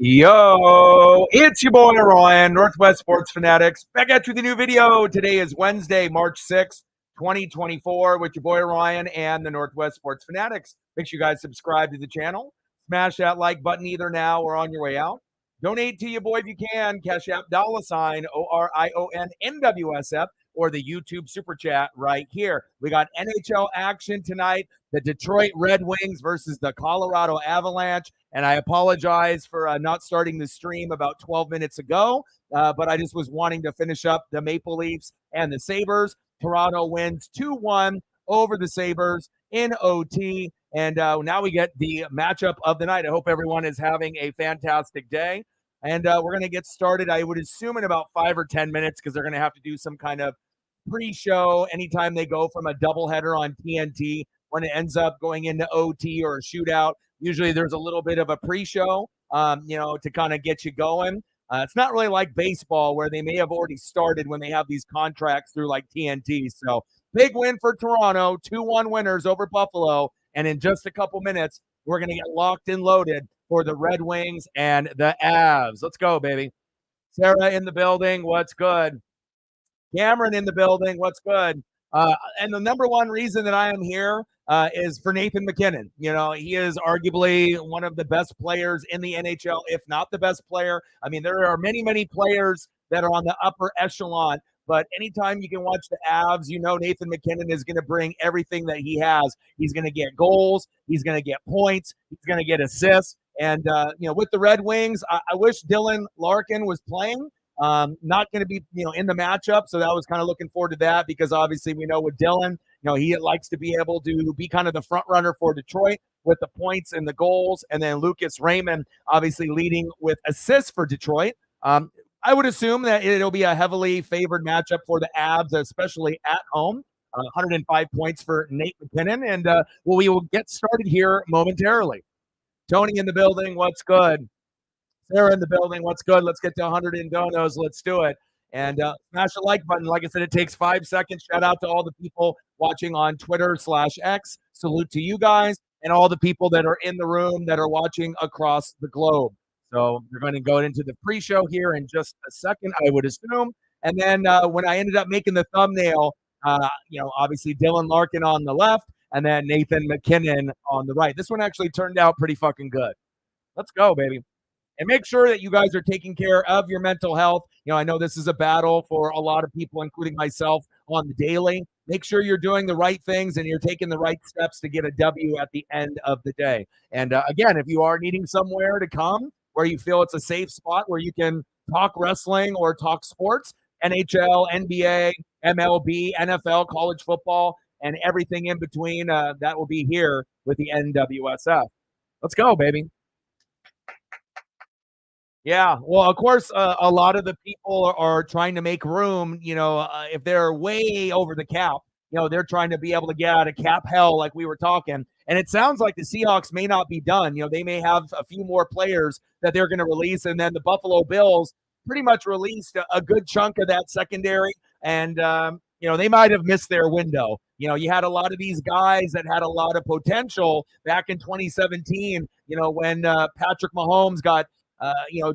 Yo, it's your boy Ryan, Northwest Sports Fanatics, back at you with a new video. Today is Wednesday, March 6th, 2024, with your boy Ryan and the Northwest Sports Fanatics. Make sure you guys subscribe to the channel. Smash that like button either now or on your way out. Donate to your boy if you can. Cash App $, ORION NWSF, or the YouTube Super Chat right here. We got NHL action tonight. The Detroit Red Wings versus the Colorado Avalanche. And I apologize for not starting the stream about 12 minutes ago, but I just was wanting to finish up the Maple Leafs and the Sabres. Toronto wins 2-1 over the Sabres in OT. And now we get the matchup of the night. I hope everyone is having a fantastic day. And we're going to get started, I would assume, in about 5 or 10 minutes because they're going to have to do some kind of pre-show anytime they go from a doubleheader on TNT when it ends up going into OT or a shootout. Usually there's a little bit of a pre-show, to kind of get you going. It's not really like baseball where they may have already started when they have these contracts through like TNT. So big win for Toronto, 2-1 winners over Buffalo. And in just a couple minutes, we're going to get locked and loaded for the Red Wings and the Avs. Let's go, baby. Sarah in the building. What's good? Cameron in the building. What's good? And the number one reason that I am here is for Nathan MacKinnon. You know, he is arguably one of the best players in the NHL, if not the best player. I mean, there are many, many players that are on the upper echelon, but anytime you can watch the Avs, you know Nathan MacKinnon is going to bring everything that he has. He's going to get goals. He's going to get points. He's going to get assists. And, with the Red Wings, I wish Dylan Larkin was playing. Not going to be, in the matchup. So that was kind of looking forward to that because obviously we know with Dylan, he likes to be able to be kind of the front runner for Detroit with the points and the goals. And then Lucas Raymond obviously leading with assists for Detroit. I would assume that it'll be a heavily favored matchup for the Avs, especially at home. 105 points for Nate MacKinnon. And we will get started here momentarily. Tony in the building. What's good? Sarah in the building. What's good? Let's get to 100 in donos. Let's do it. And smash the like button. Like I said, it takes 5 seconds. Shout out to all the people watching on Twitter/X. Salute to you guys and all the people that are in the room that are watching across the globe. So we're going to go into the pre-show here in just a second, I would assume. And then when I ended up making the thumbnail, obviously Dylan Larkin on the left and then Nathan MacKinnon on the right. This one actually turned out pretty fucking good. Let's go, baby. And make sure that you guys are taking care of your mental health. I know this is a battle for a lot of people, including myself, on the daily. Make sure you're doing the right things and you're taking the right steps to get a W at the end of the day. And again, if you are needing somewhere to come where you feel it's a safe spot where you can talk wrestling or talk sports, NHL, NBA, MLB, NFL, college football, and everything in between, that will be here with the NWSF. Let's go, baby. Yeah, well, of course, a lot of the people are trying to make room, if they're way over the cap, they're trying to be able to get out of cap hell like we were talking. And it sounds like the Seahawks may not be done. They may have a few more players that they're going to release. And then the Buffalo Bills pretty much released a good chunk of that secondary. And, they might have missed their window. You had a lot of these guys that had a lot of potential back in 2017, when Patrick Mahomes got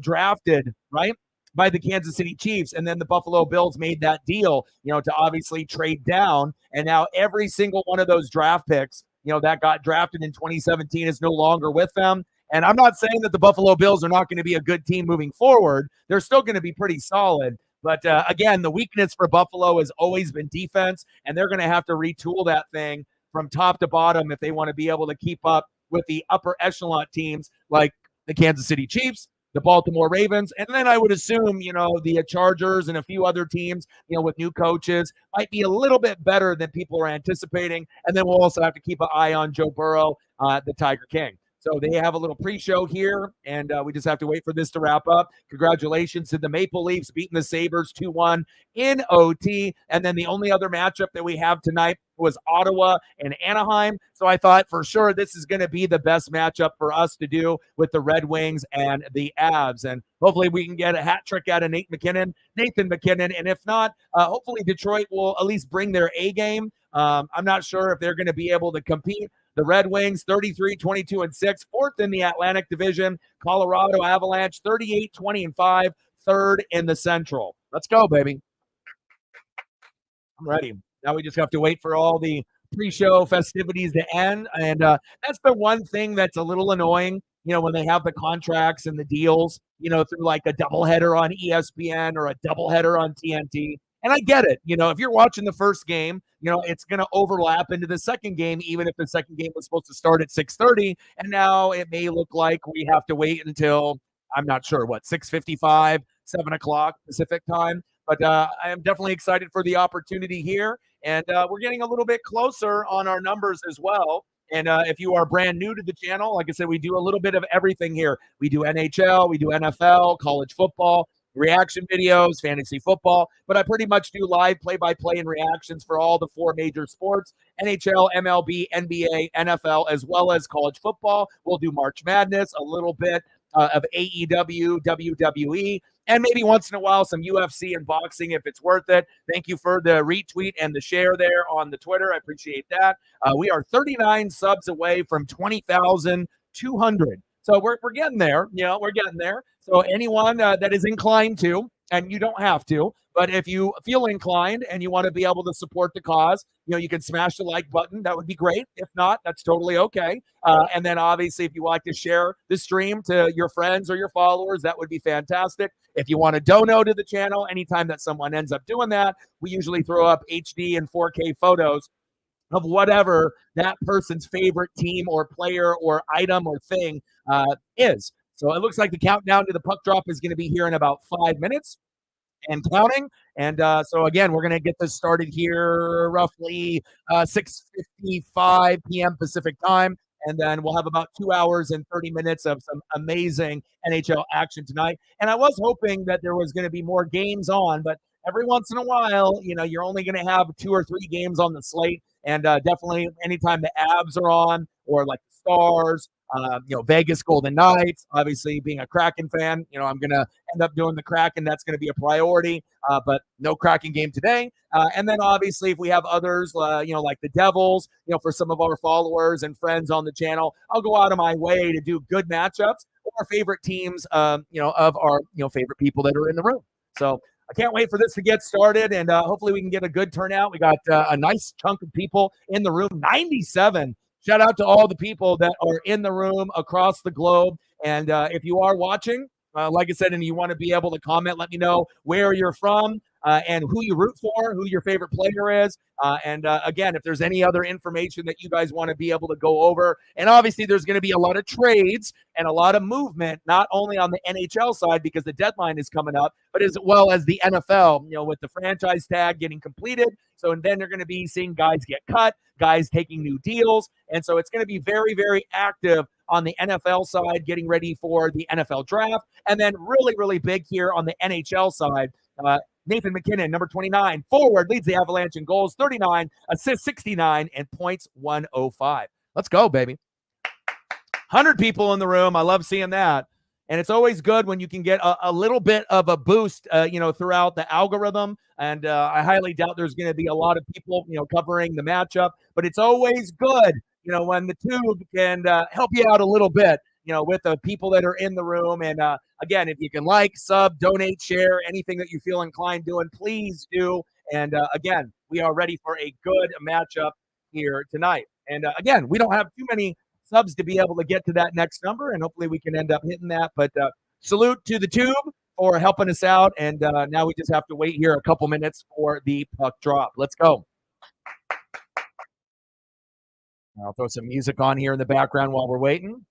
drafted, right, by the Kansas City Chiefs. And then the Buffalo Bills made that deal, to obviously trade down. And now every single one of those draft picks, that got drafted in 2017 is no longer with them. And I'm not saying that the Buffalo Bills are not going to be a good team moving forward. They're still going to be pretty solid. But again, the weakness for Buffalo has always been defense, and they're going to have to retool that thing from top to bottom if they want to be able to keep up with the upper echelon teams like the Kansas City Chiefs, the Baltimore Ravens, and then I would assume, the Chargers and a few other teams, with new coaches might be a little bit better than people are anticipating. And then we'll also have to keep an eye on Joe Burrow, the Tiger King. So they have a little pre-show here, and we just have to wait for this to wrap up. Congratulations to the Maple Leafs beating the Sabres 2-1 in OT. And then the only other matchup that we have tonight was Ottawa and Anaheim. So I thought for sure this is going to be the best matchup for us to do with the Red Wings and the Avs. And hopefully we can get a hat trick out of Nathan MacKinnon. And if not, hopefully Detroit will at least bring their A game. I'm not sure if they're going to be able to compete. The Red Wings 33, 22, and 6, fourth in the Atlantic Division. Colorado Avalanche 38, 20, and 5, third in the Central. Let's go, baby. I'm ready. Now we just have to wait for all the pre-show festivities to end. And that's the one thing that's a little annoying, when they have the contracts and the deals, through like a doubleheader on ESPN or a doubleheader on TNT. And I get it. If you're watching the first game, it's going to overlap into the second game, even if the second game was supposed to start at 6:30. And now it may look like we have to wait until, I'm not sure, 6:55, 7 o'clock Pacific time. But I am definitely excited for the opportunity here. And we're getting a little bit closer on our numbers as well. And if you are brand new to the channel, like I said, we do a little bit of everything here. We do NHL, we do NFL, college football, reaction videos, fantasy football. But I pretty much do live play-by-play and reactions for all the four major sports: NHL, MLB, NBA, NFL, as well as college football. We'll do March Madness, a little bit of AEW, WWE, and maybe once in a while some UFC and boxing if it's worth it. Thank you for the retweet and the share there on the Twitter. I appreciate that. We are 39 subs away from 20,200. So we're getting there. We're getting there. So anyone that is inclined to, and you don't have to, but if you feel inclined and you want to be able to support the cause, you can smash the like button. That would be great. If not, that's totally okay. And then obviously, if you like to share the stream to your friends or your followers, that would be fantastic. If you want to dono to the channel, anytime that someone ends up doing that, we usually throw up HD and 4K photos of whatever that person's favorite team or player or item or thing is. So it looks like the countdown to the puck drop is going to be here in about 5 minutes and counting. And so again, we're going to get this started here roughly 6:55 p.m. Pacific time. And then we'll have about 2 hours and 30 minutes of some amazing NHL action tonight. And I was hoping that there was going to be more games on, but every once in a while, you're only going to have 2 or 3 games on the slate. And definitely anytime the Avs are on, or like the Stars, Vegas Golden Knights, obviously being a Kraken fan, I'm going to end up doing the Kraken. That's going to be a priority, but no Kraken game today. And then obviously if we have others, like the Devils, for some of our followers and friends on the channel, I'll go out of my way to do good matchups or our favorite teams, of our, favorite people that are in the room. So I can't wait for this to get started, and hopefully we can get a good turnout. We got a nice chunk of people in the room, 97. Shout out to all the people that are in the room across the globe. And if you are watching, like I said, and you want to be able to comment, let me know where you're from and who you root for, who your favorite player is. And again, if there's any other information that you guys want to be able to go over. And obviously there's going to be a lot of trades and a lot of movement, not only on the NHL side because the deadline is coming up, but as well as the NFL, with the franchise tag getting completed. So and then they're going to be seeing guys get cut, guys taking new deals. And so it's going to be very, very active on the NFL side, getting ready for the NFL draft. And then really, really big here on the NHL side. Nathan MacKinnon, number 29, forward, leads the Avalanche in goals, 39, assists 69, and points 105. Let's go, baby. 100 people in the room. I love seeing that. And it's always good when you can get a little bit of a boost, throughout the algorithm. And I highly doubt there's going to be a lot of people, covering the matchup. But it's always good, when the tube can help you out a little bit, with the people that are in the room. And again, if you can like, sub, donate, share, anything that you feel inclined doing, please do. And again, we are ready for a good matchup here tonight. And again, we don't have too many subs to be able to get to that next number, and hopefully we can end up hitting that. But salute to the tube for helping us out. And now we just have to wait here a couple minutes for the puck drop. Let's go. I'll throw some music on here in the background while we're waiting.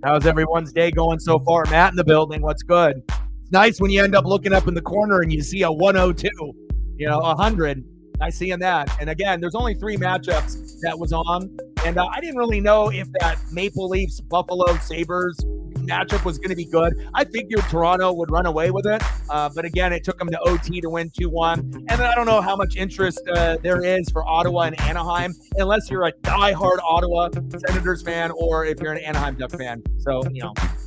How's everyone's day going so far? Matt in the building. What's good? It's nice when you end up looking up in the corner and you see a 102, 100. Nice seeing that. And again, there's only 3 matchups that was on. And I didn't really know if that Maple Leafs, Buffalo Sabres matchup was going to be good. I figured Toronto would run away with it. But again, it took them to OT to win 2-1. And then I don't know how much interest there is for Ottawa and Anaheim, unless you're a diehard Ottawa Senators fan or if you're an Anaheim Duck fan. So,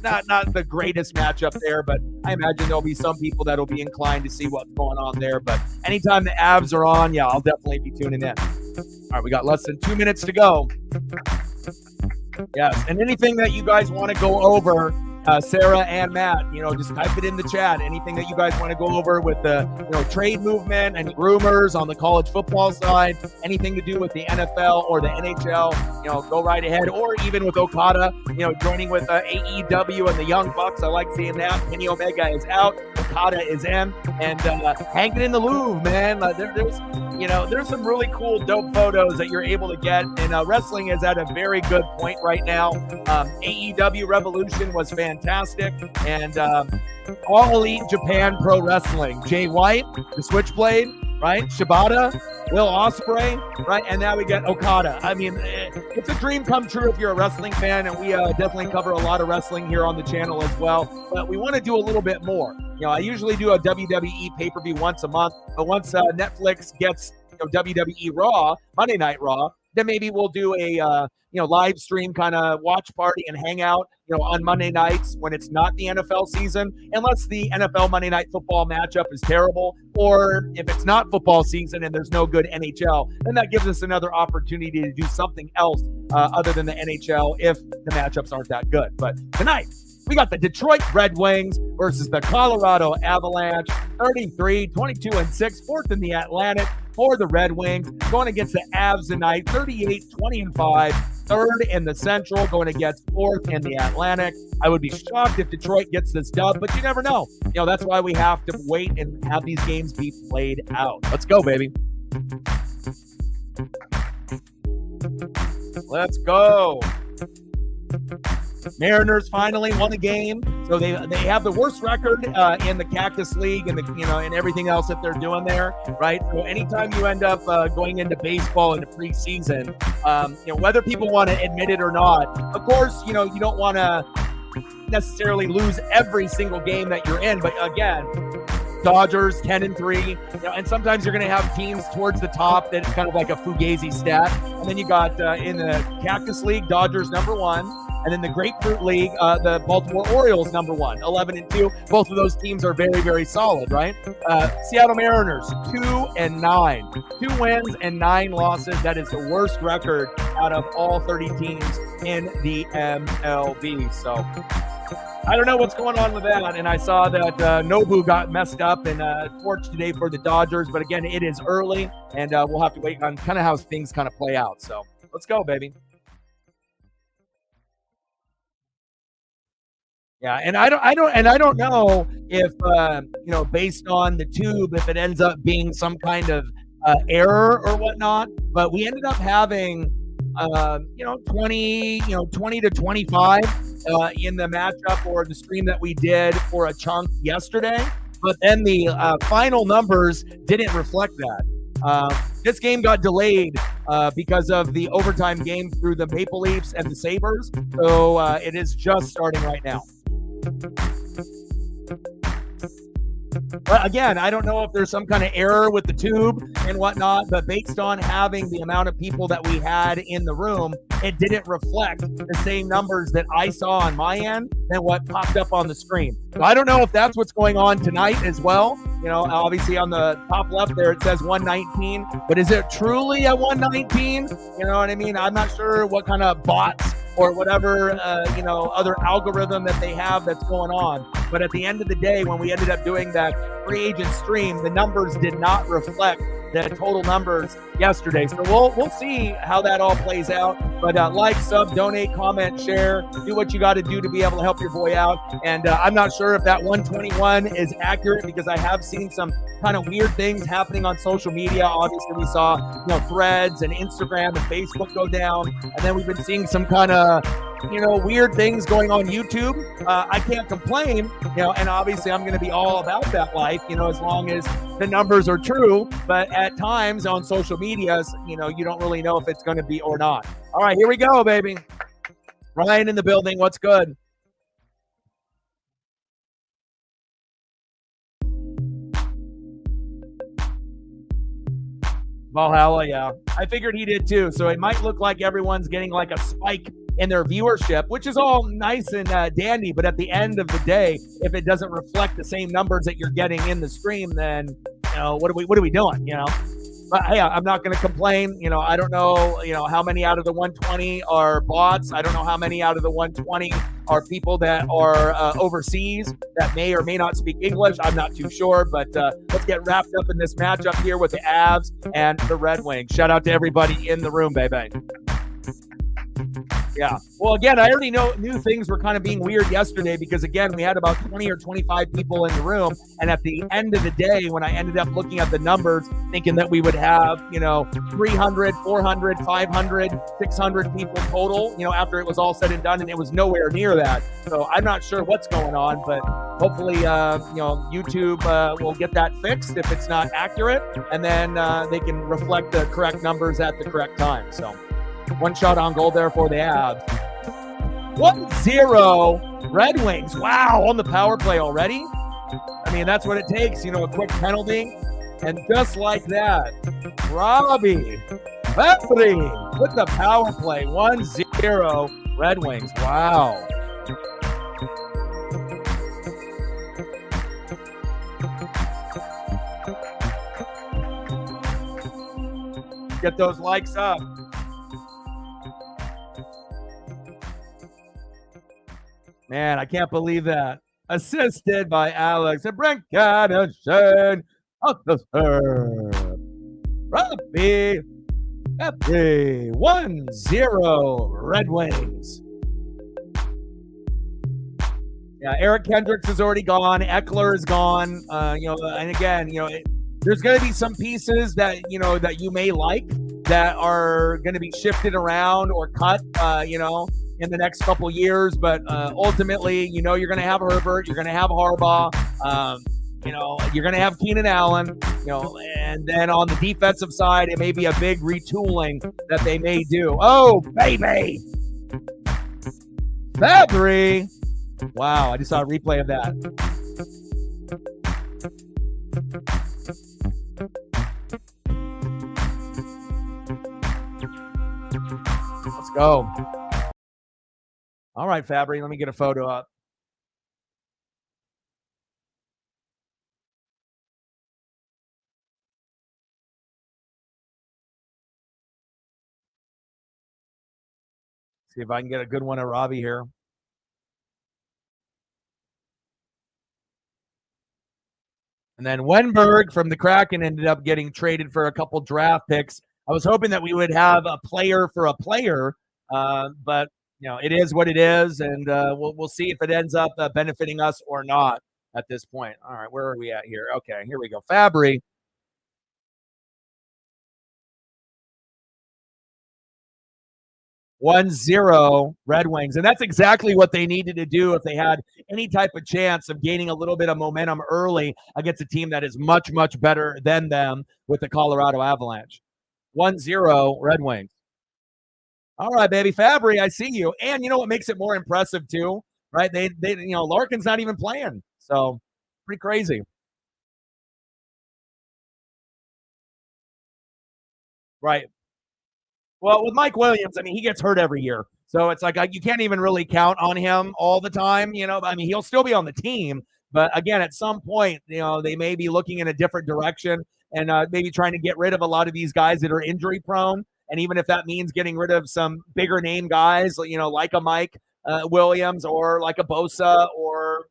not the greatest matchup there, but I imagine there'll be some people that'll be inclined to see what's going on there. But anytime the Avs are on, yeah, I'll definitely be tuning in. All right, we got less than 2 minutes to go. Yes, and anything that you guys want to go over, Sarah and Matt, just type it in the chat. Anything that you guys want to go over with the, trade movement, any rumors on the college football side, anything to do with the NFL or the NHL, go right ahead. Or even with Okada, joining with AEW and the Young Bucks. I like seeing that. Kenny Omega is out, Okada is in, and hanging in the Louvre, man. There's some really cool, dope photos that you're able to get, and wrestling is at a very good point right now. AEW Revolution was fantastic, and All Elite Japan Pro Wrestling. Jay White, the Switchblade, right? Shibata, Will Ospreay, right? And now we get Okada. I mean, it's a dream come true if you're a wrestling fan, and we definitely cover a lot of wrestling here on the channel as well. But we want to do a little bit more. I usually do a WWE pay-per-view once a month, but once Netflix gets WWE Raw, Monday Night Raw, then maybe we'll do a live stream kind of watch party and hang out on Monday nights when it's not the NFL season, unless the NFL Monday Night Football matchup is terrible, or if it's not football season and there's no good NHL, then that gives us another opportunity to do something else other than the NHL if the matchups aren't that good. But tonight, we got the Detroit Red Wings versus the Colorado Avalanche, 33, 22, and 6, fourth in the Atlantic for the Red Wings, going against the Avs tonight, 38, 20, and 5, third in the Central, going against fourth in the Atlantic. I would be shocked if Detroit gets this dub, but you never know. That's why we have to wait and have these games be played out. Let's go, baby. Let's go. Mariners finally won a game, so they have the worst record in the Cactus League and and everything else that they're doing there, right? So anytime you end up going into baseball in the preseason, whether people want to admit it or not, of course, you don't want to necessarily lose every single game that you're in, but again, Dodgers 10-3, and sometimes you're going to have teams towards the top that's kind of like a Fugazi stat, and then you got in the Cactus League, Dodgers number 1. And then the Grapefruit League, the Baltimore Orioles, number 1, 11-2. Both of those teams are very, very solid, right? Seattle Mariners, 2-9. 2 wins and 9 losses. That is the worst record out of all 30 teams in the MLB. So I don't know what's going on with that. And I saw that Nobu got messed up and torched today for the Dodgers. But again, it is early, and we'll have to wait on kind of how things kind of play out. So let's go, baby. Yeah, and I don't know if based on the tube, if it ends up being some kind of error or whatnot. But we ended up having 20 to 25 in the matchup or the stream that we did for a chunk yesterday. But then the final numbers didn't reflect that. This game got delayed because of the overtime game through the Maple Leafs and the Sabres. So it is just starting right now. But again, I don't know if there's some kind of error with the tube and whatnot, but based on having the amount of people that we had in the room, it didn't reflect the same numbers that I saw on my end than what popped up on the screen. So I don't know if that's what's going on tonight as well. Obviously on the top left there, it says 119, but is it truly a 119? You know what I mean? I'm not sure what kind of bots or whatever, other algorithm that they have that's going on. But at the end of the day, when we ended up doing that free agent stream, the numbers did not reflect the total numbers yesterday. So we'll see how that all plays out. But like, sub, donate, comment, share, do what you got to do to be able to help your boy out. And I'm not sure if that 121 is accurate because I have seen some kind of weird things happening on social media. Obviously, we saw Threads and Instagram and Facebook go down, and then we've been seeing some kind of weird things going on YouTube. I can't complain, and obviously I'm going to be all about that life, as long as the numbers are true. But at times on social media, you don't really know if it's going to be or not. All right, here we go, baby. Ryan in the building. What's good? Valhalla, yeah. I figured he did too. So it might look like everyone's getting like a spike in their viewership, which is all nice and dandy. But at the end of the day, if it doesn't reflect the same numbers that you're getting in the stream, then what are we doing? But hey, I'm not going to complain. I don't know, how many out of the 120 are bots. I don't know how many out of the 120 are people that are overseas that may or may not speak English. I'm not too sure, but let's get wrapped up in this matchup here with the Avs and the Red Wings. Shout out to everybody in the room, baby. Yeah. Well, again, I already knew things were kind of being weird yesterday because, again, we had about 20 or 25 people in the room. And at the end of the day, when I ended up looking at the numbers, thinking that we would have, 300, 400, 500, 600 people total, after it was all said and done, and it was nowhere near that. So I'm not sure what's going on, but hopefully, YouTube will get that fixed if it's not accurate, and then they can reflect the correct numbers at the correct time. So one shot on goal there for the Avs. 1-0 Red Wings. Wow, on the power play already? I mean, that's what it takes, a quick penalty. And just like that, Robbie Fabry with the power play. 1-0 Red Wings. Wow. Get those likes up. Man, I can't believe that. Assisted by Alex and MacKinnon of the third. Robbie Fabry. 1-0 Red Wings. Yeah, Eric Kendricks is already gone. Eckler is gone. And again, there's going to be some pieces that, that you may like that are going to be shifted around or cut, in the next couple years, but ultimately, you're going to have Herbert, you're going to have Harbaugh, you're going to have Keenan Allen, and then on the defensive side, it may be a big retooling that they may do. Oh, baby! Fabry! Wow, I just saw a replay of that. Let's go. All right, Fabry, let me get a photo up. See if I can get a good one of Robbie here. And then Wenberg from the Kraken ended up getting traded for a couple draft picks. I was hoping that we would have a player for a player, but it is what it is, and we'll see if it ends up benefiting us or not at this point. All right, where are we at here? Okay, here we go. Fabry. (1-0) Red Wings, and that's exactly what they needed to do if they had any type of chance of gaining a little bit of momentum early against a team that is much, much better than them with the Colorado Avalanche. 1-0 Red Wings. All right, baby. Fabry, I see you. And you know what makes it more impressive too, right? They Larkin's not even playing. So pretty crazy. Right. Well, with Mike Williams, I mean, he gets hurt every year. So it's like you can't even really count on him all the time. I mean, he'll still be on the team. But again, at some point, they may be looking in a different direction and maybe trying to get rid of a lot of these guys that are injury prone. And even if that means getting rid of some bigger name guys, like a Mike Williams or like a Bosa or,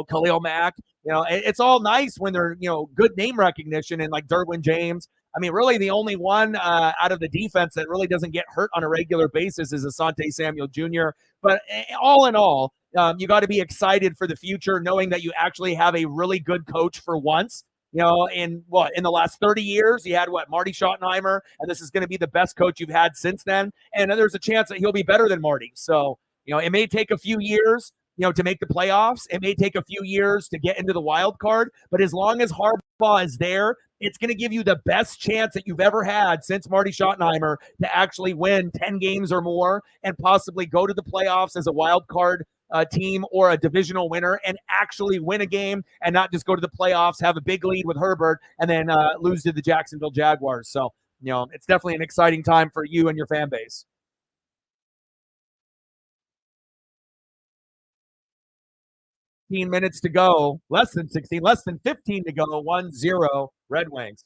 Khalil Mack, it's all nice when they're, good name recognition and like Derwin James. I mean, really the only one out of the defense that really doesn't get hurt on a regular basis is Asante Samuel Jr. But all in all, you got to be excited for the future, knowing that you actually have a really good coach for once. In the last 30 years, you had Marty Schottenheimer, and this is going to be the best coach you've had since then. And there's a chance that he'll be better than Marty. So, it may take a few years, to make the playoffs. It may take a few years to get into the wild card, but as long as Harbaugh is there, it's going to give you the best chance that you've ever had since Marty Schottenheimer to actually win 10 games or more and possibly go to the playoffs as a wild card team or a divisional winner and actually win a game and not just go to the playoffs, have a big lead with Herbert, and then lose to the Jacksonville Jaguars. So it's definitely an exciting time for you and your fan base. 15 minutes to go, less than 16, less than 15 to go, 1-0 Red Wings.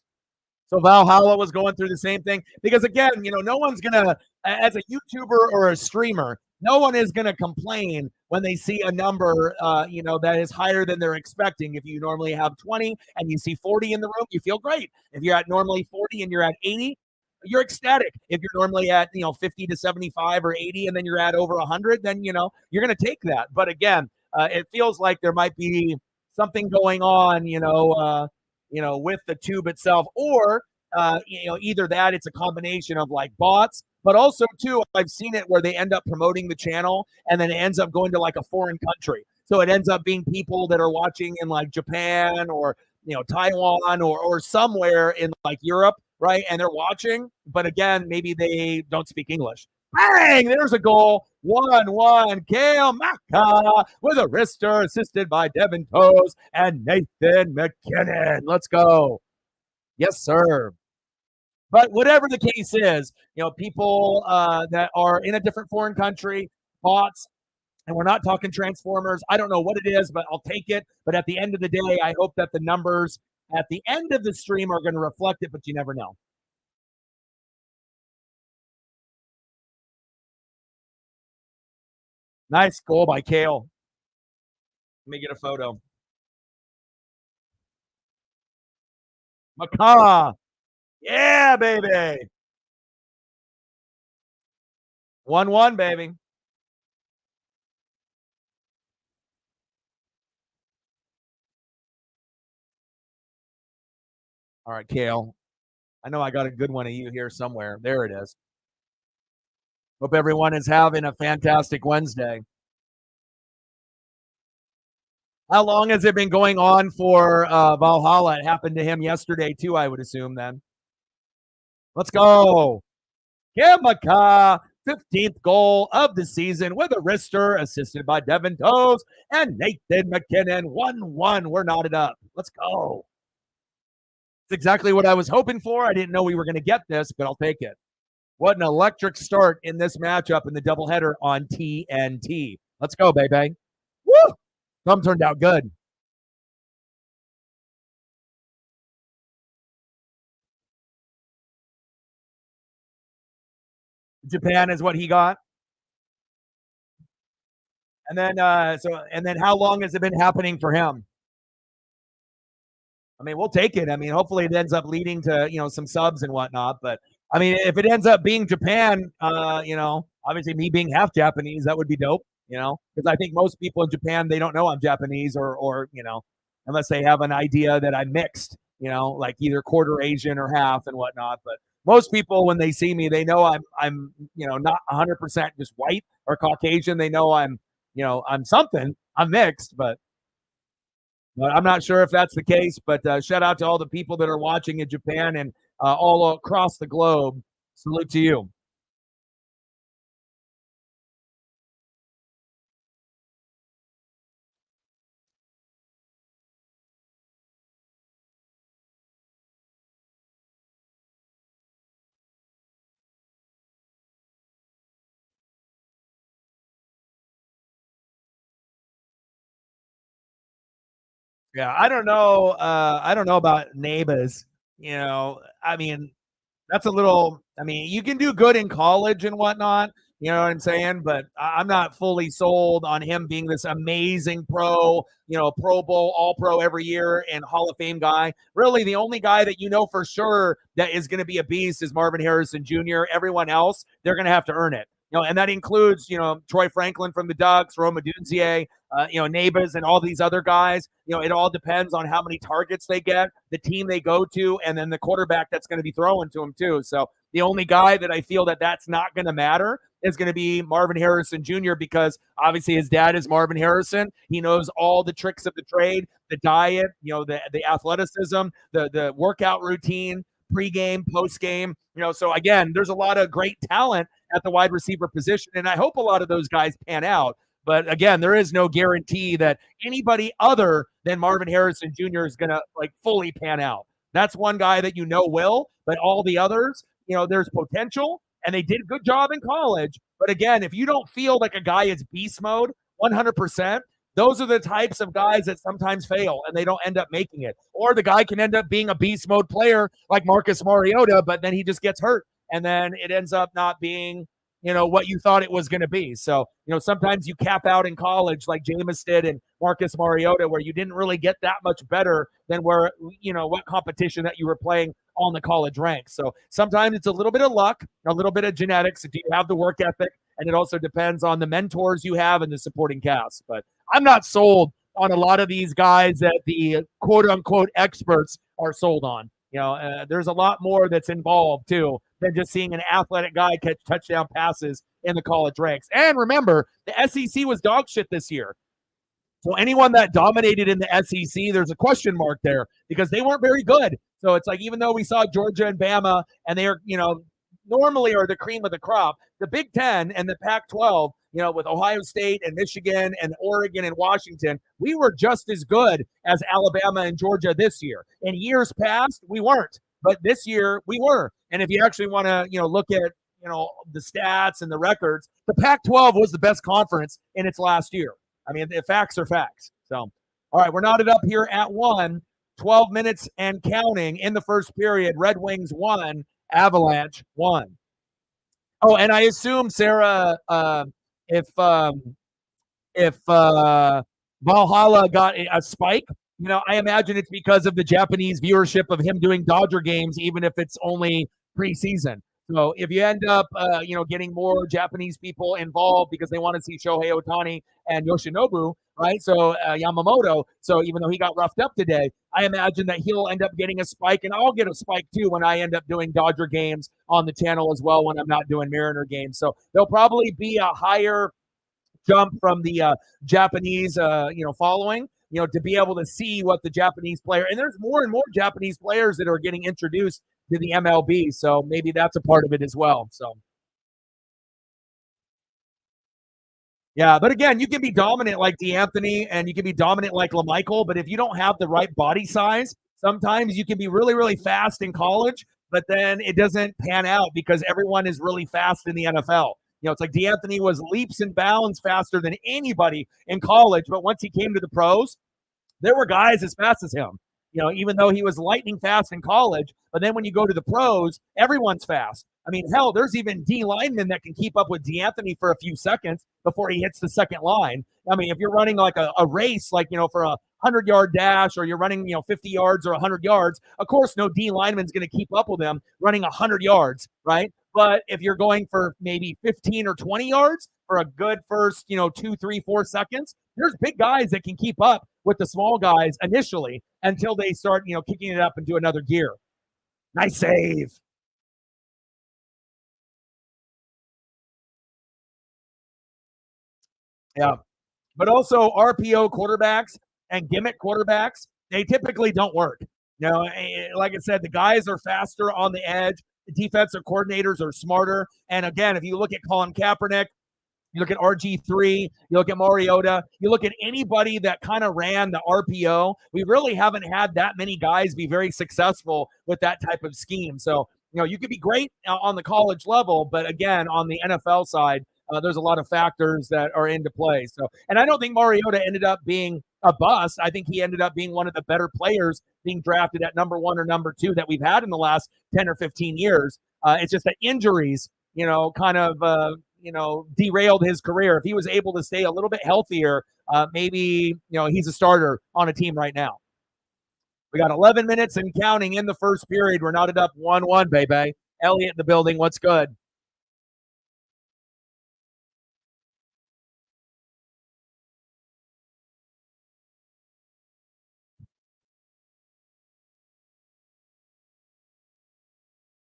So Valhalla was going through the same thing because, again, no one's going to, as a YouTuber or a streamer, no one is going to complain when they see a number, that is higher than they're expecting. If you normally have 20 and you see 40 in the room, you feel great. If you're at normally 40 and you're at 80, you're ecstatic. If you're normally at 50 to 75 or 80 and then you're at over 100, then you're going to take that. But again, it feels like there might be something going on, with the tube itself, or either that, it's a combination of like bots, but also too, I've seen it where they end up promoting the channel and then it ends up going to like a foreign country. So it ends up being people that are watching in like Japan or Taiwan or somewhere in like Europe, right? And they're watching, but again, maybe they don't speak English. Bang! There's a goal. 1-1. Kale Maka with a wrister, assisted by Devin Toews and Nathan MacKinnon. Let's go. Yes, sir. But whatever the case is, people that are in a different foreign country, bots, and we're not talking Transformers. I don't know what it is, but I'll take it. But at the end of the day, I hope that the numbers at the end of the stream are going to reflect it, but you never know. Nice goal by Kale. Let me get a photo. Macaw. Yeah, baby. 1-1, baby. All right, Kale. I know I got a good one of you here somewhere. There it is. Hope everyone is having a fantastic Wednesday. How long has it been going on for Valhalla? It happened to him yesterday, too, I would assume then. Let's go. Kimaka, 15th goal of the season with a wrister, assisted by Devin Toews and Nathan MacKinnon. 1-1. We're knotted up. Let's go. It's exactly what I was hoping for. I didn't know we were going to get this, but I'll take it. What an electric start in this matchup in the doubleheader on TNT. Let's go, baby. Woo! Some turned out good. Japan is what he got. And then how long has it been happening for him? I mean, we'll take it. I mean, hopefully it ends up leading to, some subs and whatnot. But I mean, if it ends up being Japan, obviously me being half Japanese, that would be dope, because I think most people in Japan, they don't know I'm Japanese or, unless they have an idea that I'm mixed, like either quarter Asian or half and whatnot. But most people, when they see me, they know I'm not 100% just white or Caucasian. They know I'm something. I'm mixed, but I'm not sure if that's the case. But shout out to all the people that are watching in Japan and all across the globe. Salute to you. Yeah, I don't know. I don't know about neighbors. I mean, that's a little. I mean, you can do good in college and whatnot. You know what I'm saying? But I'm not fully sold on him being this amazing pro, Pro Bowl, All Pro every year, and Hall of Fame guy. Really, the only guy that you know for sure that is going to be a beast is Marvin Harrison Jr. Everyone else, they're going to have to earn it. And that includes, Troy Franklin from the Ducks, Roma Dunzier, Nabas, and all these other guys. It all depends on how many targets they get, the team they go to, and then the quarterback that's going to be throwing to them too. So the only guy that I feel that's not going to matter is going to be Marvin Harrison Jr. because obviously his dad is Marvin Harrison. He knows all the tricks of the trade, the diet, the athleticism, the workout routine, pregame, postgame. So again, there's a lot of great talent at the wide receiver position, and I hope a lot of those guys pan out. But again, there is no guarantee that anybody other than Marvin Harrison Jr. is going to fully pan out. That's one guy that will, but all the others, there's potential, and they did a good job in college. But again, if you don't feel like a guy is beast mode 100%, those are the types of guys that sometimes fail and they don't end up making it. Or the guy can end up being a beast mode player like Marcus Mariota, but then he just gets hurt. And then it ends up not being, what you thought it was going to be. So, sometimes you cap out in college like Jameis did and Marcus Mariota, where you didn't really get that much better than what competition that you were playing on the college ranks. So sometimes it's a little bit of luck, a little bit of genetics. Do you have the work ethic? And it also depends on the mentors you have and the supporting cast. But I'm not sold on a lot of these guys that the quote unquote experts are sold on. There's a lot more that's involved too than just seeing an athletic guy catch touchdown passes in the college ranks. And remember, the SEC was dog shit this year. So anyone that dominated in the SEC, there's a question mark there because they weren't very good. So it's like, even though we saw Georgia and Bama and they're, normally are the cream of the crop, the Big Ten and the Pac-12, with Ohio State and Michigan and Oregon and Washington, we were just as good as Alabama and Georgia this year. In years past, we weren't, but this year we were. And if you actually want to, look at, the stats and the records, the Pac-12 was the best conference in its last year. I mean, the facts are facts. So, all right, we're knotted up here at 12 minutes and counting in the first period. Red Wings 1, Avalanche 1. Oh, and I assume, Sarah, if Valhalla got a spike, I imagine it's because of the Japanese viewership of him doing Dodger games, even if it's only preseason. So if you end up, getting more Japanese people involved because they want to see Shohei Ohtani and Yoshinobu, right? So Yamamoto. So even though he got roughed up today, I imagine that he'll end up getting a spike, and I'll get a spike too when I end up doing Dodger games on the channel as well when I'm not doing Mariner games. So there'll probably be a higher jump from the Japanese, following, to be able to see what the Japanese player, and there's more and more Japanese players that are getting introduced to the MLB. So maybe that's a part of it as well. So, yeah, but again, you can be dominant like DeAnthony and you can be dominant like LaMichael, but if you don't have the right body size, sometimes you can be really, really fast in college, but then it doesn't pan out because everyone is really fast in the NFL. It's like DeAnthony was leaps and bounds faster than anybody in college, but once he came to the pros, there were guys as fast as him. Even though he was lightning fast in college, but then when you go to the pros, everyone's fast. I mean, hell, there's even D linemen that can keep up with DeAnthony for a few seconds before he hits the second line. I mean, if you're running like a race, like, for a 100-yard dash, or you're running, 50 yards or 100 yards, of course, no D lineman's going to keep up with them running 100 yards, right? But if you're going for maybe 15 or 20 yards for a good first, 2, 3, 4 seconds, there's big guys that can keep up with the small guys initially until they start, kicking it up into another gear. Nice save. Yeah. But also RPO quarterbacks and gimmick quarterbacks, they typically don't work. Like I said, the guys are faster on the edge. The defensive coordinators are smarter. And again, if you look at Colin Kaepernick, you look at RG3, you look at Mariota, you look at anybody that kind of ran the RPO, we really haven't had that many guys be very successful with that type of scheme. So, you could be great on the college level, but again, on the NFL side, there's a lot of factors that are into play. So, and I don't think Mariota ended up being a bust. I think he ended up being one of the better players being drafted at number 1 or number 2 that we've had in the last 10 or 15 years. It's just that injuries, kind of, derailed his career. If he was able to stay a little bit healthier, maybe, he's a starter on a team right now. We got 11 minutes and counting in the first period. We're knotted up 1-1, baby. Elliot in the building. What's good?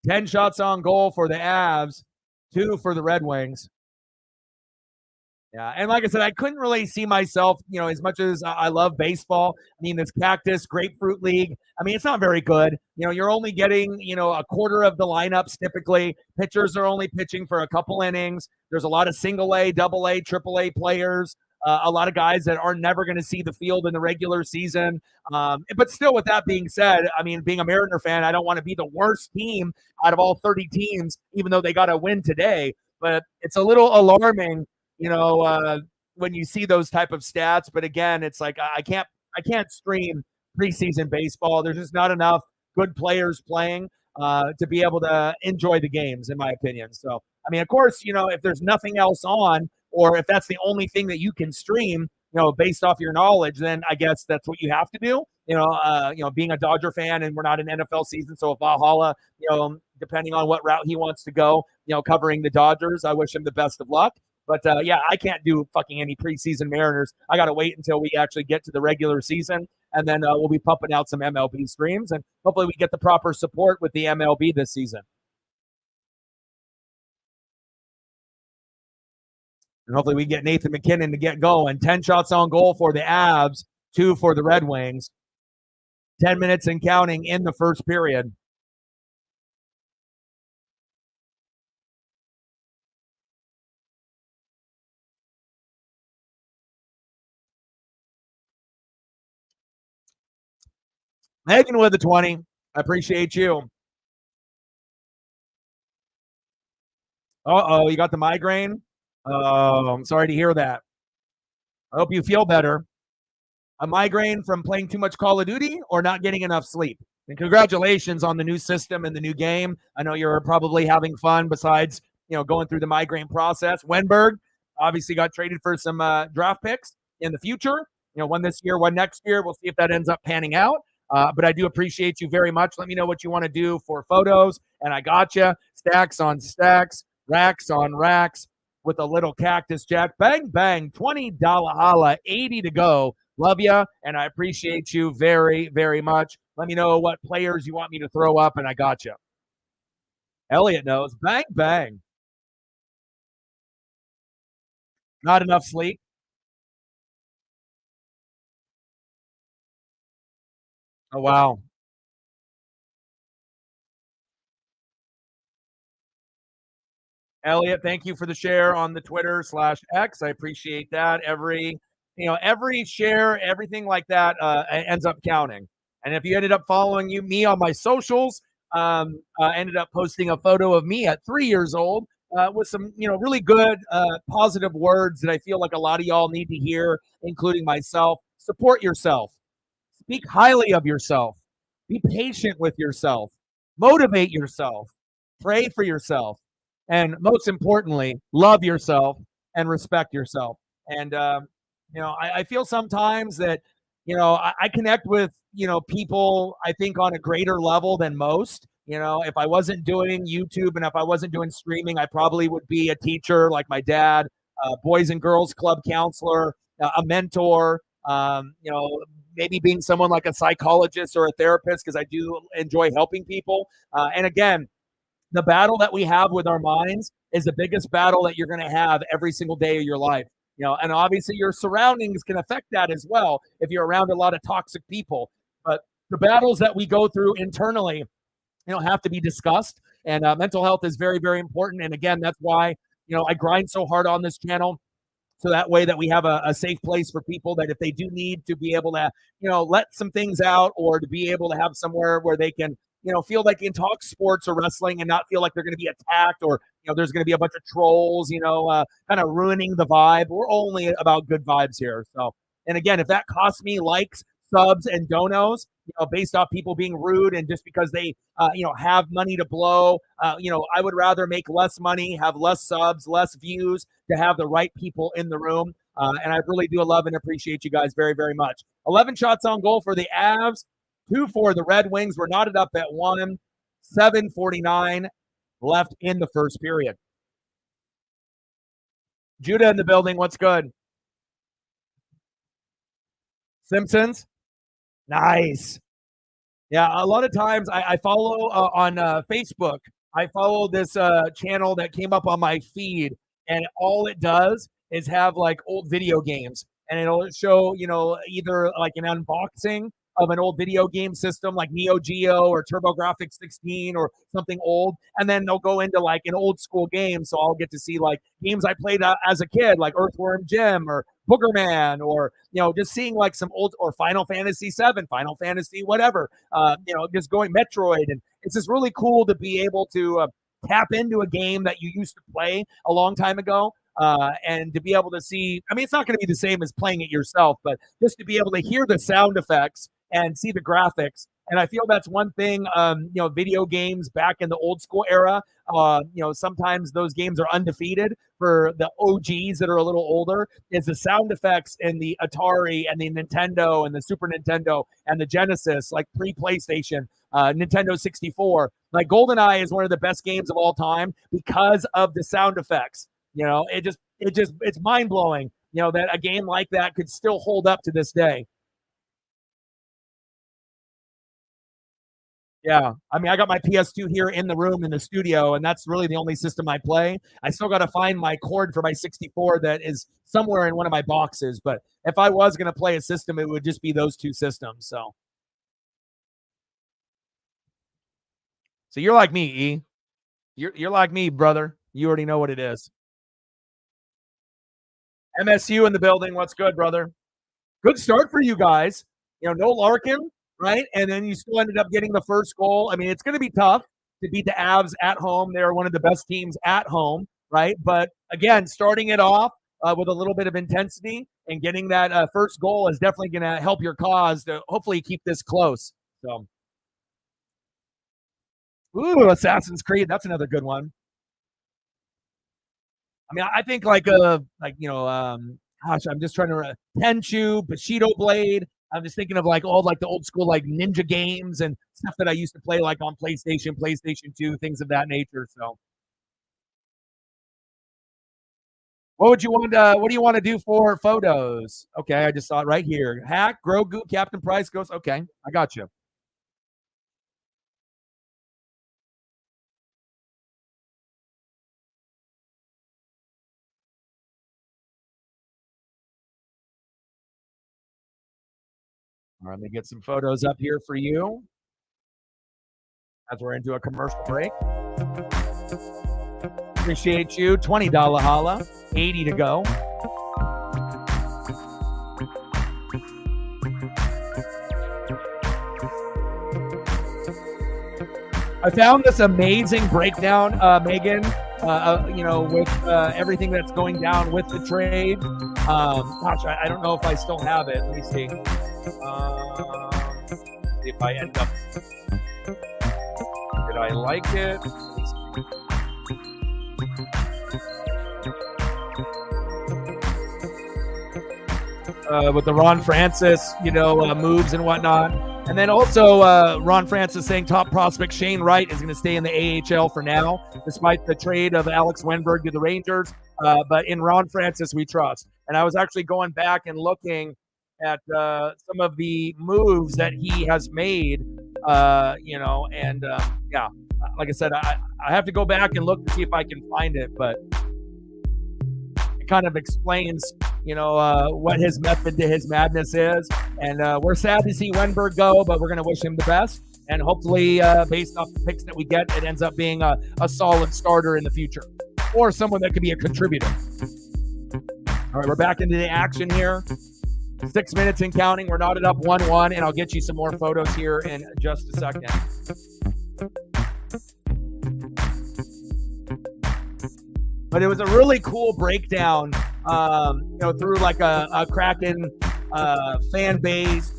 Ten shots on goal for the Avs, 2 for the Red Wings. Yeah, and like I said, I couldn't really see myself, as much as I love baseball. I mean, this Cactus Grapefruit League, I mean, it's not very good. You're only getting, a quarter of the lineups typically. Pitchers are only pitching for a couple innings. There's a lot of single A, double A, triple A players. a lot of guys that are never going to see the field in the regular season. But still, with that being said, I mean, being a Mariner fan, I don't want to be the worst team out of all 30 teams, even though they got a win today. But it's a little alarming, when you see those type of stats. But again, it's like I can't stream preseason baseball. There's just not enough good players playing to be able to enjoy the games, in my opinion. So, I mean, of course, if there's nothing else on, or if that's the only thing that you can stream, based off your knowledge, then I guess that's what you have to do. Being a Dodger fan, and we're not in NFL season, so if Valhalla, depending on what route he wants to go, covering the Dodgers, I wish him the best of luck. But yeah, I can't do fucking any preseason Mariners. I got to wait until we actually get to the regular season, and then we'll be pumping out some MLB streams, and hopefully we get the proper support with the MLB this season. And hopefully we get Nathan MacKinnon to get going. 10 shots on goal for the Avs, 2 for the Red Wings. 10 minutes and counting in the first period. Megan with the 20. I appreciate you. Uh-oh, you got the migraine? Oh, I'm sorry to hear that. I hope you feel better. A migraine from playing too much Call of Duty or not getting enough sleep? And congratulations on the new system and the new game. I know you're probably having fun besides, going through the migraine process. Wenberg obviously got traded for some draft picks in the future. One this year, one next year. We'll see if that ends up panning out. But I do appreciate you very much. Let me know what you want to do for photos. And I got you. Stacks on stacks, racks on racks with a little cactus jack. Bang, bang, $20 holla, 80 to go. Love you, and I appreciate you very, very much. Let me know what players you want me to throw up, and I got you. Elliot knows. Bang, bang. Not enough sleep. Oh, wow. Elliot, thank you for the share on the Twitter/X. I appreciate that. Every share, everything like that ends up counting. And if you ended up following me on my socials, ended up posting a photo of me at 3 years old with some, really good, positive words that I feel like a lot of y'all need to hear, including myself. Support yourself. Speak highly of yourself. Be patient with yourself. Motivate yourself. Pray for yourself. And most importantly, love yourself and respect yourself. And, I feel sometimes that, I connect with, people, I think, on a greater level than most. If I wasn't doing YouTube and if I wasn't doing streaming, I probably would be a teacher like my dad, boys and girls club counselor, a mentor, maybe being someone like a psychologist or a therapist, because I do enjoy helping people. And again, the battle that we have with our minds is the biggest battle that you're going to have every single day of your life. And obviously your surroundings can affect that as well if you're around a lot of toxic people. But the battles that we go through internally, have to be discussed. And mental health is very, very important. And again, that's why, I grind so hard on this channel. So that way that we have a safe place for people that if they do need to be able to, let some things out, or to be able to have somewhere where they can, feel like they can talk sports or wrestling and not feel like they're going to be attacked, or, there's going to be a bunch of trolls, kind of ruining the vibe. We're only about good vibes here. So, and again, if that costs me likes, subs, and donos, based off people being rude and just because they, have money to blow, I would rather make less money, have less subs, less views, to have the right people in the room. And I really do love and appreciate you guys very, very much. 11 shots on goal for the Avs, 2 for the Red Wings. We're knotted up at 1, 7:49 left in the first period. Judah in the building. What's good? Simpsons? Nice. Yeah, a lot of times I follow on Facebook. I follow this channel that came up on my feed, and all it does is have like old video games, and it'll show, either like an unboxing of an old video game system like Neo Geo or TurboGrafx 16 or something old, and then they'll go into like an old school game. So I'll get to see like games I played as a kid, like Earthworm Jim or Booger Man, or just seeing like some old, or Final Fantasy 7, Final Fantasy whatever, just going Metroid, and it's just really cool to be able to tap into a game that you used to play a long time ago. And to be able to see, I mean, it's not going to be the same as playing it yourself, but just to be able to hear the sound effects and see the graphics. And I feel that's one thing, video games back in the old school era, sometimes those games are undefeated for the OGs that are a little older, is the sound effects in the Atari and the Nintendo and the Super Nintendo and the Genesis, like pre-PlayStation, Nintendo 64. Like GoldenEye is one of the best games of all time because of the sound effects. It's mind blowing, that a game like that could still hold up to this day. Yeah. I mean, I got my PS2 here in the room in the studio, and that's really the only system I play. I still got to find my cord for my 64 that is somewhere in one of my boxes. But if I was going to play a system, it would just be those two systems. So you're like me, E. You're like me, brother. You already know what it is. MSU in the building. What's good, brother? Good start for you guys. No Larkin, right? And then you still ended up getting the first goal. I mean, it's going to be tough to beat the Avs at home. They're one of the best teams at home, right? But again, starting it off with a little bit of intensity and getting that first goal is definitely going to help your cause to hopefully keep this close. So, Assassin's Creed. That's another good one. I mean, I think gosh, I'm just trying to Tenchu, Bushido Blade. I'm just thinking of all the old school ninja games and stuff that I used to play on PlayStation 2, things of that nature. So, what do you want to do for photos? Okay, I just saw it right here. Hack, Grogu, Captain Price goes. Okay, I got you. All right, let me get some photos up here for you as we're into a commercial break. Appreciate you. $20 holla, 80 to go. I found this amazing breakdown, Megan, with everything that's going down with the trade. Gosh, I don't know if I still have it. Let me see. See if I end up. Did I like it? With the Ron Francis, moves and whatnot. And then also Ron Francis saying top prospect Shane Wright is going to stay in the AHL for now, despite the trade of Alex Wenberg to the Rangers. But in Ron Francis, we trust. And I was actually going back and looking at some of the moves that he has made, like I said, I have to go back and look to see if I can find it, but it kind of explains, what his method to his madness is. And we're sad to see Wenberg go, but we're going to wish him the best. And hopefully, based off the picks that we get, it ends up being a solid starter in the future or someone that could be a contributor. All right, we're back into the action here. 6 minutes and counting. We're knotted up 1-1, and I'll get you some more photos here in just a second. But it was a really cool breakdown, through a Kraken fan base,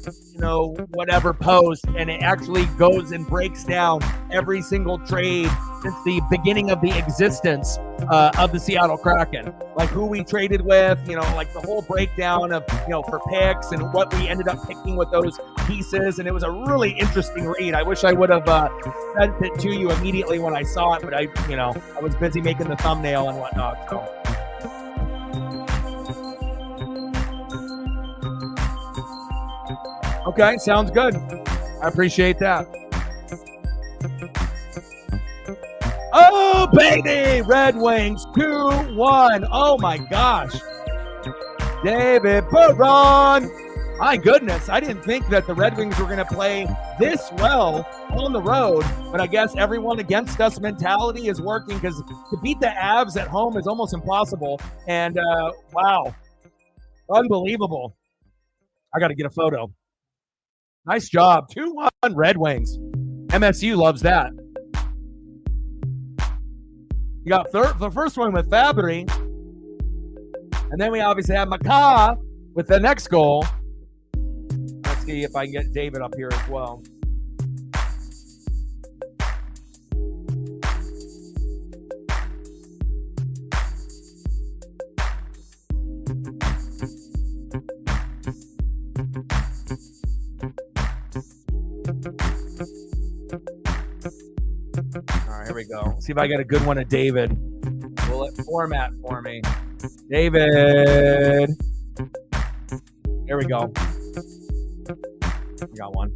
whatever post, and it actually goes and breaks down every single trade since the beginning of the existence of the Seattle Kraken, like who we traded with, the whole breakdown of, for picks and what we ended up picking with those pieces. And it was a really interesting read. I wish I would have sent it to you immediately when I saw it, but I was busy making the thumbnail and whatnot. So. Okay, sounds good. I appreciate that. Oh, baby! Red Wings 2-1. Oh, my gosh. David Perron. My goodness, I didn't think that the Red Wings were going to play this well on the road, but I guess everyone against us mentality is working, because to beat the Avs at home is almost impossible. And, wow. Unbelievable. I got to get a photo. Nice job. 2-1 Red Wings. MSU loves that. You got the first one with Fabry. And then we obviously have McCaw with the next goal. Let's see if I can get David up here as well. All right, here we go. Let's see if I got a good one of David. Will it format for me? David. Here we go. We got one.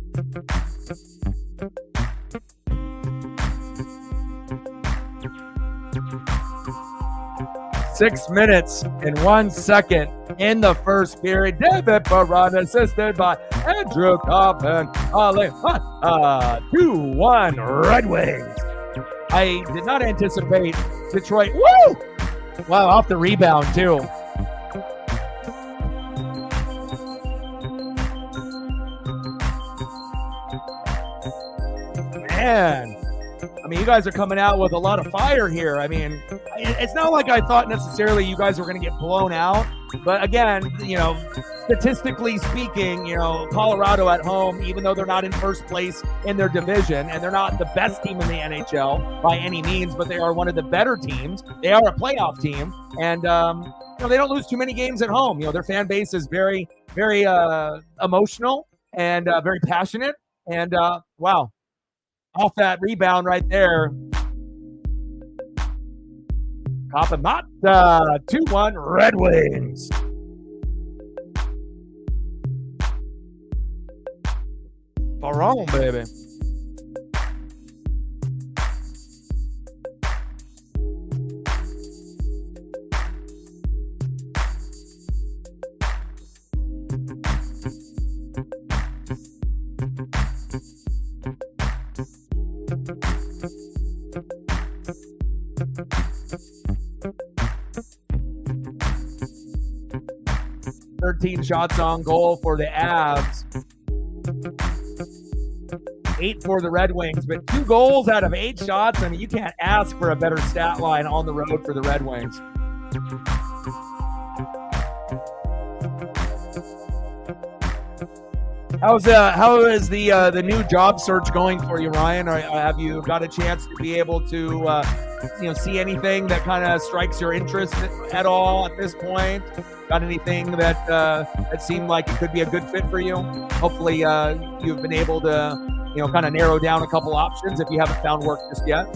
Six minutes and 1 second in the first period. David Perron assisted by Andrew Coffin. 2-1 Red Wings. I did not anticipate Detroit. Woo! Wow, off the rebound too. Man, I mean, you guys are coming out with a lot of fire here. I mean, it's not like I thought necessarily you guys were going to get blown out. But again, you know, statistically speaking, you know, Colorado at home, even though they're not in first place in their division and they're not the best team in the NHL by any means, but they are one of the better teams. They are a playoff team. And, you know, they don't lose too many games at home. You know, their fan base is very, very emotional and very passionate. And, wow. Off that rebound right there. Kapamata, 2-1 Red Wings. Barone, baby. Shots on goal for the Avs. 8 for the Red Wings, but 2 goals out of 8 shots. I mean, you can't ask for a better stat line on the road for the Red Wings. How is the new job search going for you, Ryan? Or have you got a chance to be able to see anything that kind of strikes your interest at all at this point? Got anything that seemed like it could be a good fit for you? Hopefully, you've been able to kind of narrow down a couple options if you haven't found work just yet.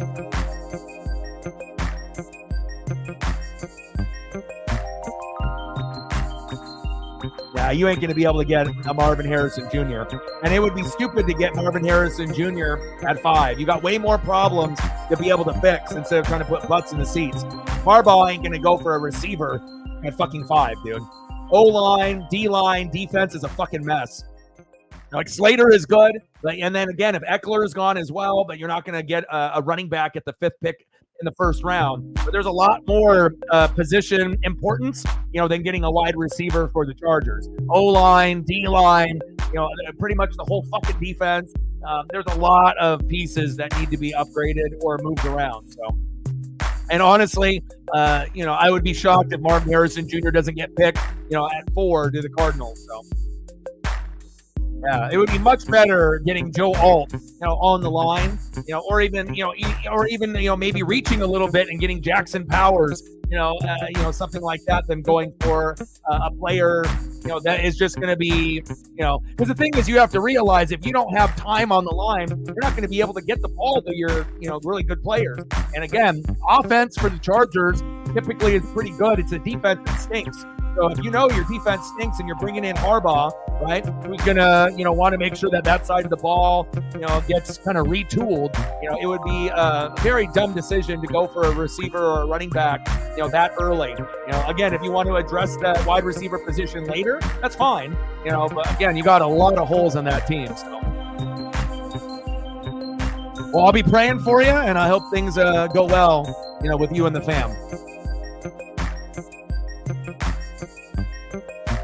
Yeah, you ain't going to be able to get a Marvin Harrison Jr. And it would be stupid to get Marvin Harrison Jr. at 5. You got way more problems to be able to fix instead of trying to put butts in the seats. Harbaugh ain't going to go for a receiver at fucking 5, dude. O-line, D-line, defense is a fucking mess. Like, Slater is good. And then, again, if Eckler is gone as well, but you're not going to get a running back at the 5th pick in the first round. But there's a lot more position importance, than getting a wide receiver for the Chargers. O-line, D-line, pretty much the whole fucking defense. There's a lot of pieces that need to be upgraded or moved around. So, and honestly, I would be shocked if Marvin Harrison Jr. doesn't get picked, at 4 to the Cardinals. So, yeah, it would be much better getting Joe Alt, on the line, or even maybe reaching a little bit and getting Jackson Powers, something like that, than going for a player, that is just going to be, because the thing is, you have to realize if you don't have time on the line, you're not going to be able to get the ball to your, really good players. And again, offense for the Chargers typically is pretty good. It's a defense that stinks. So if your defense stinks and you're bringing in Harbaugh, right, who's going to, want to make sure that side of the ball, gets kind of retooled, it would be a very dumb decision to go for a receiver or a running back, that early. Again, if you want to address that wide receiver position later, that's fine, but again, you got a lot of holes on that team. So. Well, I'll be praying for you, and I hope things go well, with you and the fam.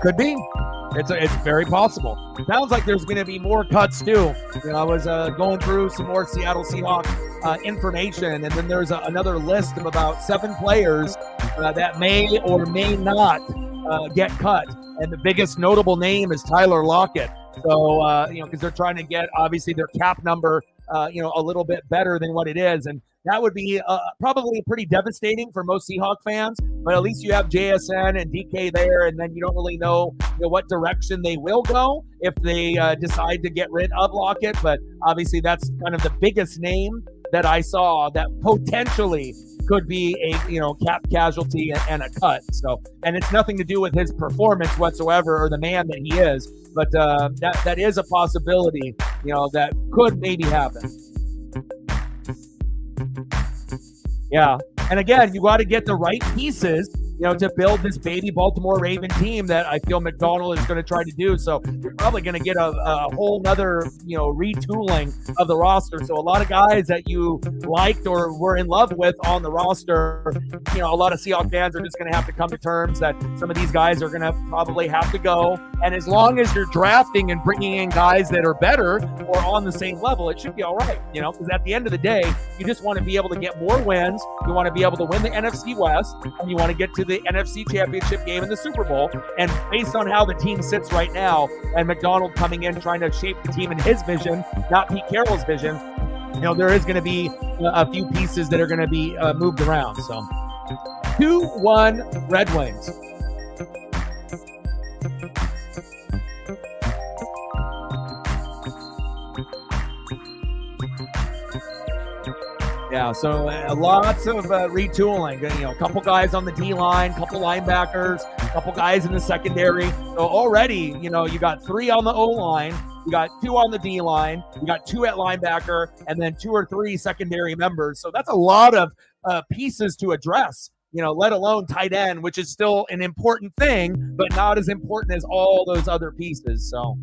Could be. It's very possible. Sounds like there's going to be more cuts too. I was going through some more Seattle Seahawks information, and then there's another list of about 7 players that may or may not get cut. And the biggest notable name is Tyler Lockett. So, because they're trying to get, obviously, their cap number, a little bit better than what it is. And that would be probably pretty devastating for most Seahawk fans. But at least you have JSN and DK there, and then you don't really know, what direction they will go if they decide to get rid of Lockett. But obviously, that's kind of the biggest name that I saw that potentially could be a cap casualty and a cut. So, and it's nothing to do with his performance whatsoever or the man that he is, but that is a possibility, that could maybe happen. Yeah, and again, you got to get the right pieces, to build this baby Baltimore Raven team that I feel McDonald is going to try to do. So you're probably going to get a whole nother, retooling of the roster. So a lot of guys that you liked or were in love with on the roster, a lot of Seahawks fans are just going to have to come to terms that some of these guys are going to probably have to go. And as long as you're drafting and bringing in guys that are better or on the same level, it should be all right, because at the end of the day, you just want to be able to get more wins. You want to be able to win the NFC West, and you want to get to the NFC Championship game in the Super Bowl. And based on how the team sits right now, and McDonald coming in trying to shape the team in his vision, not Pete Carroll's vision, there is going to be a few pieces that are going to be moved around. So 2-1 Red Wings. Yeah, so lots of retooling. A couple guys on the D-line, couple linebackers, couple guys in the secondary. So already, you got 3 on the O-line, you got 2 on the D-line, you got 2 at linebacker, and then 2 or 3 secondary members. So that's a lot of pieces to address, let alone tight end, which is still an important thing, but not as important as all those other pieces. So.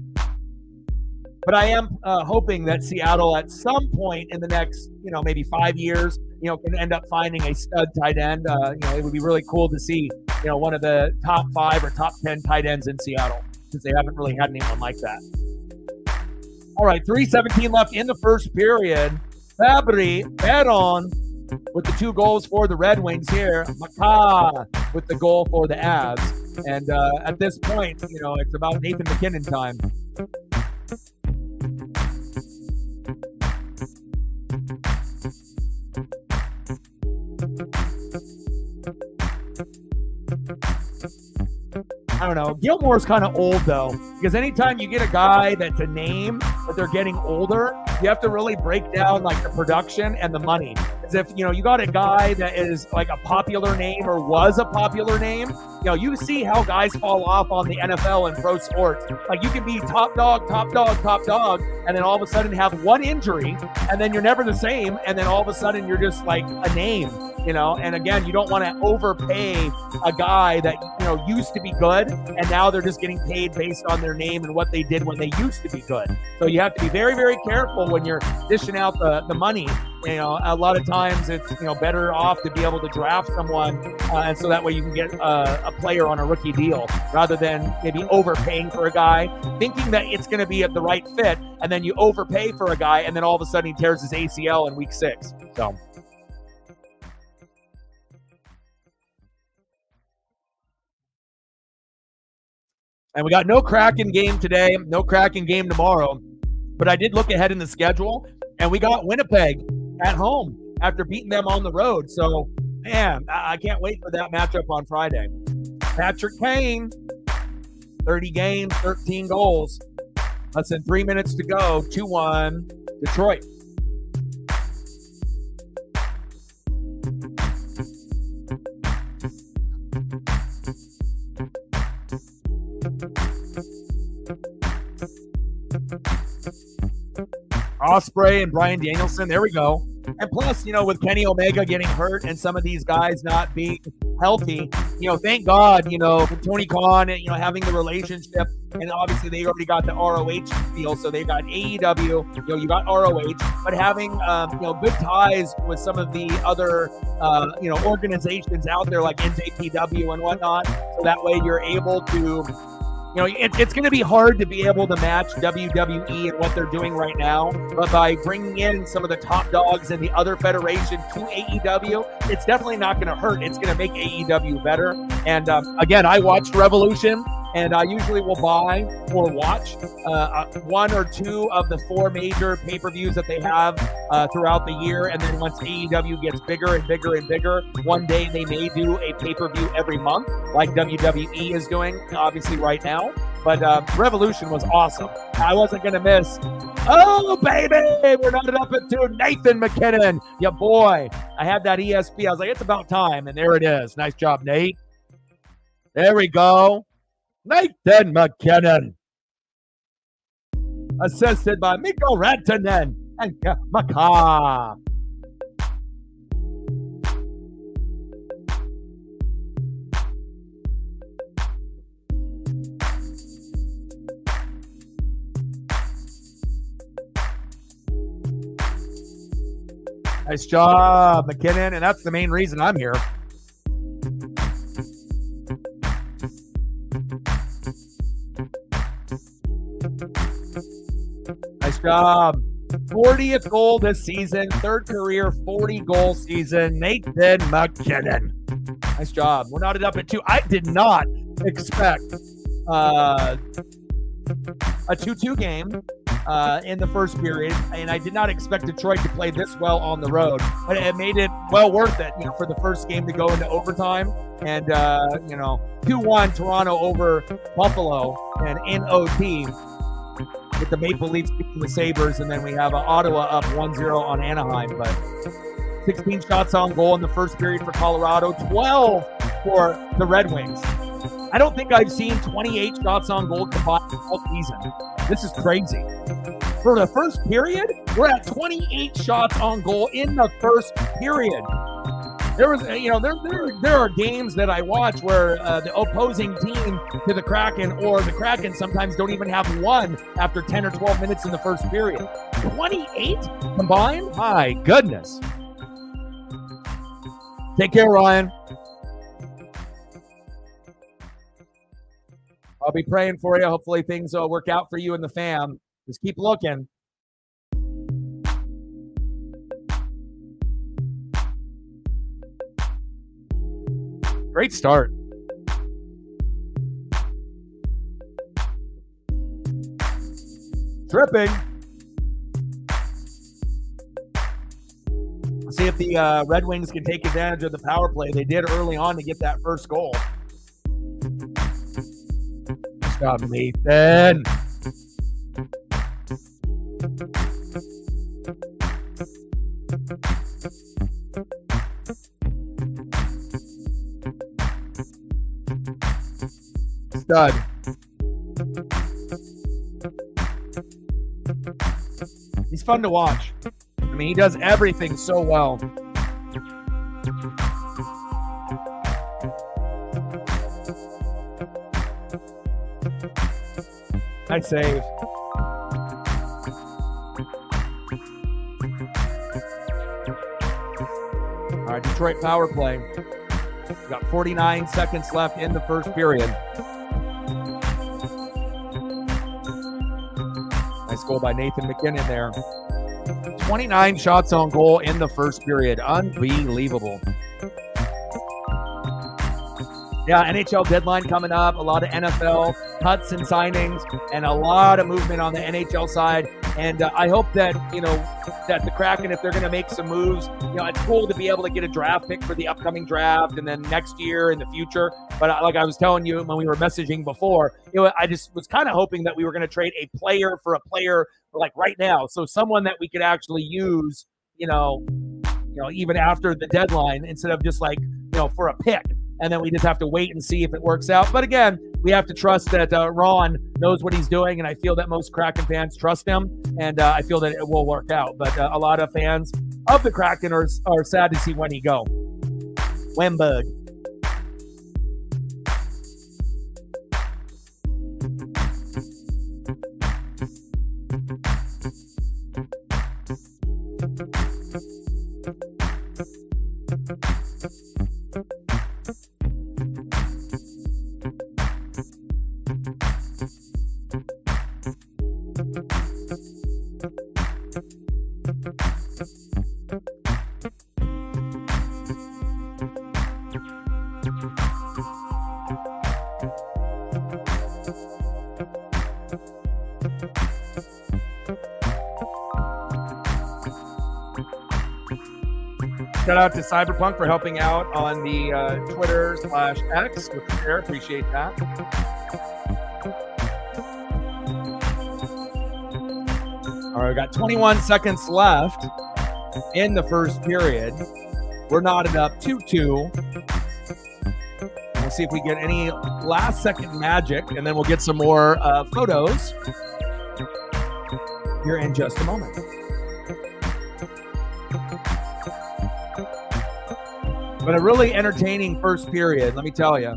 But I am hoping that Seattle at some point in the next, maybe 5 years, can end up finding a stud tight end. It would be really cool to see, one of the top 5 or top 10 tight ends in Seattle, since they haven't really had anyone like that. All right, 3:17 left in the first period. Fabry, Perron with the 2 goals for the Red Wings here. Maka with the goal for the Avs. And at this point, it's about Nathan MacKinnon time. I don't know. Gilmore's kind of old, though, because anytime you get a guy that's a name, but they're getting older, you have to really break down, the production and the money. As if, you got a guy that is, a popular name or was a popular name, you see how guys fall off on the NFL and pro sports. You can be top dog, and then all of a sudden have one injury, and then you're never the same, and then all of a sudden you're just, a name. And again, you don't want to overpay a guy that, used to be good, and now they're just getting paid based on their name and what they did when they used to be good. So you have to be very, very careful when you're dishing out the money. A lot of times it's, better off to be able to draft someone, and so that way you can get a player on a rookie deal rather than maybe overpaying for a guy, thinking that it's going to be at the right fit, and then you overpay for a guy, and then all of a sudden he tears his ACL in week 6. So. And we got no Kraken game today, no Kraken game tomorrow. But I did look ahead in the schedule, and we got Winnipeg at home after beating them on the road. So, man, I can't wait for that matchup on Friday. Patrick Kane, 30 games, 13 goals. Less than 3 minutes to go, 2-1 Detroit. Osprey and Brian Danielson, there we go. And plus, with Kenny Omega getting hurt and some of these guys not being healthy, thank God, Tony Khan, having the relationship, and obviously they already got the ROH deal, so they got AEW, you got ROH, but having, good ties with some of the other, organizations out there like NJPW and whatnot, so that way you're able to it's going to be hard to be able to match WWE and what they're doing right now, but by bringing in some of the top dogs in the other federation to AEW, it's definitely not going to hurt. It's going to make AEW better. And again, I watched Revolution, and I usually will buy or watch one or two of the 4 major pay-per-views that they have throughout the year. And then once AEW gets bigger and bigger and bigger, one day they may do a pay-per-view every month like WWE is doing, obviously, right now. But Revolution was awesome. I wasn't going to miss. Oh, baby, we're not up to Nathan MacKinnon. Yeah, boy. I had that ESP. I was like, it's about time. And there it is. Nice job, Nate. There we go. Nathan MacKinnon. Assisted by Mikko Rantanen and Maka. Nice job, MacKinnon, and that's the main reason I'm here. Nice job. 40th goal this season, 3rd career 40-goal season. Nathan MacKinnon. Nice job. We're knotted up at 2. I did not expect a 2-2 game in the first period, and I did not expect Detroit to play this well on the road, but it made it well worth it, for the first game to go into overtime. And 2-1 Toronto over Buffalo, and in OT with the Maple Leafs beating the Sabres, and then we have Ottawa up 1-0 on Anaheim. But 16 shots on goal in the first period for Colorado, 12 for the Red Wings. I don't think I've seen 28 shots on goal combined all season. This is crazy. For the first period, we're at 28 shots on goal in the first period. There was, there are games that I watch where the opposing team to the Kraken or the Kraken sometimes don't even have one after 10 or 12 minutes in the first period. 28 combined? My goodness. Take care, Ryan. I'll be praying for you. Hopefully things will work out for you and the fam. Just keep looking. Great start. Tripping. See if the Red Wings can take advantage of the power play. They did early on to get that first goal. Good job, Nathan. Stud. He's fun to watch. I mean, he does everything so well. Nice save. All right, Detroit power play. We've got 49 seconds left in the first period. Nice goal by Nathan MacKinnon there. 29 shots on goal in the first period. Unbelievable. Yeah, NHL deadline coming up. A lot of NFL cuts and signings, and a lot of movement on the NHL side. And I hope that, that the Kraken, if they're going to make some moves, it's cool to be able to get a draft pick for the upcoming draft and then next year in the future. But like I was telling you when we were messaging before, I just was kind of hoping that we were going to trade a player for a player like right now. So someone that we could actually use, even after the deadline instead of just for a pick. And then we just have to wait and see if it works out. But again, we have to trust that Ron knows what he's doing, and I feel that most Kraken fans trust him, and I feel that it will work out. But a lot of fans of the Kraken are sad to see when he go. Wembug. Shout out to Cyberpunk for helping out on the Twitter/X with the share. Appreciate that. All right, we got 21 seconds left in the first period. We're knotted up 2-2. We'll see if we get any last-second magic, and then we'll get some more photos here in just a moment. But a really entertaining first period, let me tell you.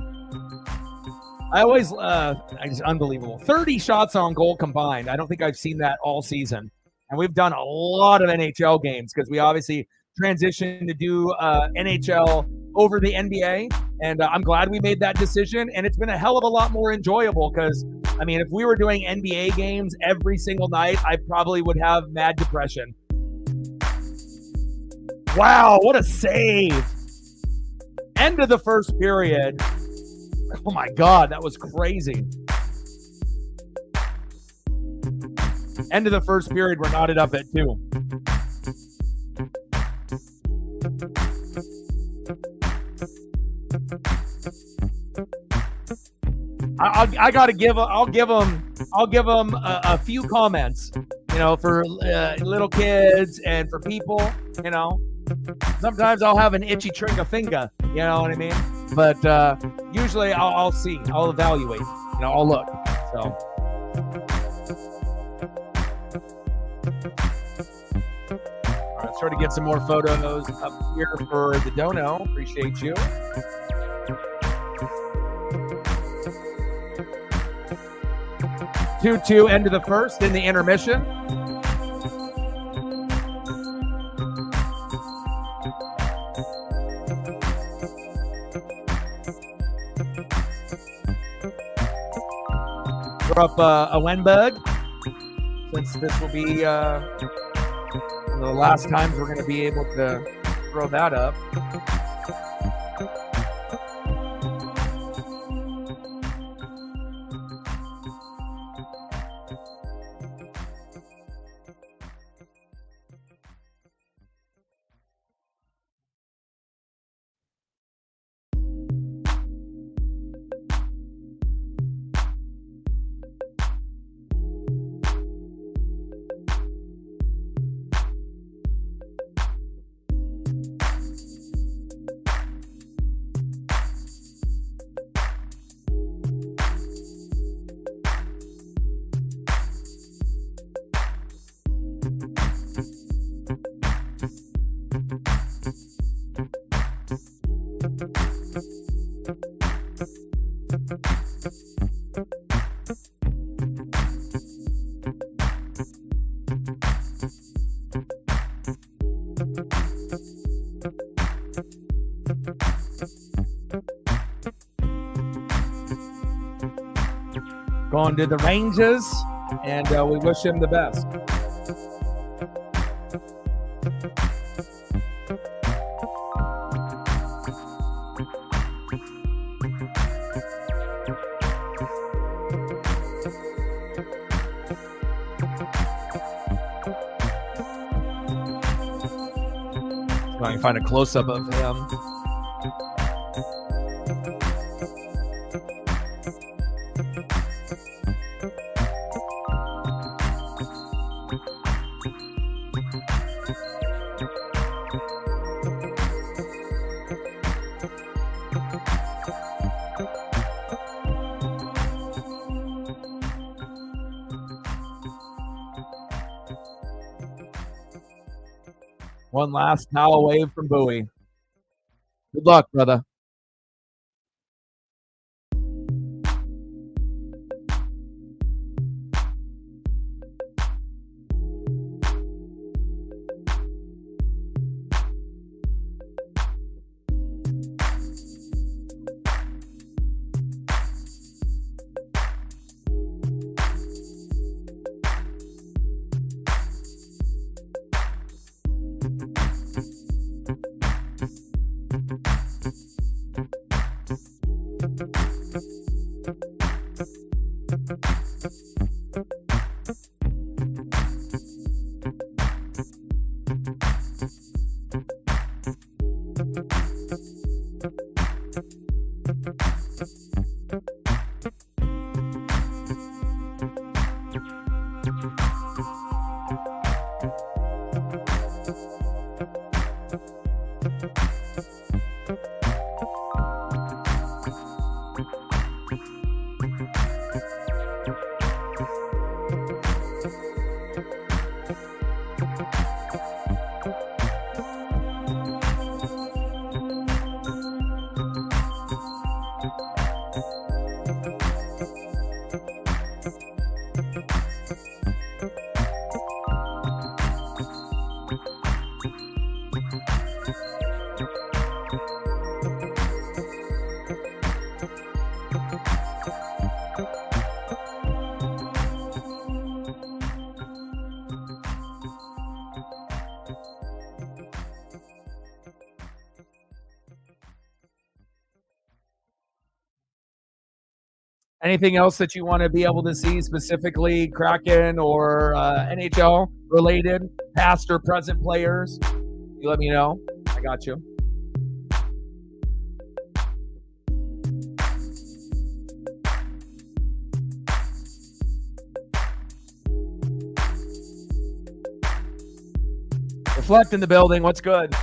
It's unbelievable. 30 shots on goal combined. I don't think I've seen that all season. And we've done a lot of NHL games because we obviously transitioned to do NHL over the NBA. And I'm glad we made that decision. And it's been a hell of a lot more enjoyable because, I mean, if we were doing NBA games every single night, I probably would have mad depression. Wow, what a save. End of the first period. Oh my God, that was crazy. End of the first period, we're knotted up at 2. I'll give them a few comments, you know, for little kids and for people, you know. Sometimes I'll have an itchy trigger finger, you know what I mean? But usually I'll see, I'll evaluate, you know, I'll look. So. All right, let's try to get some more photos up here for the dono. Appreciate you. Two, end of the first in the intermission. We're up a Wenberg, since this will be one of the last times we're going to be able to throw that up. Going to the Rangers, and we wish him the best. So I can find a close-up of him. One last towel wave from Bowie. Good luck, brother. Anything else that you want to be able to see specifically, Kraken or NHL related, past or present players? You let me know. I got you. Reflect in the building. What's good?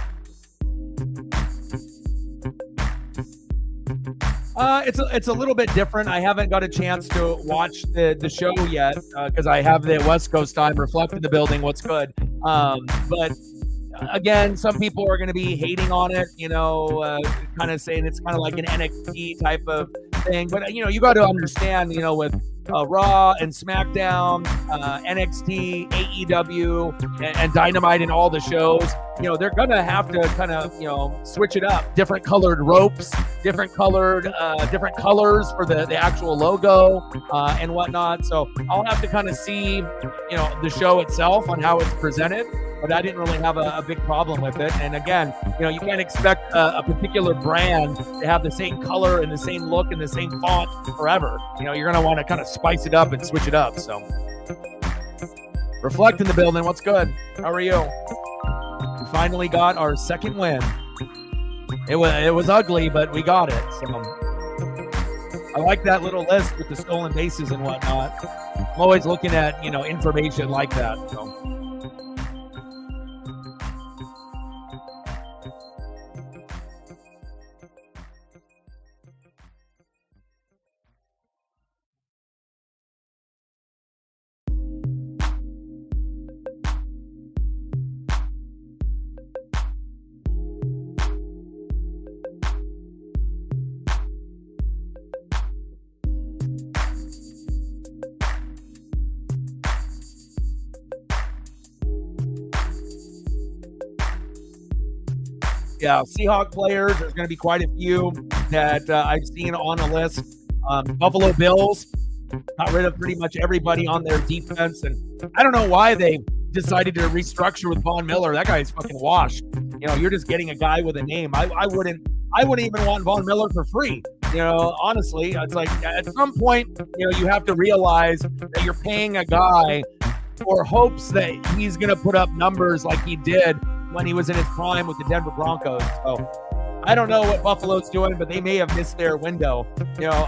It's a little bit different. I haven't got a chance to watch the show yet because I have the West Coast time. Reflect in the building. What's good? But again, some people are going to be hating on it, kind of saying it's kind of like an NXT type of thing. But, you got to understand, with Raw and SmackDown, NXT, AEW, and Dynamite and all the shows, they're going to have to kind of, switch it up. Different colored ropes, different colors for the actual logo and whatnot. So I'll have to kind of see, the show itself on how it's presented. But I didn't really have a big problem with it. And again, you can't expect a particular brand to have the same color and the same look and the same font forever. You're going to want to kind of spice it up and switch it up. So Reflect in the building. What's good? How are you? We finally got our second win. It was ugly, but we got it. So I like that little list with the stolen bases and whatnot. I'm always looking at, information like that. So. Yeah, Seahawk players, there's going to be quite a few that I've seen on the list. Buffalo Bills got rid of pretty much everybody on their defense, and I don't know why they decided to restructure with Von Miller. That guy's fucking washed. You're just getting a guy with a name. I wouldn't even want Von Miller for free. Honestly, it's like at some point, you have to realize that you're paying a guy for hopes that he's going to put up numbers like he did when he was in his prime with the Denver Broncos. So I don't know what Buffalo's doing, but they may have missed their window.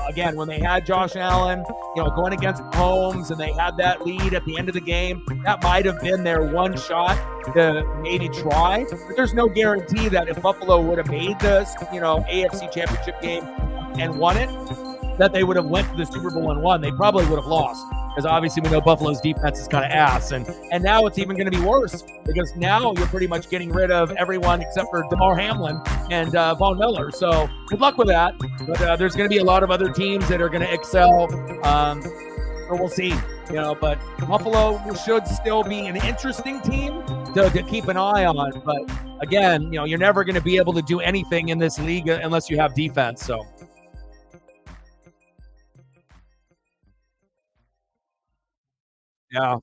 Again, when they had Josh Allen, going against Mahomes, and they had that lead at the end of the game, that might have been their one shot to maybe try. But there's no guarantee that if Buffalo would have made this, AFC Championship game and won it, that they would have went to the Super Bowl and won. They probably would have lost. Because obviously we know Buffalo's defense is kind of ass. And now it's even going to be worse because now you're pretty much getting rid of everyone except for DeMar Hamlin and Von Miller. So good luck with that. But there's going to be a lot of other teams that are going to excel. So we'll see. But Buffalo should still be an interesting team to keep an eye on. But again, you're never going to be able to do anything in this league unless you have defense. So. Yeah.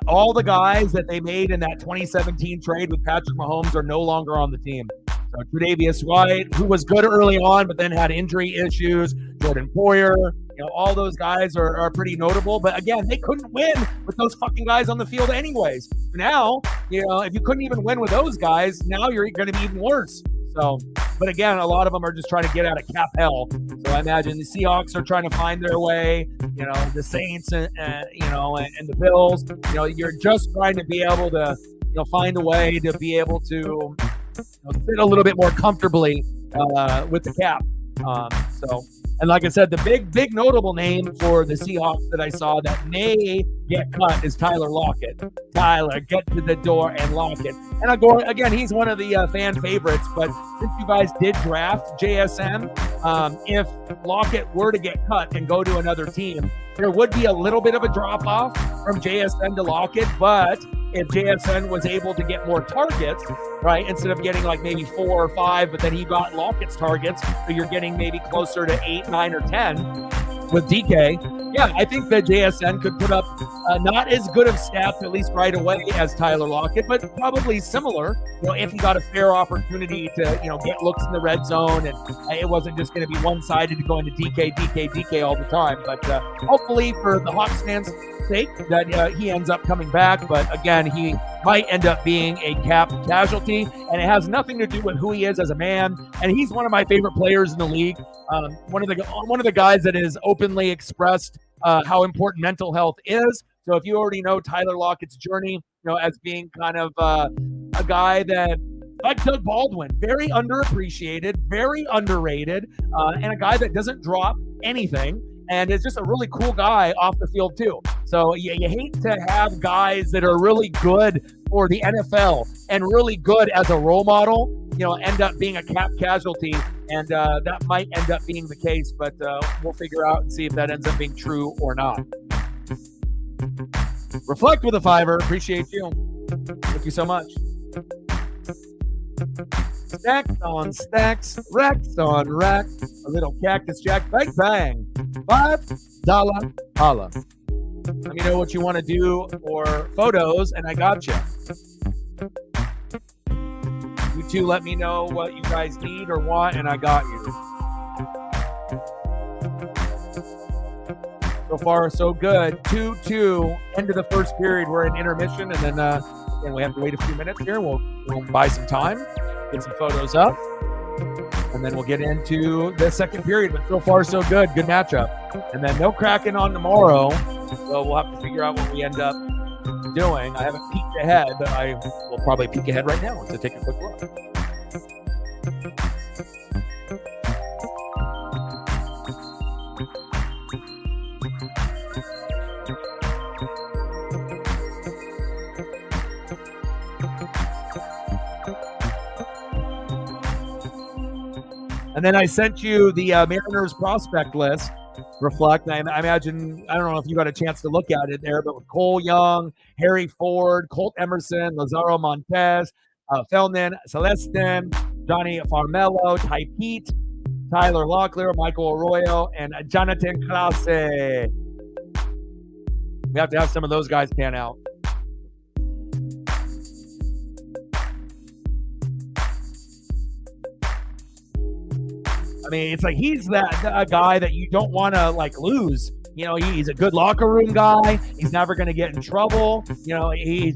All the guys that they made in that 2017 trade with Patrick Mahomes are no longer on the team. So Tre'Davious White, who was good early on, but then had injury issues. Jordan Poyer, all those guys are pretty notable. But again, they couldn't win with those fucking guys on the field anyways. Now, if you couldn't even win with those guys, now you're going to be even worse. So, but again, a lot of them are just trying to get out of cap hell. So I imagine the Seahawks are trying to find their way. The Saints and the Bills. You're just trying to be able to find a way to be able to sit a little bit more comfortably with the cap. And like I said, the big notable name for the Seahawks that I saw that may get cut is Tyler Lockett. Tyler, get to the door and lock it. And again, he's one of the fan favorites. But since you guys did draft JSN, if Lockett were to get cut and go to another team, there would be a little bit of a drop-off from JSN to Lockett, but if JSN was able to get more targets, right, instead of getting like maybe 4 or 5, but then he got Lockett's targets, so you're getting maybe closer to 8, 9, or 10 with DK. Yeah, I think that JSN could put up not as good of stats, at least right away, as Tyler Lockett, but probably similar, if he got a fair opportunity to, get looks in the red zone, and it wasn't just going to be one-sided to go into DK all the time. But hopefully for the Hawks fans' sake that he ends up coming back. But again, he might end up being a cap casualty, and it has nothing to do with who he is as a man. And he's one of my favorite players in the league. One of the guys that has openly expressed how important mental health is. So if you already know Tyler Lockett's journey, as being kind of a guy that, like Doug Baldwin, very underappreciated, very underrated, and a guy that doesn't drop anything, and is just a really cool guy off the field too. So you hate to have guys that are really good for the NFL and really good as a role model, end up being a cap casualty, and that might end up being the case, but we'll figure out and see if that ends up being true or not. Reflect with a $5. Appreciate you. Thank you so much. Stacks on stacks, racks on racks, a little cactus jack, bang bang, $5 holla. Let me know what you want to do for photos, and I got you. You two let me know what you guys need or want, and I got you. So far, so good. 2-2, end of the first period. We're in intermission, and then we have to wait a few minutes here. We'll buy some time, get some photos up, and then we'll get into the second period. But so far, so good. Good matchup. And then no Kraken on tomorrow, so we'll have to figure out what we end up doing. I haven't peeked ahead, but I will probably peek ahead right now to take a quick look. And then I sent you the Mariners prospect list. Reflect. I imagine, I don't know if you got a chance to look at it there, but with Cole Young, Harry Ford, Colt Emerson, Lazaro Montez, Feldman, Celestin, Johnny Farmelo, Ty Pete, Tyler Locklear, Michael Arroyo, and Jonathan Clase. We have to have some of those guys pan out. I mean, it's like he's that guy that you don't want to lose. He's a good locker room guy. He's never going to get in trouble.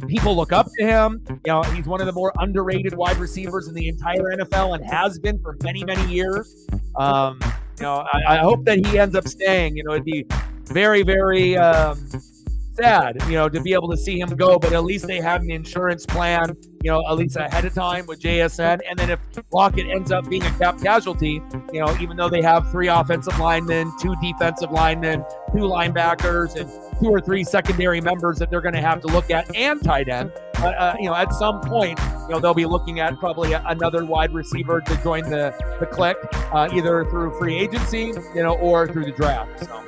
People look up to him. He's one of the more underrated wide receivers in the entire NFL and has been for many, many years. I hope that he ends up staying. It'd be very, very sad, to be able to see him go, but at least they have an insurance plan, at least ahead of time with JSN. And then if Lockett ends up being a cap casualty, even though they have 3 offensive linemen, 2 defensive linemen, 2 linebackers, and 2 or 3 secondary members that they're going to have to look at, and tight end, at some point, they'll be looking at probably another wide receiver to join the clique, either through free agency, or through the draft. So.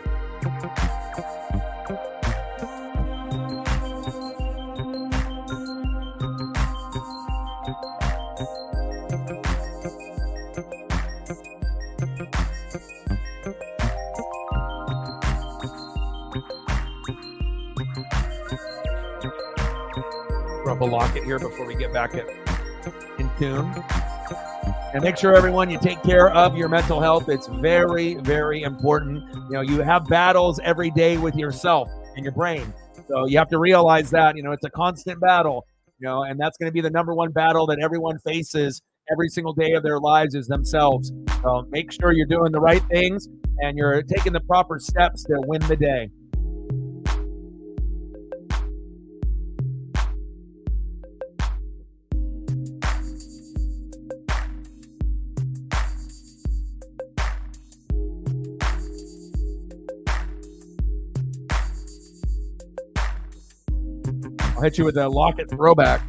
A Lockett here before we get back in tune. And make sure, everyone, you take care of your mental health. It's very, very important. You have battles every day with yourself and your brain. So you have to realize that, it's a constant battle, and that's going to be the number one battle that everyone faces every single day of their lives is themselves. So make sure you're doing the right things and you're taking the proper steps to win the day. I'll hit you with a Lockett throwback.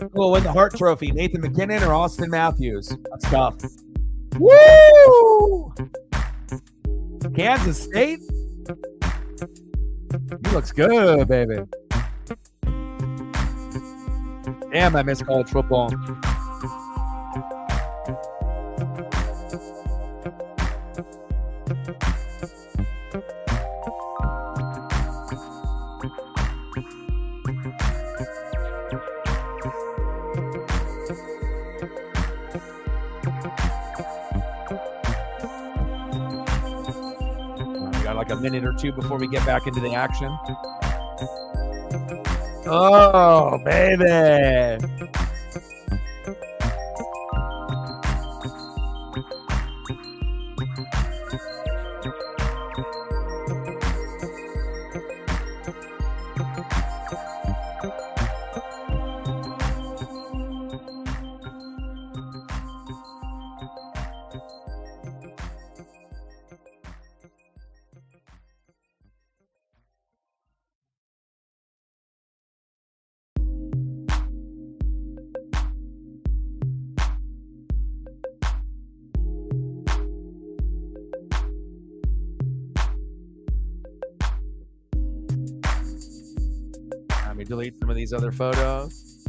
Who will win the Hart Trophy, Nathan MacKinnon or Austin Matthews? That's tough. Woo! Kansas State. He looks good, baby. Damn, I miss college football. Like a minute or two before we get back into the action. Oh, baby. Let me delete some of these other photos.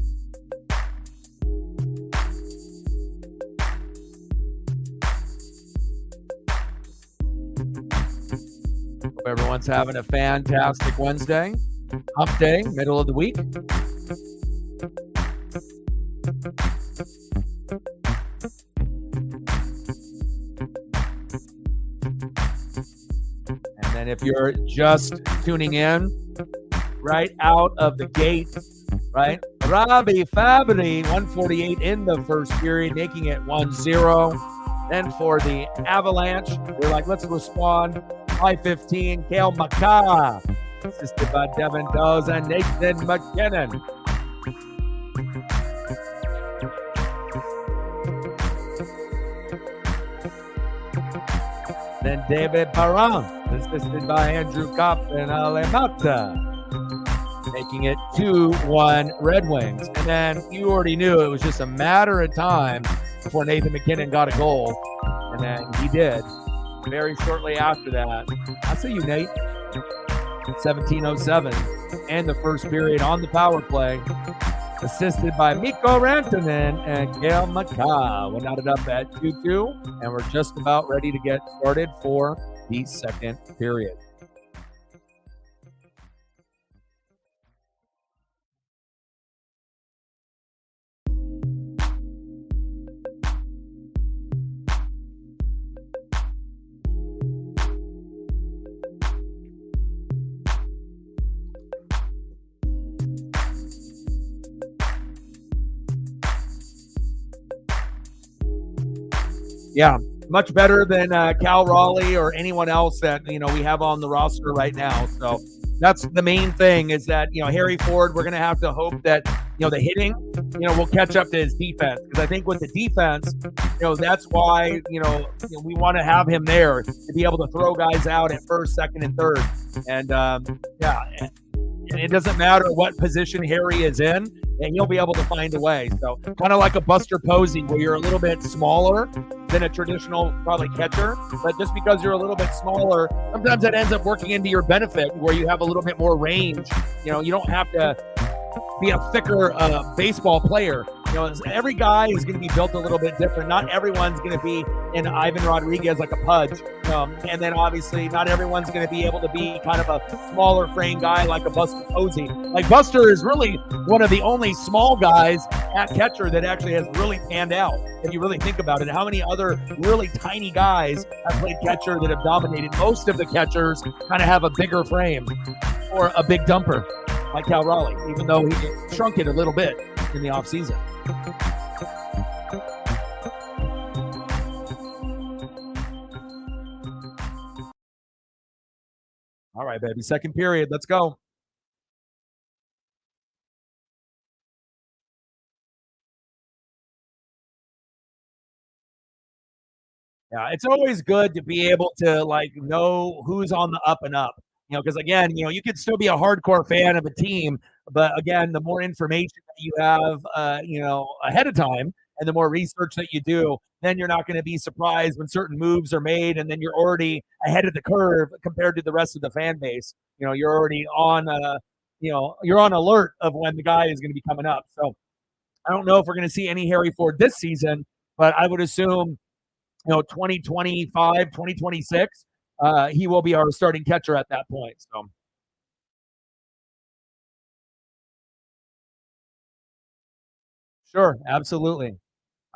Hope everyone's having a fantastic Wednesday. Hump day, middle of the week. And then if you're just tuning in, right out of the gate, right? Robbie Fabry, 148 in the first period, making it 1-0. Then for the Avalanche, they're like, let's respond. 5:15, Cale Makar, assisted by Devin Doze and Nathan MacKinnon. Then David Barron, assisted by Andrew Kopp and Alemata, making it 2-1 Red Wings. And then you already knew it was just a matter of time before Nathan MacKinnon got a goal. And then he did very shortly after that. I see you, Nate. 17:07 and the first period on the power play, assisted by Mikko Rantanen and Cale Makar. We knotted up at 2-2, and we're just about ready to get started for the second period. Yeah, much better than Cal Raleigh or anyone else that, we have on the roster right now. So that's the main thing, is that, Harry Ford, we're going to have to hope that, the hitting, will catch up to his defense. Because I think with the defense, that's why, we want to have him there to be able to throw guys out at first, second, and third. And, and it doesn't matter what position Harry is in, and he'll be able to find a way. So kind of like a Buster Posey, where you're a little bit smaller than a traditional probably catcher, but just because you're a little bit smaller, sometimes that ends up working into your benefit, where you have a little bit more range. You don't have to be a thicker baseball player. Every guy is going to be built a little bit different. Not everyone's going to be in Ivan Rodriguez like a Pudge. And then obviously not everyone's going to be able to be kind of a smaller frame guy like a Buster Posey. Like Buster is really one of the only small guys at catcher that actually has really panned out. If you really think about it, how many other really tiny guys have played catcher that have dominated? Most of the catchers kind of have a bigger frame or a big dumper, like Cal Raleigh, even though he shrunk it a little bit in the offseason. All right, baby. Second period. Let's go. Yeah, it's always good to be able to know who's on the up and up. Because again, you could still be a hardcore fan of a team, but again, the more information that you have, ahead of time, and the more research that you do, then you're not going to be surprised when certain moves are made, and then you're already ahead of the curve compared to the rest of the fan base. You're already on, you're on alert of when the guy is going to be coming up. So I don't know if we're going to see any Harry Ford this season, but I would assume, 2025, 2026, he will be our starting catcher at that point. So sure, absolutely.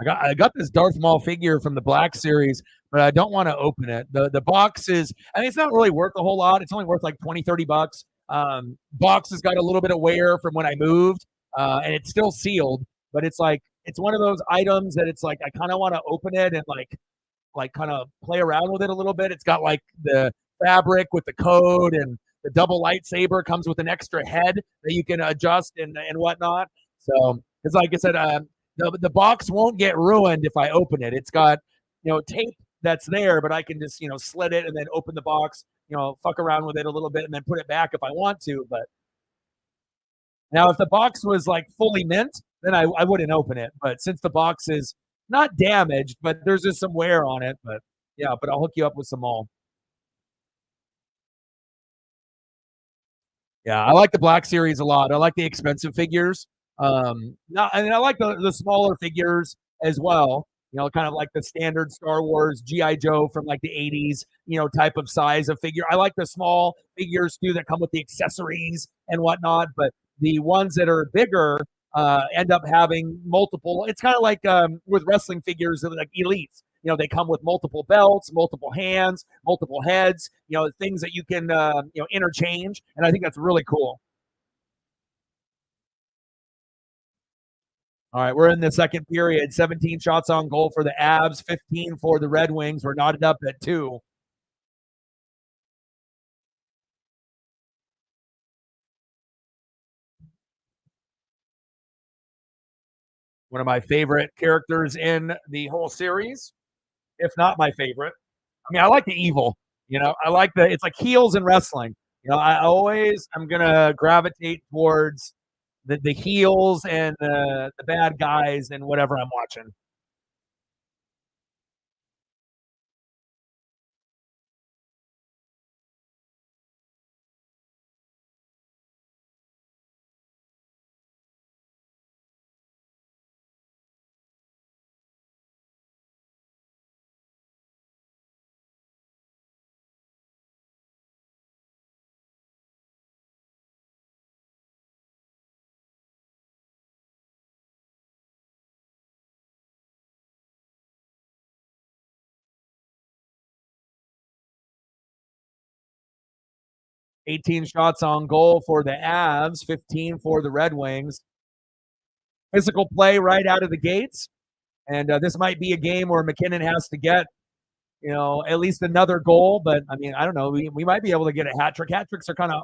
I got this Darth Maul figure from the Black Series, but I don't want to open it. The box is, I mean, it's not really worth a whole lot. It's only worth like 20, $30. Box has got a little bit of wear from when I moved, and it's still sealed, but it's one of those items that it's like I kind of want to open it and like kind of play around with it a little bit. It's got like the fabric with the code, and the double lightsaber comes with an extra head that you can adjust and whatnot. So because like I said, the box won't get ruined if I open it. It's got tape that's there, but I can just slit it and then open the box, fuck around with it a little bit and then put it back if I want to. But now if the box was like fully mint, then I wouldn't open it. But since the box is not damaged, but there's just some wear on it. But yeah, but I'll hook you up with some all. Yeah, I like the Black Series a lot. I like the expensive figures. Not, I mean, I like the smaller figures as well. Kind of like the standard Star Wars GI Joe from like the '80s, type of size of figure. I like the small figures too that come with the accessories and whatnot. But the ones that are bigger end up having multiple. It's kind of like with wrestling figures, like elites. They come with multiple belts, multiple hands, multiple heads. Things that you can interchange, and I think that's really cool. All right, we're in the second period. 17 shots on goal for the Avs, 15 for the Red Wings. We're knotted up at 2. One of my favorite characters in the whole series, if not my favorite. I mean, I like the evil. I like it's like heels in wrestling. I'm gonna gravitate towards the heels and the bad guys and whatever I'm watching. 18 shots on goal for the Avs, 15 for the Red Wings. Physical play right out of the gates. And this might be a game where MacKinnon has to get, at least another goal. But I mean, I don't know. We might be able to get a hat trick. Hat tricks are kind of,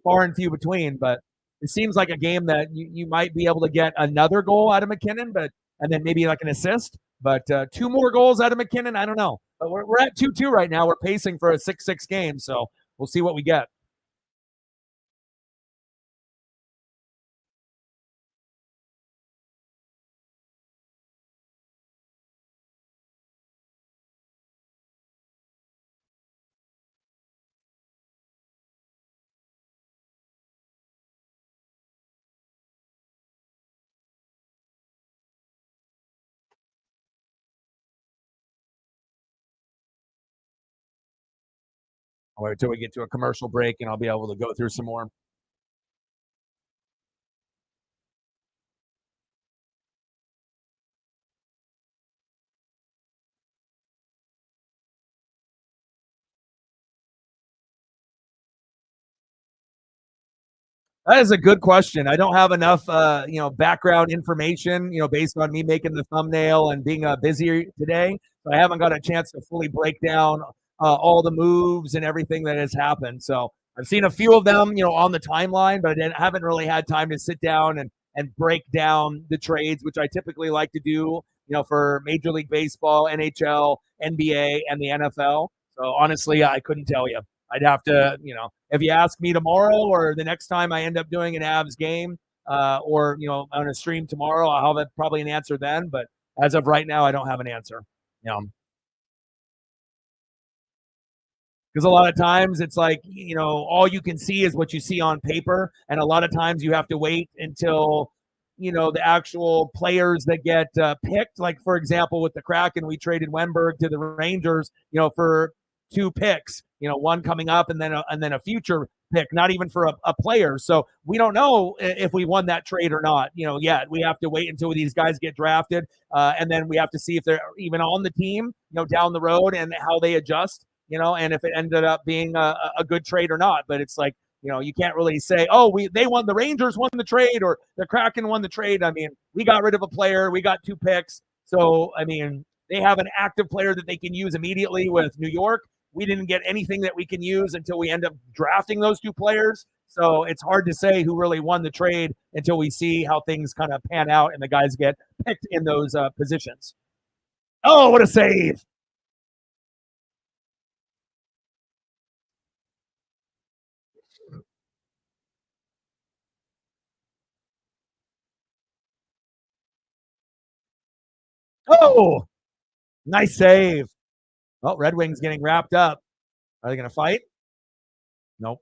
far and few between. But it seems like a game that you might be able to get another goal out of MacKinnon, and then maybe like an assist. But 2 more goals out of MacKinnon, I don't know. But we're at 2-2 right now. We're pacing for a 6-6 game. So we'll see what we get. I'll wait until we get to a commercial break, and I'll be able to go through some more. That is a good question. I don't have enough, background information, based on me making the thumbnail and being busy today. So I haven't got a chance to fully break down all the moves and everything that has happened. So I've seen a few of them, on the timeline, but I haven't really had time to sit down and break down the trades, which I typically like to do, for Major League Baseball, NHL, NBA, and the NFL. So honestly, I couldn't tell you. I'd have to, if you ask me tomorrow or the next time I end up doing an Avs game, or on a stream tomorrow. I'll have probably an answer then. But as of right now, I don't have an answer. Because a lot of times it's like, all you can see is what you see on paper. And a lot of times you have to wait until, the actual players that get picked. Like, for example, with the Kraken, we traded Wenberg to the Rangers, for 2 picks, one coming up and then a future pick, not even for a player. So we don't know if we won that trade or not, yet. We have to wait until these guys get drafted. And then we have to see if they're even on the team, down the road and how they adjust. And if it ended up being a good trade or not. But it's like, you can't really say, oh, they won, the Rangers won the trade or the Kraken won the trade. I mean, we got rid of a player, we got 2 picks. So, I mean, they have an active player that they can use immediately with New York. We didn't get anything that we can use until we end up drafting those 2 players. So it's hard to say who really won the trade until we see how things kind of pan out and the guys get picked in those positions. Oh, what a save. Oh, nice save. Oh, Red Wings getting wrapped up. Are they going to fight? Nope.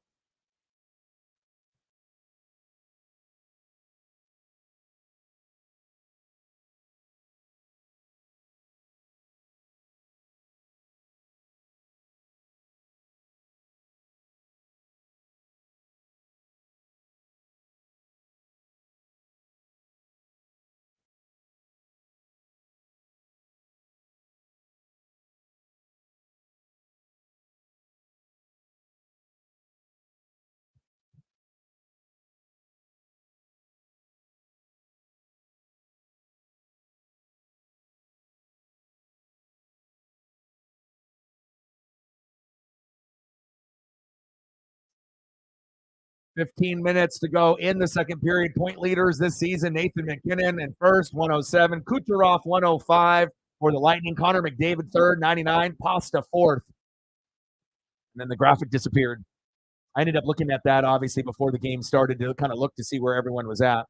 Fifteen minutes to go in the second period. Point leaders this season: Nathan MacKinnon in first, 107. Kucherov, 105 for the Lightning. Connor McDavid third, 99. Pasta fourth. And then the graphic disappeared. I ended up looking at that, obviously, before the game started to kind of look to see where everyone was at.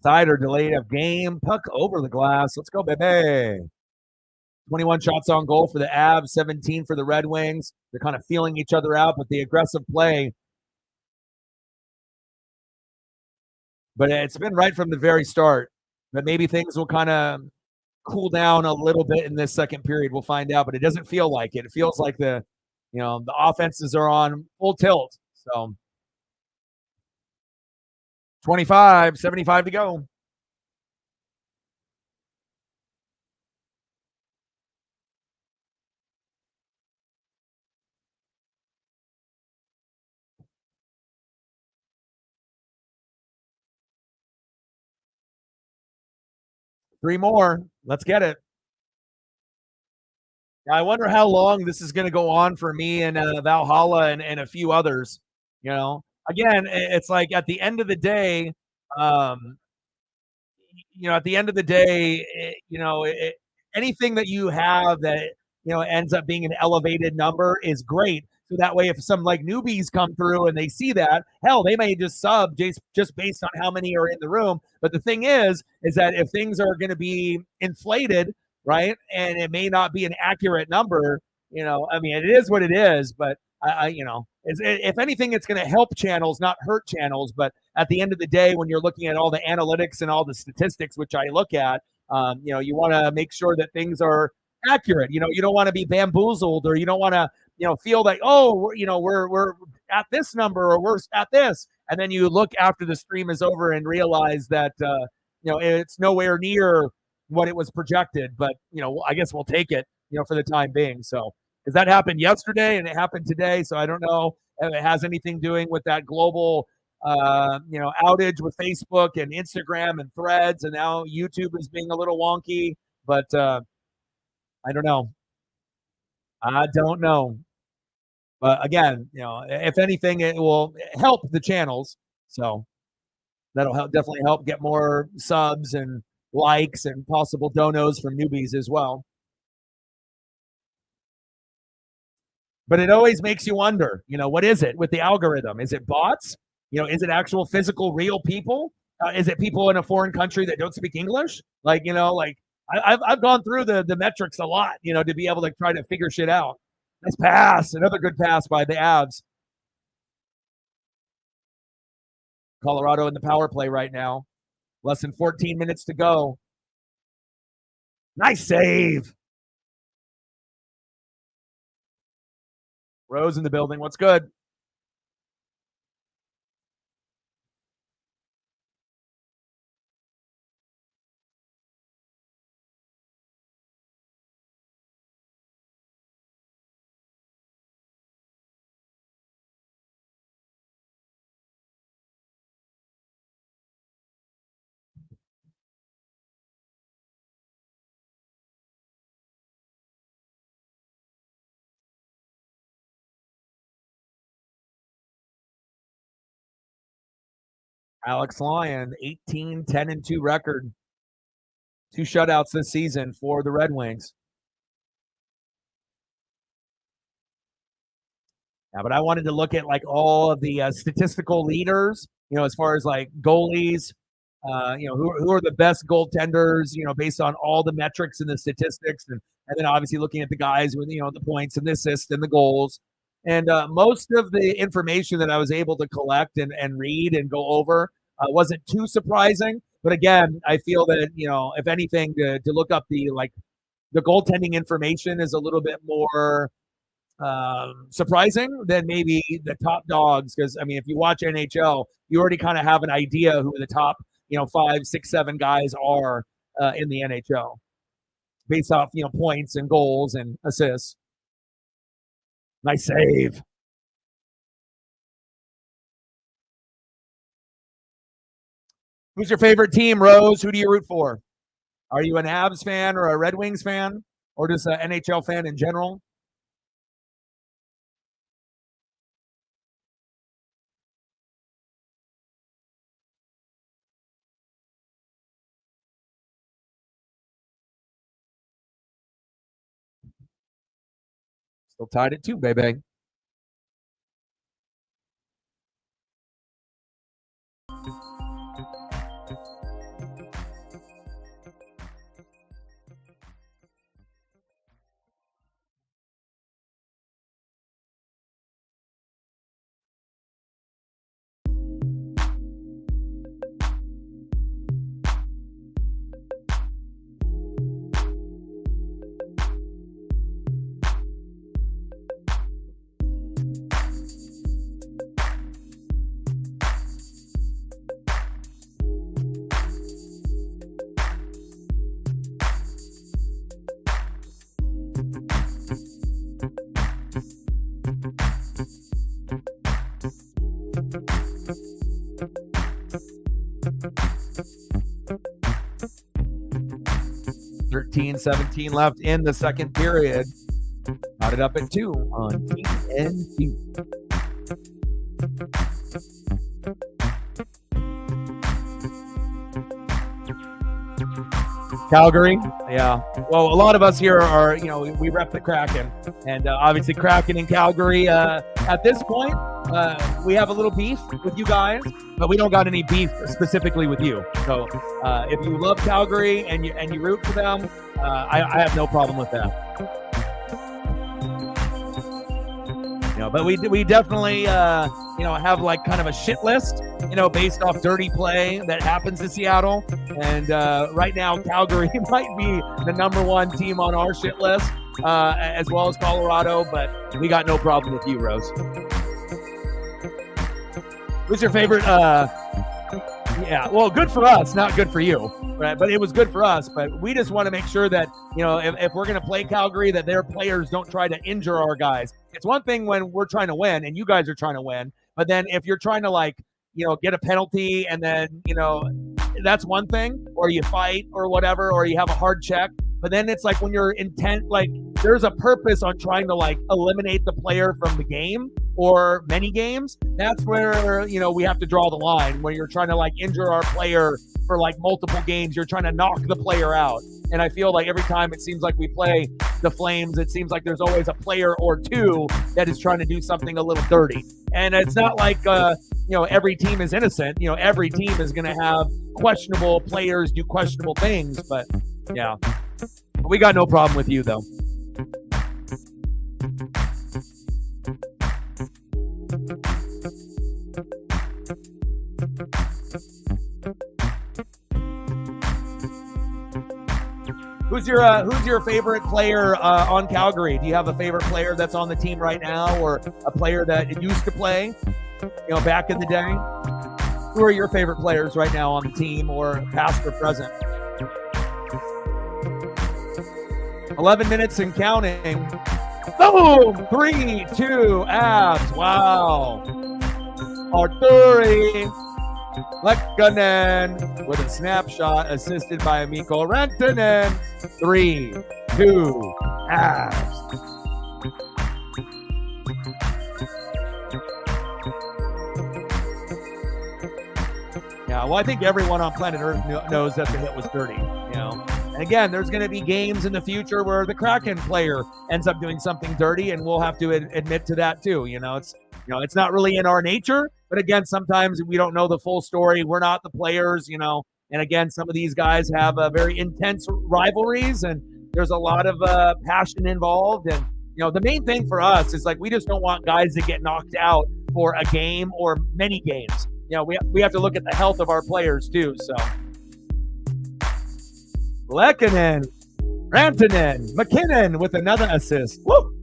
Side or delayed of game. Puck over the glass. Let's go, baby. 21 shots on goal for the Avs, 17 for the Red Wings. They're kind of feeling each other out, but the aggressive play. But it's been right from the very start. But maybe things will kind of cool down a little bit in this second period. We'll find out, but it doesn't feel like it. It feels like the offenses are on full tilt. So 25, 75 to go. Three more. Let's get it. I wonder how long this is going to go on for me and Valhalla and a few others. Again, it's like at the end of the day, um, at the end of the day, anything that you have that ends up being an elevated number is great. So that way, if some like newbies come through and they see that, hell, they may just sub just based on how many are in the room. But the thing is that if things are going to be inflated, right, and it may not be an accurate number, I mean, it is what it is. But if anything, it's going to help channels, not hurt channels. But at the end of the day, when you're looking at all the analytics and all the statistics, which I look at, you want to make sure that things are accurate. You don't want to be bamboozled, or you don't want to, feel like, oh, we're at this number or we're at this, and then you look after the stream is over and realize that it's nowhere near what it was projected. But I guess we'll take it, for the time being. So because that happened yesterday and it happened today, so I don't know if it has anything doing with that global outage with Facebook and Instagram and Threads, and now YouTube is being a little wonky. But I don't know. I don't know. But again, if anything, it will help the channels. So That'll definitely help get more subs and likes and possible donos from newbies as well. But it always makes you wonder, what is it with the algorithm? Is it bots? Is it actual physical real people? Is it people in a foreign country that don't speak English? I've gone through the metrics a lot, to be able to try to figure shit out. Nice pass. Another good pass by the Avs. Colorado in the power play right now. Less than 14 minutes to go. Nice save. Rose in the building. What's good? Alex Lyon, 18-10-2 record. 2 shutouts this season for the Red Wings. Yeah, but I wanted to look at all of the statistical leaders, as far as goalies, who are the best goaltenders, based on all the metrics and the statistics, and then obviously looking at the guys with the points and the assists and the goals. And most of the information that I was able to collect and read and go over wasn't too surprising. But again, I feel that if anything, to look up the goaltending information is a little bit more surprising than maybe the top dogs. Because if you watch NHL, you already kind of have an idea who the top 5, 6, 7 guys are in the NHL based off points and goals and assists. Nice save. Who's your favorite team, Rose? Who do you root for? Are you an Avs fan or a Red Wings fan, or just an NHL fan in general? Still tied at 2, baby. .17 left in the second period. Got it up at 2 on TNT. Calgary, yeah. Well, a lot of us here are, we rep the Kraken, and obviously Kraken and Calgary. At this point, we have a little beef with you guys, but we don't got any beef specifically with you. So if you love Calgary and you root for them, I have no problem with that. But we definitely have kind of a shit list, based off dirty play that happens in Seattle. And right now, Calgary might be the number 1 team on our shit list, as well as Colorado. But we got no problem with you, Rose. Who's your favorite? Yeah, well, good for us, not good for you, right? But it was good for us. But we just want to make sure that, if we're going to play Calgary, that their players don't try to injure our guys. It's one thing when we're trying to win and you guys are trying to win, but then if you're trying to get a penalty and then, that's one thing, or you fight or whatever, or you have a hard check. But then it's when you're intent, there's a purpose on trying to like eliminate the player from the game or many games, that's where, you know, we have to draw the line. When you're trying to like injure our player for like multiple games, you're trying to knock the player out. And I feel like every time it seems like we play the Flames, it seems like there's always a player or two that is trying to do something a little dirty. And it's not like, you know, every team is innocent. You know, every team is going to have questionable players do questionable things. But yeah, we got no problem with you, though. Who's your favorite player on Calgary? Do you have a favorite player that's on the team right now, or a player that used to play, you know, back in the day? Who are your favorite players right now on the team, or past or present? 11 minutes and counting. Boom! 3-2 Avs. Wow. Arturi MacKinnon with a snapshot assisted by Mikko Rantanen. 3-2 Avs. Yeah, well, I think everyone on planet Earth knows that the hit was dirty, you know. And again, there's going to be games in the future where the Kraken player ends up doing something dirty, and we'll have to admit to that too. You know, it's not really in our nature. But again, sometimes we don't know the full story. We're not the players, you know. And again, some of these guys have very intense rivalries, and there's a lot of passion involved. And, you know, the main thing for us is, like, we just don't want guys to get knocked out for a game or many games. You know, we have to look at the health of our players too. So, Lehkonen, Rantanen, MacKinnon with another assist. Woo!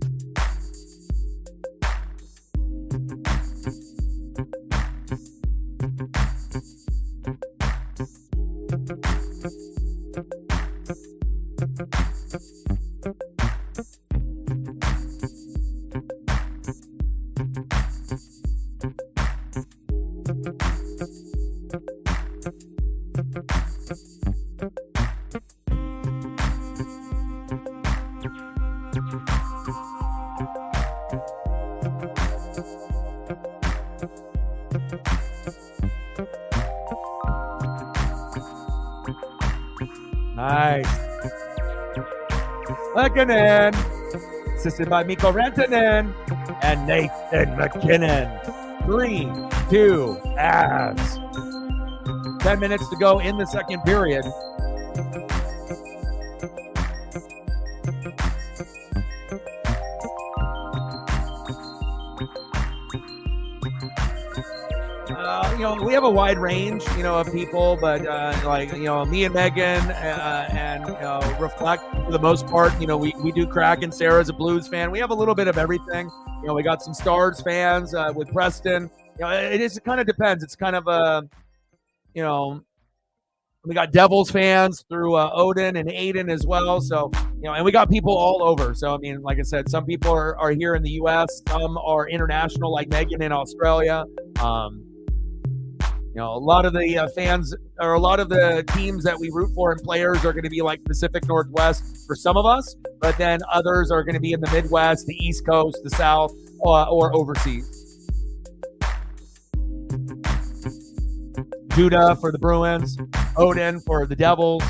Nice. Lehkonen, assisted by Mikko Rantanen and Nathan MacKinnon. 3-2 Avs. 10 minutes to go in the second period. You know, we have a wide range, you know, of people, but like, you know, me and Megan and Reflect, for the most part, you know, we do Kraken. Sarah's a Blues fan. We have a little bit of everything. You know, we got some Stars fans with Preston. You know, it kind of depends. It's kind of a, you know, we got Devils fans through Odin and Aiden as well. So, you know, and we got people all over. So, I mean, like I said, some people are here in the U.S. Some are international, like Megan in Australia. You know, a lot of the fans, or a lot of the teams that we root for and players are going to be like Pacific Northwest for some of us, but then others are going to be in the Midwest, the East Coast, the South, or overseas. Judah for the Bruins, Odin for the Devils.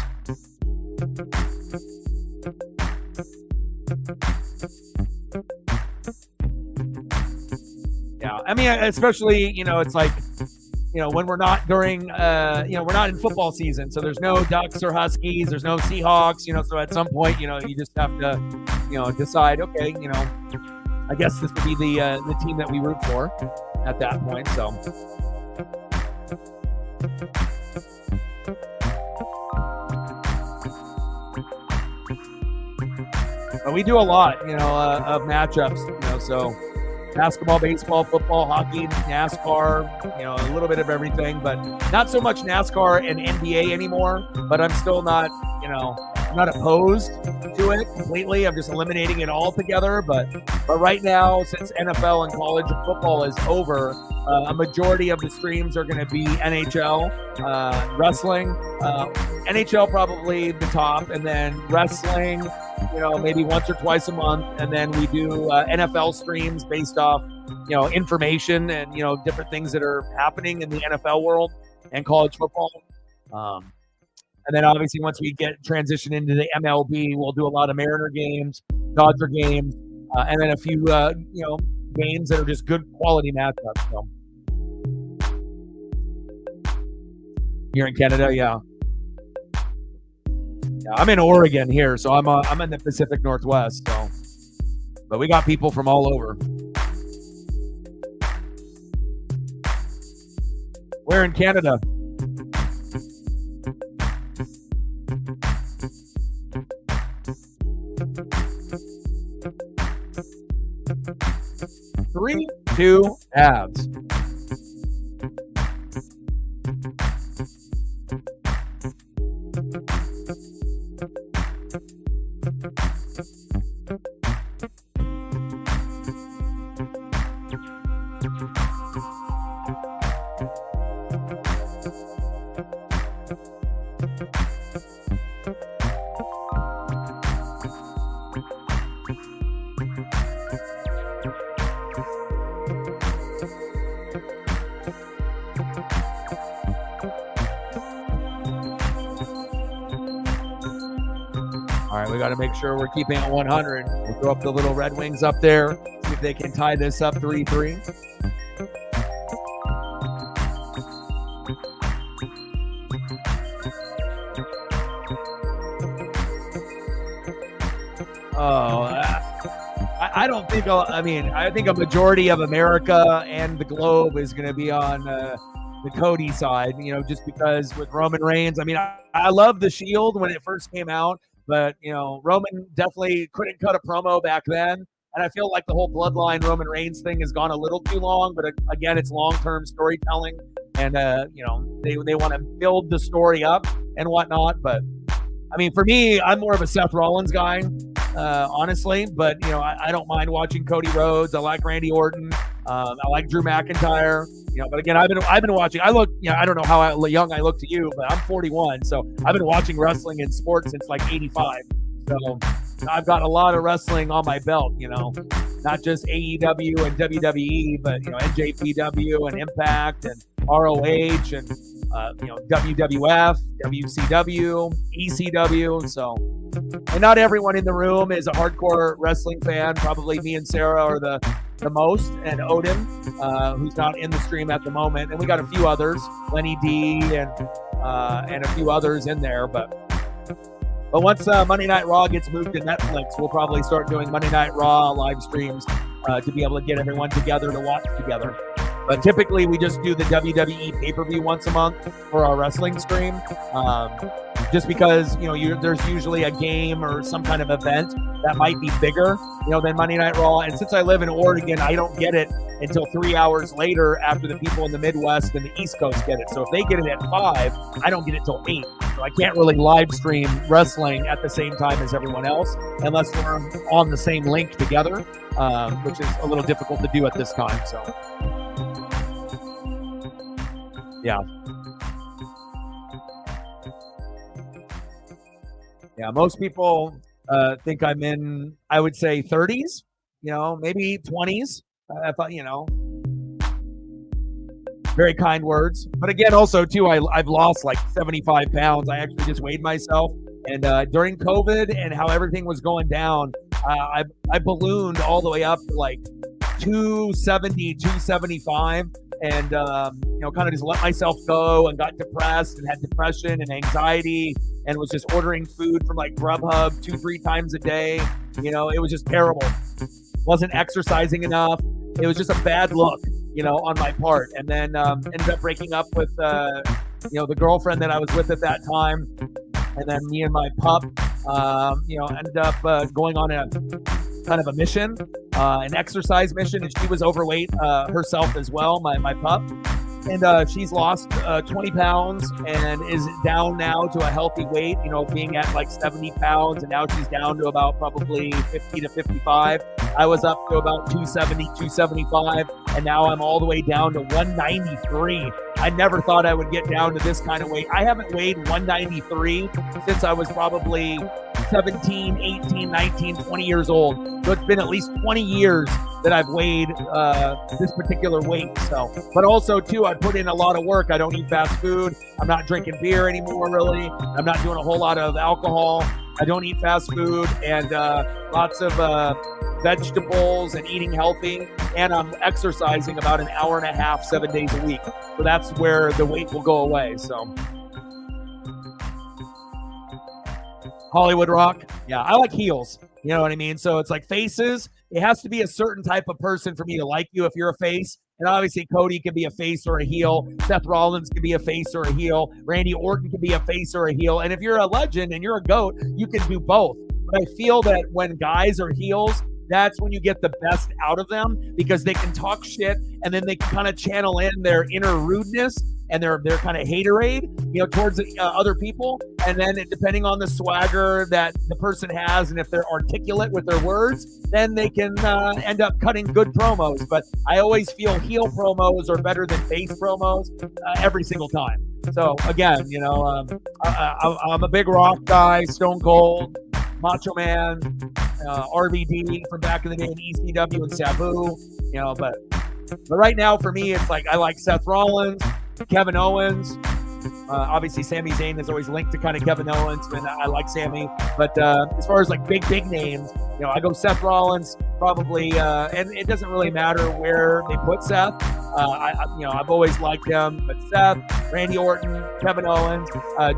Yeah, I mean, especially, you know, it's like, you know, when we're not during, you know, we're not in football season, so there's no Ducks or Huskies, there's no Seahawks, you know, so at some point, you know, you just have to, you know, decide, okay, you know, I guess this would be the team that we root for at that point, so. But we do a lot, you know, of matchups, you know, so basketball, baseball, football, hockey, NASCAR, you know, a little bit of everything, but not so much NASCAR and NBA anymore. But I'm still not, you know, I'm not opposed to it completely. I'm just eliminating it altogether. But right now, since NFL and college football is over, a majority of the streams are going to be NHL, wrestling, NHL probably the top, and then wrestling, maybe once or twice a month, and then we do NFL streams based off, information and different things that are happening in the NFL world and college football. And then obviously once we get transitioned into the MLB, we'll do a lot of Mariner games, Dodger games, and then a few games that are just good quality matchups. So. Here in Canada, yeah. I'm in Oregon here, so I'm in the Pacific Northwest. So, but we got people from all over. We're in Canada. Three, two, Avs. All right, we got to make sure we're keeping it 100. We'll throw up the little Red Wings up there, see if they can tie this up 3-3. I don't think, I think a majority of America and the globe is going to be on the Cody side, just because with Roman Reigns, I love the Shield when it first came out, but, Roman definitely couldn't cut a promo back then. And I feel like the whole bloodline Roman Reigns thing has gone a little too long, but again, it's long-term storytelling and, they want to build the story up and whatnot. But for me, I'm more of a Seth Rollins guy. Honestly, but I don't mind watching Cody Rhodes. I like Randy Orton. I like Drew McIntyre. But again, I've been watching. I look, I don't know how young I look to you, but I'm 41, so I've been watching wrestling and sports since like '85. So I've got a lot of wrestling on my belt. Not just AEW and WWE, but NJPW and Impact and ROH and WWF, WCW, ECW. So, and not everyone in the room is a hardcore wrestling fan. Probably me and Sarah are the most, and Odin, who's not in the stream at the moment, and we got a few others, Lenny D and a few others in there. But once Monday Night Raw gets moved to Netflix, we'll probably start doing Monday Night Raw live streams to be able to get everyone together to watch together. But typically, we just do the WWE pay-per-view once a month for our wrestling stream, just because there's usually a game or some kind of event that might be bigger, than Monday Night Raw. And since I live in Oregon, I don't get it until 3 hours later after the people in the Midwest and the East Coast get it. So if they get it at 5, I don't get it till 8. So I can't really live stream wrestling at the same time as everyone else unless we're on the same link together, which is a little difficult to do at this time. So. Yeah. Yeah, most people think I'm in, I would say 30s, maybe 20s. Very kind words. But again, also, too, I've lost like 75 pounds. I actually just weighed myself. And during COVID and how everything was going down, I ballooned all the way up to like 270, 275. And, kind of just let myself go and got depressed and had depression and anxiety and was just ordering food from like Grubhub 2-3 times a day. It was just terrible. Wasn't exercising enough. It was just a bad look, on my part. And then ended up breaking up with, the girlfriend that I was with at that time. And then me and my pup, ended up going on a kind of a mission, an exercise mission, and she was overweight herself as well, my pup. And she's lost 20 pounds and is down now to a healthy weight, being at like 70 pounds. And now she's down to about probably 50 to 55. I was up to about 270, 275. And now I'm all the way down to 193. I never thought I would get down to this kind of weight. I haven't weighed 193 since I was probably 17, 18, 19, 20 years old. So it's been at least 20 years that I've weighed this particular weight. So, but also too, I put in a lot of work. I don't eat fast food. I'm not drinking beer anymore, really. I'm not doing a whole lot of alcohol. I don't eat fast food, and lots of vegetables and eating healthy. And I'm exercising about an hour and a half, 7 days a week. So that's where the weight will go away. So Hollywood Rock. Yeah, I like heels. You know what I mean? So it's like faces. It has to be a certain type of person for me to like you if you're a face. And obviously Cody can be a face or a heel. Seth Rollins can be a face or a heel. Randy Orton can be a face or a heel. And if you're a legend and you're a GOAT, you can do both. But I feel that when guys are heels, that's when you get the best out of them, because they can talk shit and then they can kind of channel in their inner rudeness and their kind of haterade, you know, towards other people. And then depending on the swagger that the person has, and if they're articulate with their words, then they can end up cutting good promos. But I always feel heel promos are better than face promos every single time. So again, you know, I'm a big Rock guy, Stone Cold, Macho Man, RVD from back in the day in ECW and Sabu, you know, but right now for me, it's like I like Seth Rollins, Kevin Owens. Obviously, Sami Zayn is always linked to kind of Kevin Owens, and I like Sami. But as far as like big names, you know, I go Seth Rollins probably, and it doesn't really matter where they put Seth. I've always liked him, but Seth, Randy Orton, Kevin Owens,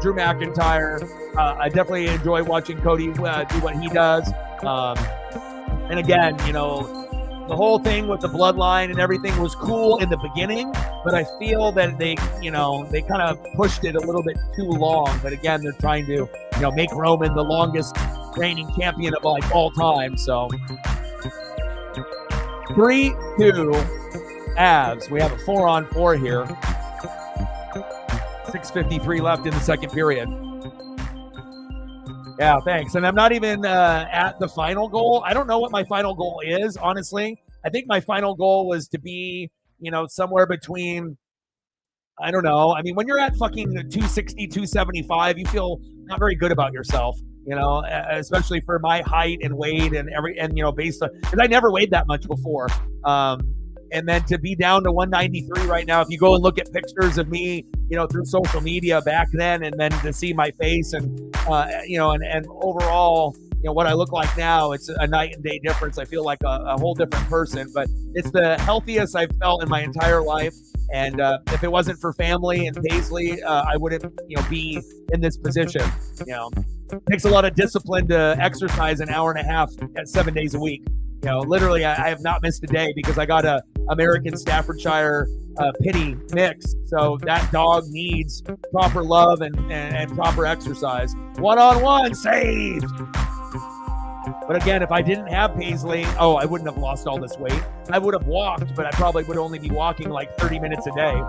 Drew McIntyre. I definitely enjoy watching Cody do what he does. And again, you know, the whole thing with the bloodline and everything was cool in the beginning, but I feel that they kind of pushed it a little bit too long. But again, they're trying to, you know, make Roman the longest reigning champion of like all time. So 3-2 Avs. We have a 4-on-4 here. 6:53 left in the second period. Yeah, thanks. And I'm not even at the final goal. I don't know what my final goal is, honestly. I think my final goal was to be, you know, somewhere between, I don't know. I mean, when you're at fucking 260, 275, you feel not very good about yourself, you know, especially for my height and weight and you know, based on, because I never weighed that much before. And then to be down to 193 right now, if you go and look at pictures of me, you know, through social media back then, and then to see my face and, you know, and overall, you know, what I look like now, it's a night and day difference. I feel like a whole different person, but it's the healthiest I've felt in my entire life. And if it wasn't for family and Paisley, I wouldn't, you know, be in this position. You know, it takes a lot of discipline to exercise an hour and a half at 7 days a week. You know, literally, I have not missed a day because I got a American Staffordshire pity mix. So that dog needs proper love and proper exercise. One-on-one saved. But again, if I didn't have Paisley, I wouldn't have lost all this weight. I would have walked, but I probably would only be walking like 30 minutes a day.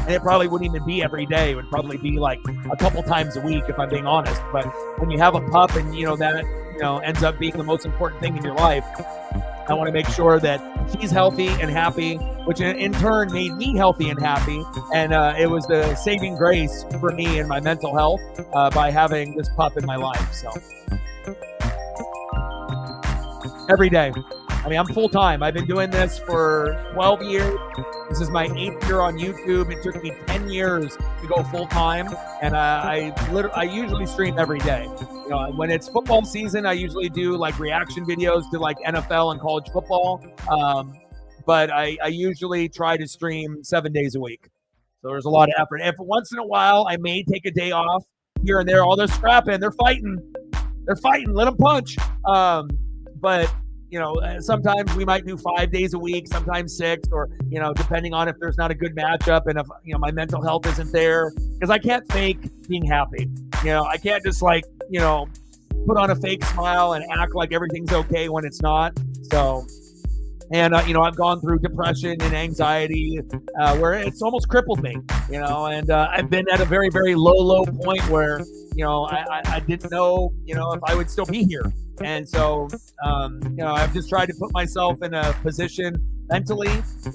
And it probably wouldn't even be every day. It would probably be like a couple times a week, if I'm being honest. But when you have a pup and, you know, that, you know, ends up being the most important thing in your life, I want to make sure that she's healthy and happy, which in turn made me healthy and happy. And it was the saving grace for me and my mental health by having this pup in my life. So every day. I mean, I'm full-time. I've been doing this for 12 years. This is my 8th year on YouTube. It took me 10 years to go full-time, and I usually stream every day. You know, when it's football season, I usually do like reaction videos to like NFL and college football, but I usually try to stream 7 days a week. So there's a lot of effort. If once in a while I may take a day off here and there, they're scrapping, they're fighting, let them punch. But you know, sometimes we might do 5 days a week, sometimes 6, or, you know, depending on if there's not a good matchup and if, you know, my mental health isn't there, because I can't fake being happy. You know, I can't just like, you know, put on a fake smile and act like everything's okay when it's not. So, and, you know, I've gone through depression and anxiety where it's almost crippled me, you know, and I've been at a very, very low point where, you know, I didn't know, you know, if I would still be here. And so, you know, I've just tried to put myself in a position mentally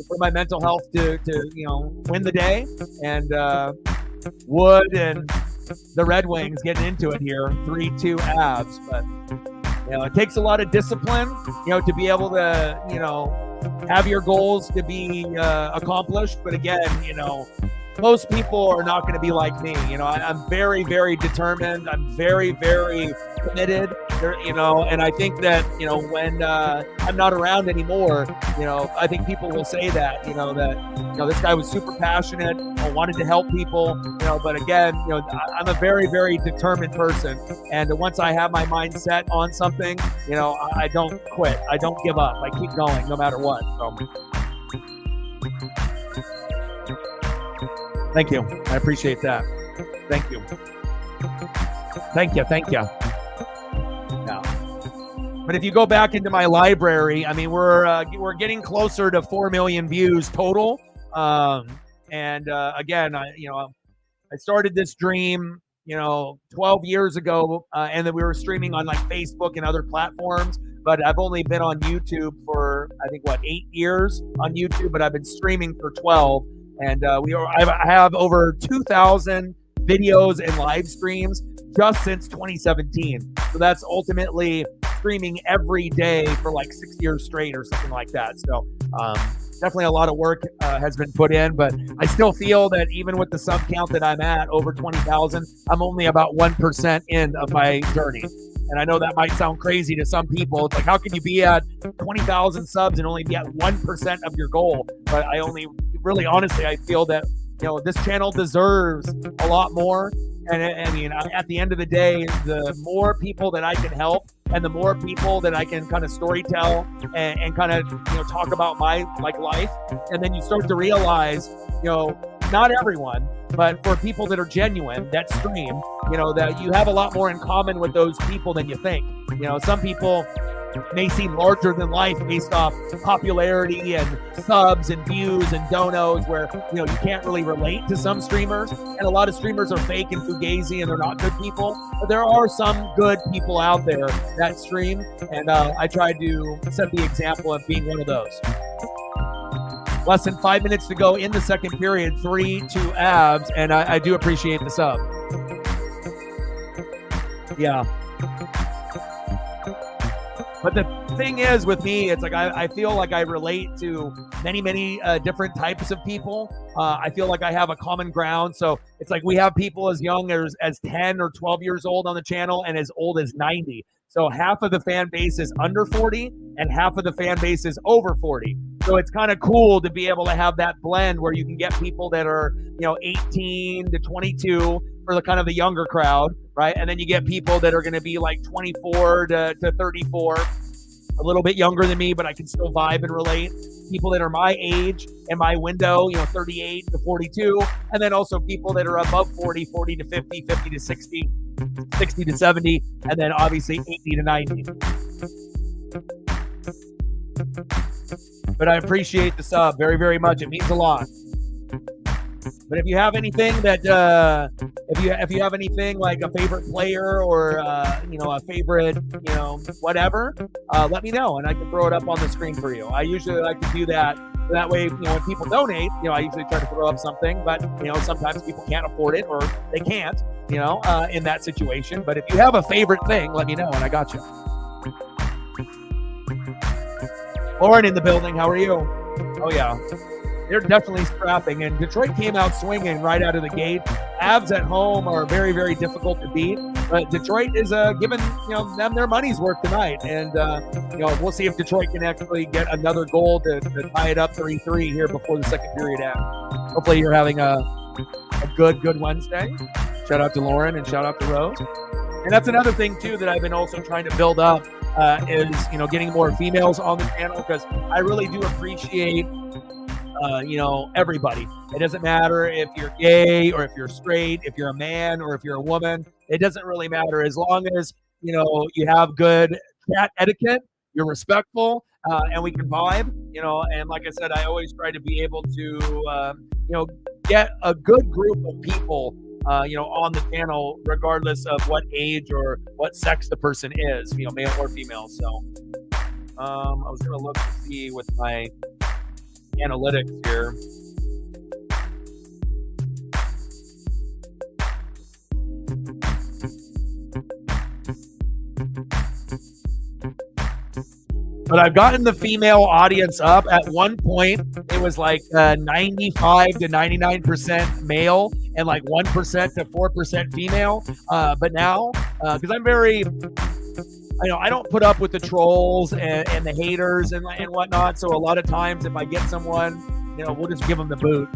for my mental health to you know, win the day, and would and the Red Wings getting into it here, 3-2 Avs. But it takes a lot of discipline, to be able to, have your goals to be accomplished. But again, most people are not going to be like me. I'm very, very determined. I'm very, very committed. And I think that, when I'm not around anymore, I think people will say that, that this guy was super passionate, wanted to help people, but again, I'm a very, very determined person. And once I have my mind set on something, I don't quit. I don't give up. I keep going no matter what. So. Thank you. I appreciate that. Thank you. Thank you. Yeah. But if you go back into my library, I mean, we're getting closer to 4 million views total. Again, I started this dream, 12 years ago, and then we were streaming on like Facebook and other platforms. But I've only been on YouTube for, I think, 8 years on YouTube, but I've been streaming for 12. And I have over 2,000 videos and live streams just since 2017. So that's ultimately streaming every day for like 6 years straight or something like that. So definitely a lot of work has been put in, but I still feel that even with the sub count that I'm at, over 20,000, I'm only about 1% in of my journey. And I know that might sound crazy to some people. It's like, how can you be at 20,000 subs and only be at 1% of your goal? But really honestly, I feel that, this channel deserves a lot more. And I mean, at the end of the day, the more people that I can help and the more people that I can kind of story tell and kind of, talk about my life. And then you start to realize, not everyone, but for people that are genuine, that stream, that you have a lot more in common with those people than you think. Some people may seem larger than life based off popularity and subs and views and donos, where you can't really relate to some streamers, and a lot of streamers are fake and fugazi and they're not good people, but there are some good people out there that stream, and I try to set the example of being one of those. Less than 5 minutes to go in the second period, 3-2 Avs, and I do appreciate the sub. Yeah. But the thing is with me, it's like I feel like I relate to many, many different types of people. I feel like I have a common ground. So it's like we have people as young as 10 or 12 years old on the channel and as old as 90. So half of the fan base is under 40 and half of the fan base is over 40. So it's kind of cool to be able to have that blend where you can get people that are, 18 to 22 for the kind of the younger crowd, right? And then you get people that are going to be like 24 to 34, a little bit younger than me, but I can still vibe and relate. People that are my age and my window, 38 to 42, and then also people that are above 40, 40 to 50, 50 to 60, 60 to 70, and then obviously 80 to 90. But I appreciate the sub very, very much. It means a lot. But if you have anything that, if you have anything like a favorite player or a favorite, whatever, let me know and I can throw it up on the screen for you. I usually like to do that. That way, when people donate, I usually try to throw up something. But sometimes people can't afford it or they can't, in that situation. But if you have a favorite thing, let me know and I got you. Lauren in the building. How are you? Oh yeah. They're definitely scrapping, and Detroit came out swinging right out of the gate. Avs at home are very, very difficult to beat, but Detroit is giving them their money's worth tonight, and we'll see if Detroit can actually get another goal to tie it up 3-3 here before the second period ends. Hopefully, you're having a good Wednesday. Shout out to Lauren and shout out to Rose. And that's another thing too that I've been also trying to build up is getting more females on the channel, because I really do appreciate. Everybody. It doesn't matter if you're gay or if you're straight, if you're a man or if you're a woman. It doesn't really matter as long as, you have good chat etiquette, you're respectful, and we can vibe, and like I said, I always try to be able to, get a good group of people, on the channel, regardless of what age or what sex the person is, male or female. So I was going to look to see with my analytics here. But I've gotten the female audience up. At one point, it was like 95 to 99% male and like 1% to 4% female. But now, because I'm very, I don't put up with the trolls and the haters and whatnot. So a lot of times, if I get someone, we'll just give them the boot.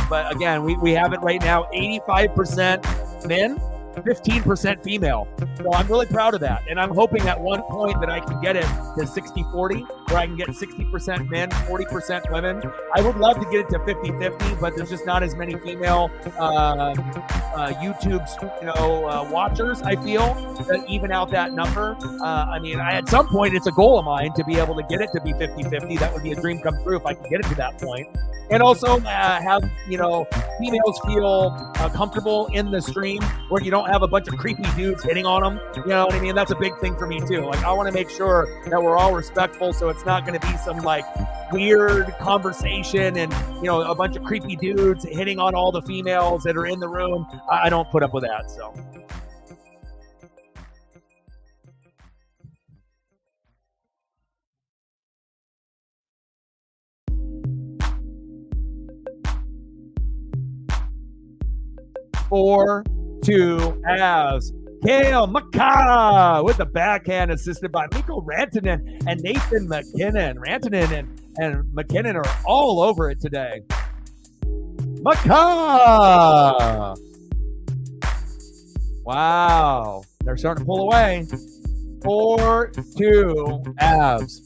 But again, we have it right now: 85% men, 15% female. So I'm really proud of that. And I'm hoping at one point that I can get it to 60-40, where I can get 60% men, 40% women. I would love to get it to 50-50, but there's just not as many female YouTube's, watchers, I feel, that even out that number. At some point, it's a goal of mine to be able to get it to be 50-50. That would be a dream come true if I could get it to that point. And also have, females feel comfortable in the stream where you don't have a bunch of creepy dudes hitting on them. You know what I mean? That's a big thing for me too. Like, I want to make sure that we're all respectful, so it's not going to be some like weird conversation and, a bunch of creepy dudes hitting on all the females that are in the room. I don't put up with that, so. Four, two, as Kale McKinnon with the backhand, assisted by Mikko Rantanen and Nathan MacKinnon. Rantanen and MacKinnon are all over it today. McKinnon! Wow. They're starting to pull away. 4-2, Avs.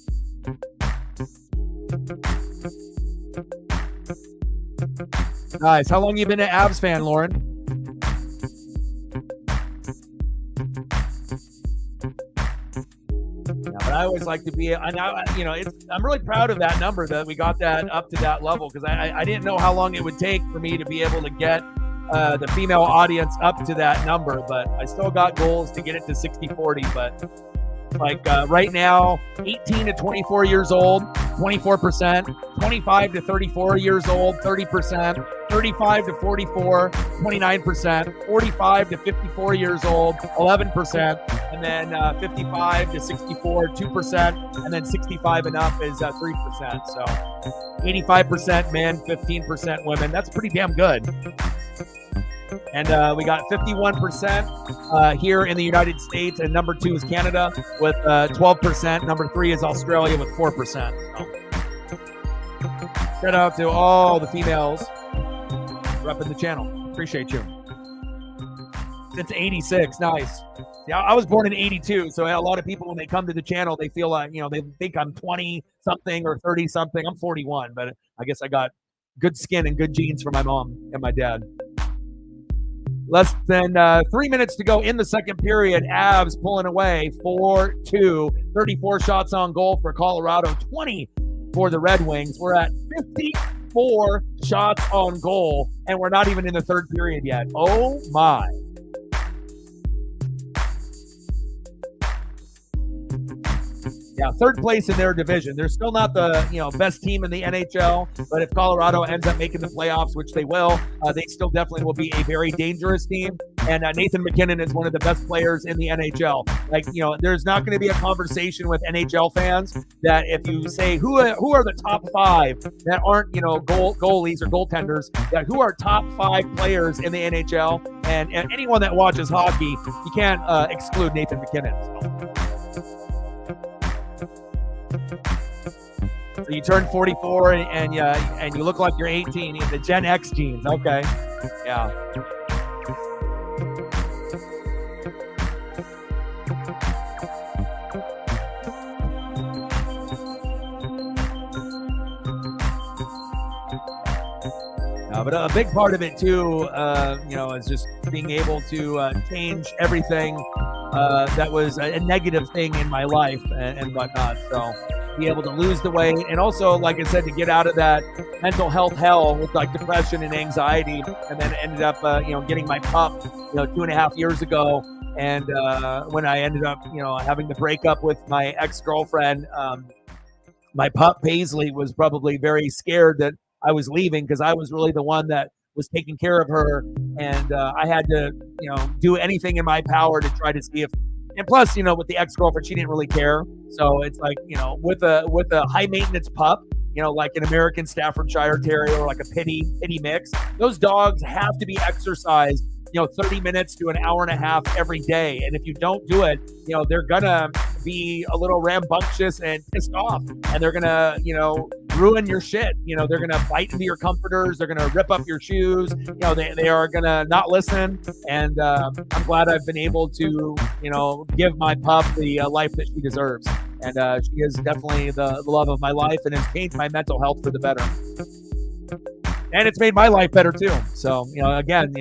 Nice. How long you been an Avs fan, Lauren? But I always like to be, I'm really proud of that number that we got that up to that level, because I didn't know how long it would take for me to be able to get the female audience up to that number, but I still got goals to get it to 60-40. But right now, 18 to 24 years old, 24%, 25 to 34 years old, 30%, 35 to 44, 29%, 45 to 54 years old, 11%, and then 55 to 64, 2%, and then 65 and up is 3%. So 85% men, 15% women. That's pretty damn good. And we got 51% here in the United States, and number 2 is Canada with 12%. Number 3 is Australia with 4%. So, shout out to all the females repping the channel. Appreciate you. Since 86, nice. Yeah, I was born in 82, so a lot of people, when they come to the channel, they feel like, they think I'm 20-something or 30-something. I'm 41, but I guess I got good skin and good genes from my mom and my dad. Less than 3 minutes to go in the second period. Avs pulling away 4-2. 34 shots on goal for Colorado, 20 for the Red Wings. We're at 54 shots on goal, and we're not even in the third period yet. Oh, my. Yeah, third place in their division. They're still not the best team in the NHL, but if Colorado ends up making the playoffs, which they will, they still definitely will be a very dangerous team. And Nathan MacKinnon is one of the best players in the NHL. There's not going to be a conversation with NHL fans that if you say who are the top 5 that aren't goalies or goaltenders, that who are top 5 players in the NHL, and anyone that watches hockey, you can't exclude Nathan MacKinnon. So you turn 44 and you look like you're 18. You have the Gen X genes. Okay. Yeah. But a big part of it too, is just being able to change everything that was a negative thing in my life and whatnot. So be able to lose the weight, and also, like I said, to get out of that mental health hell with like depression and anxiety, and then ended up, getting my pup, 2.5 years ago. And when I ended up, having the breakup with my ex-girlfriend, my pup Paisley was probably very scared that I was leaving, because I was really the one that was taking care of her, and I had to, do anything in my power to try to see if And plus, with the ex-girlfriend, she didn't really care. So it's like, with a high maintenance pup, like an American Staffordshire Terrier or like a pitty mix, those dogs have to be exercised, 30 minutes to an hour and a half every day. And if you don't do it, they're gonna be a little rambunctious and pissed off, and they're gonna, ruin your shit. They're gonna bite into your comforters. They're gonna rip up your shoes. They are gonna not listen. And I'm glad I've been able to, give my pup the life that she deserves. And she is definitely the love of my life, and has changed my mental health for the better. And it's made my life better too. So, again,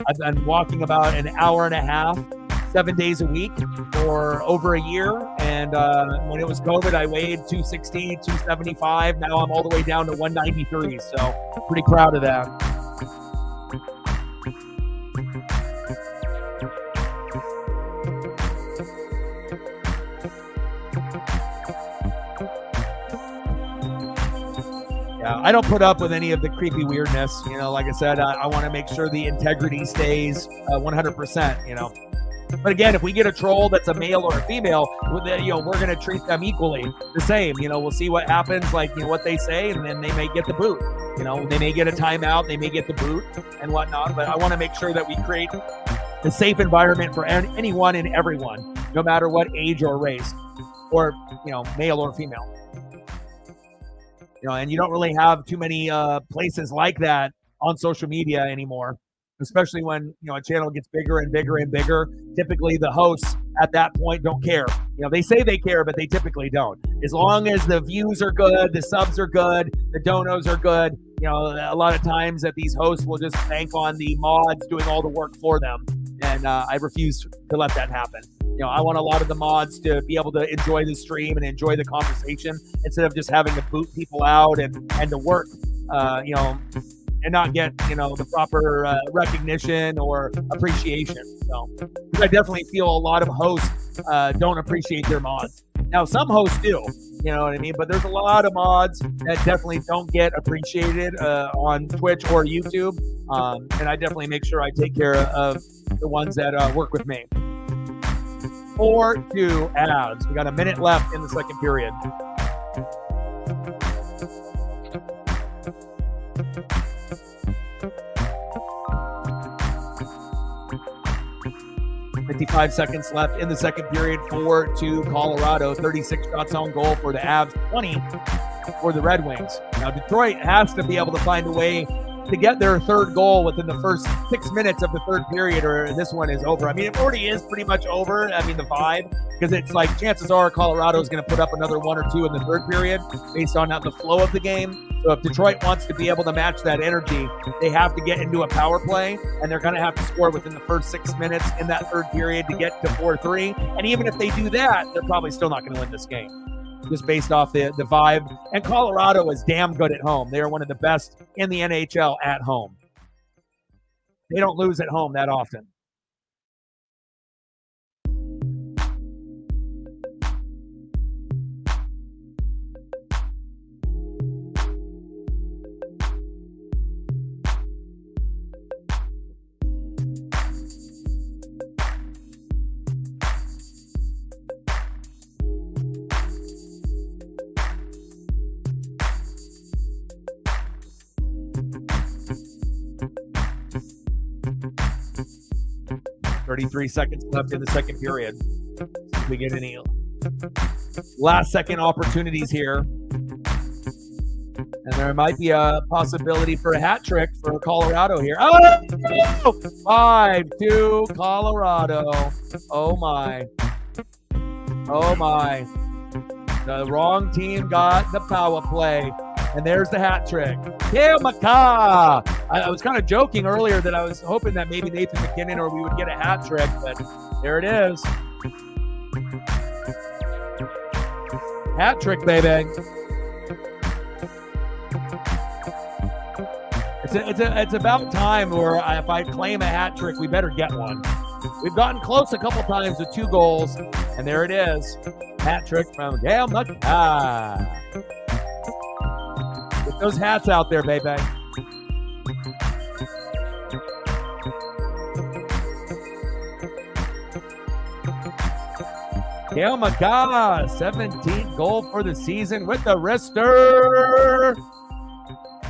I've been walking about an hour and a half, 7 days a week for over a year. And when it was COVID, I weighed 260, 275. Now I'm all the way down to 193. So pretty proud of that. Yeah, I don't put up with any of the creepy weirdness. Like I said, I want to make sure the integrity stays 100%, But again, if we get a troll that's a male or a female, we're going to treat them equally the same. We'll see what happens, like, what they say, and then they may get the boot. They may get a timeout, they may get the boot and whatnot. But I want to make sure that we create a safe environment for anyone and everyone, no matter what age or race, or, male or female. And you don't really have too many places like that on social media anymore, especially when, a channel gets bigger and bigger and bigger. Typically the hosts at that point don't care. They say they care, but they typically don't. As long as the views are good, the subs are good, the donos are good, a lot of times that these hosts will just bank on the mods doing all the work for them. And I refuse to let that happen. I want a lot of the mods to be able to enjoy the stream and enjoy the conversation instead of just having to boot people out and to work, and not get, the proper recognition or appreciation. So I definitely feel a lot of hosts don't appreciate their mods. Now, some hosts do, you know what I mean? But there's a lot of mods that definitely don't get appreciated on Twitch or YouTube. And I definitely make sure I take care of the ones that work with me. 4-2 Avs. We got a minute left in the second period. $55 seconds left in the second period. 4-2 Colorado. 36 shots on goal for the Avs. 20 for the Red Wings. Now Detroit has to be able to find a way to get their third goal within the first 6 minutes of the third period, or this one is over. I mean, it already is pretty much over. I mean, the vibe, because it's like chances are Colorado is going to put up another 1 or 2 in the third period based on the flow of the game. So if Detroit wants to be able to match that energy, they have to get into a power play, and they're going to have to score within the first 6 minutes in that third period to get to 4-3. And even if they do that, they're probably still not going to win this game, just based off the vibe. And Colorado is damn good at home. They are one of the best in the NHL at home. They don't lose at home that often. $33 seconds left in the second period. See if we get any last-second opportunities here. And there might be a possibility for a hat trick for Colorado here. Oh! 5-2 Colorado. Oh, my. Oh, my. The wrong team got the power play. And there's the hat trick. Kale McCaw. I was kind of joking earlier that I was hoping that maybe Nathan MacKinnon or we would get a hat trick, but there it is. Hat trick, baby. It's about time where if I claim a hat trick, we better get one. We've gotten close a couple times with 2 goals, and there it is. Hat trick from Kale McCaw. Get those hats out there, baby. Cale Makar, 17th goal for the season with the wrister.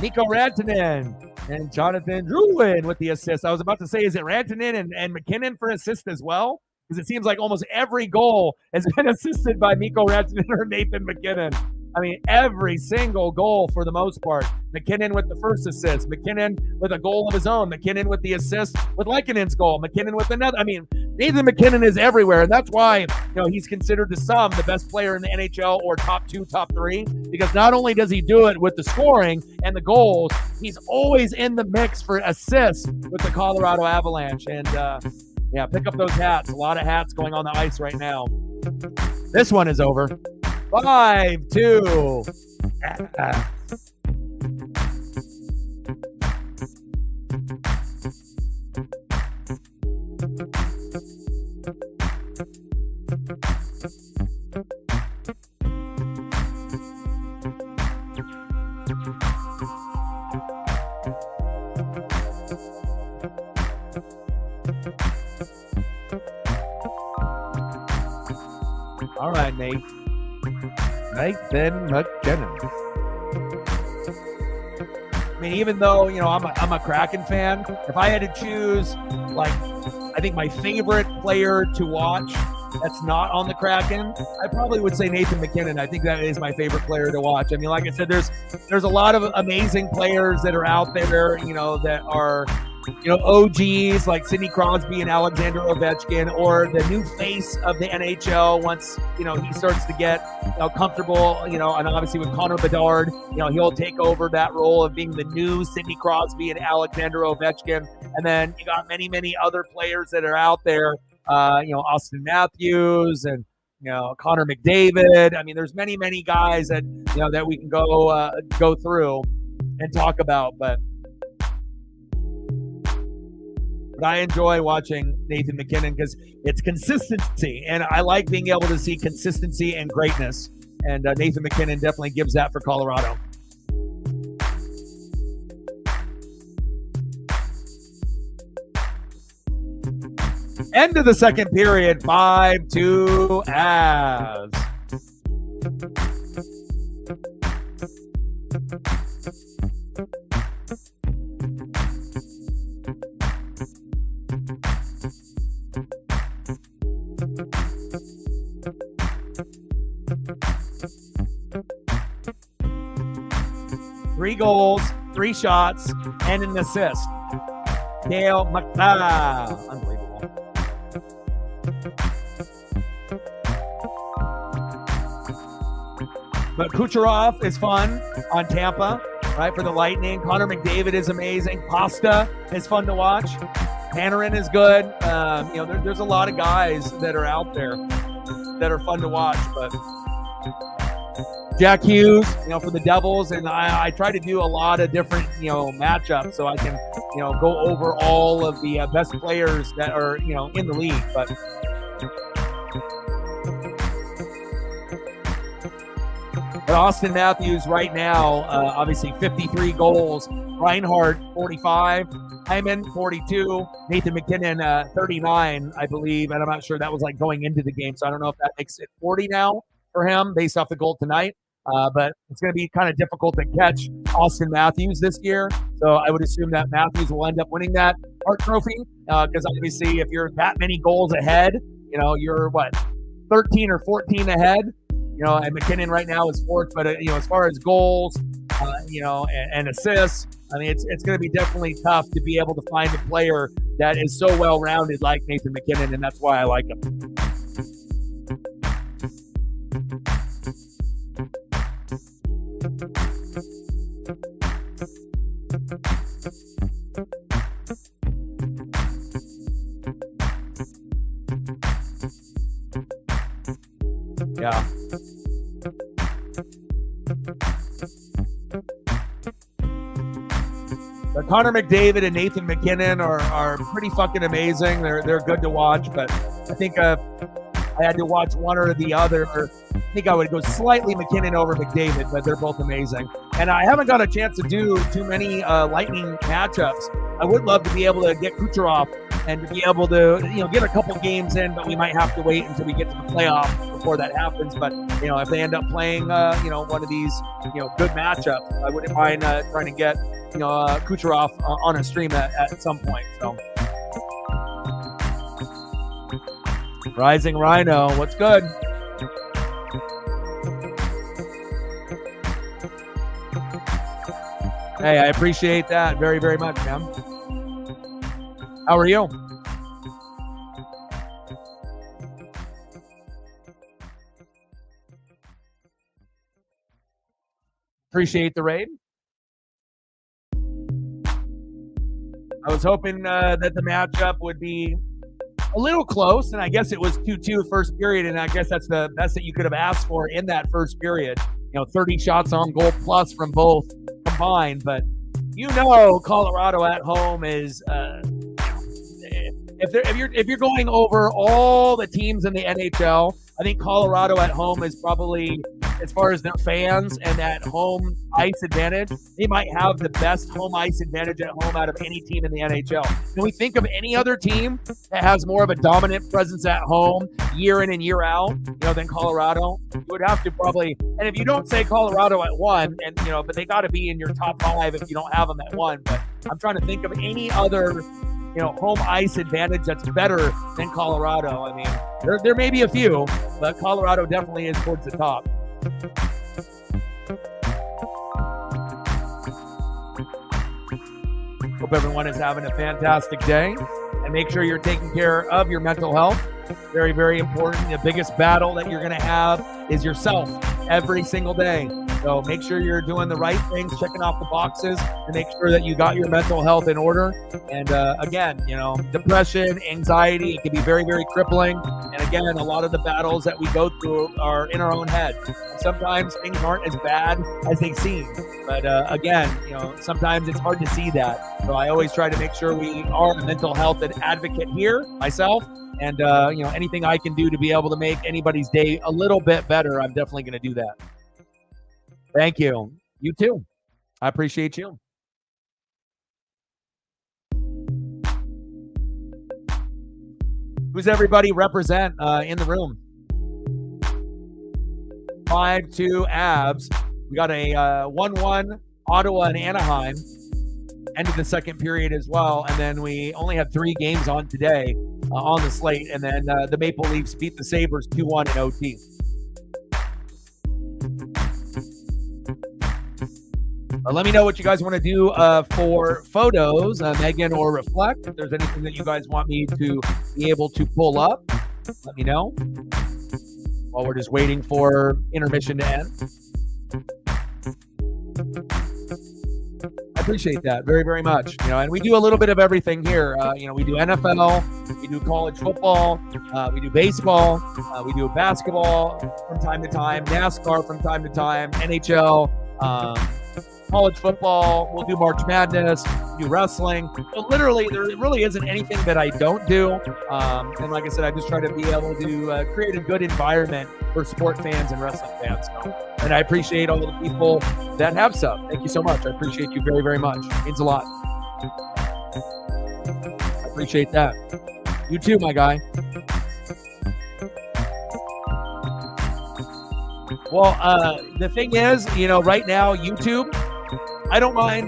Mikko Rantanen and Jonathan Drouin with the assist. I was about to say, is it Rantanen and MacKinnon for assist as well? Because it seems like almost every goal has been assisted by Mikko Rantanen or Nathan MacKinnon. I mean, every single goal for the most part. MacKinnon with the first assist. MacKinnon with a goal of his own. MacKinnon with the assist with Leikkonen's goal. MacKinnon with another. I mean, Nathan MacKinnon is everywhere, and that's why he's considered to some the best player in the NHL or top 2, top 3, because not only does he do it with the scoring and the goals, he's always in the mix for assists with the Colorado Avalanche. And yeah, pick up those hats. A lot of hats going on the ice right now. This one is over. 5-2. All right, Nate. Nathan MacKinnon. I mean, even though I'm a Kraken fan, if I had to choose, I think my favorite player to watch that's not on the Kraken, I probably would say Nathan MacKinnon. I think that is my favorite player to watch. I mean, like I said, there's a lot of amazing players that are out there, that are OGs like Sidney Crosby and Alexander Ovechkin, or the new face of the NHL once, he starts to get, comfortable, and obviously with Connor Bedard, he'll take over that role of being the new Sidney Crosby and Alexander Ovechkin. And then you got many, many other players that are out there, Austin Matthews and, Connor McDavid. I mean, there's many, many guys that, that we can go through and talk about, but I enjoy watching Nathan MacKinnon because it's consistency, and I like being able to see consistency and greatness, and Nathan MacKinnon definitely gives that for Colorado. End of the second period, 5-2 Avs. Three goals, 3 shots, and an assist. Cale Makar. Unbelievable. But Kucherov is fun on Tampa, right, for the Lightning. Connor McDavid is amazing. Pasta is fun to watch. Panarin is good. There's a lot of guys that are out there that are fun to watch, but Jack Hughes, for the Devils, and I try to do a lot of different, matchups so I can, go over all of the best players that are, in the league. But Austin Matthews right now, obviously 53 goals. Reinhardt 45, Hyman 42, Nathan MacKinnon 39, I believe, and I'm not sure that was going into the game, so I don't know if that makes it 40 now for him based off the goal tonight. But it's going to be kind of difficult to catch Austin Matthews this year. So I would assume that Matthews will end up winning that Hart Trophy because obviously if you're that many goals ahead, you're 13 or 14 ahead, and MacKinnon right now is 4th. But, as far as goals, and assists, I mean, it's going to be definitely tough to be able to find a player that is so well-rounded like Nathan MacKinnon, and that's why I like him. Yeah. But Connor McDavid and Nathan MacKinnon are pretty fucking amazing. They're good to watch, but I think I had to watch one or the other. Or I think I would go slightly MacKinnon over McDavid, but they're both amazing. And I haven't got a chance to do too many Lightning matchups. I would love to be able to get Kucherov and to be able to, get a couple games in, but we might have to wait until we get to the playoffs before that happens. But, if they end up playing, one of these, good matchups, I wouldn't mind trying to get, Kucherov on a stream at some point. So, Rising Rhino, what's good? Hey, I appreciate that very, very much, man. How are you? Appreciate the raid. I was hoping that the matchup would be a little close, and I guess it was 2-2 first period, and I guess that's the best that you could have asked for in that first period. 30 shots on goal plus from both combined, but Colorado at home is if you're going over all the teams in the NHL, I think Colorado at home is probably, as far as their fans and that home ice advantage, they might have the best home ice advantage at home out of any team in the NHL. Can we think of any other team that has more of a dominant presence at home year in and year out, than Colorado? You would have to probably, and if you don't say Colorado at 1, and but they got to be in your top 5 if you don't have them at 1. But I'm trying to think of any other home ice advantage that's better than Colorado. I mean, there may be a few, but Colorado definitely is towards the top. Hope everyone is having a fantastic day, and make sure you're taking care of your mental health. Very, very important. The biggest battle that you're going to have is yourself every single day. So make sure you're doing the right things, checking off the boxes, and make sure that you got your mental health in order. And again, depression, anxiety, it can be very, very crippling. And again, a lot of the battles that we go through are in our own head. And sometimes things aren't as bad as they seem. But again, sometimes it's hard to see that. So I always try to make sure we are a mental health advocate here, myself. And, anything I can do to be able to make anybody's day a little bit better, I'm definitely going to do that. Thank you. You too. I appreciate you. Who's everybody represent in the room? 5-2 Avs. We got a 1-1 Ottawa and Anaheim. Ended the second period as well. And then we only had 3 games on today on the slate. And then the Maple Leafs beat the Sabres 2-1 in OT. Let me know what you guys want to do for photos, Megan or Reflect. If there's anything that you guys want me to be able to pull up, let me know while we're just waiting for intermission to end. I appreciate that very, very much. And we do a little bit of everything here. We do NFL, we do college football, we do baseball, we do basketball from time to time, NASCAR from time to time, NHL, college football, we'll do March Madness, do wrestling. So literally, there really isn't anything that I don't do. And like I said, I just try to be able to create a good environment for sport fans and wrestling fans. And I appreciate all the people that have sub. Thank you so much. I appreciate you very, very much. It means a lot. I appreciate that. You too, my guy. Well, the thing is, right now, YouTube, I don't mind,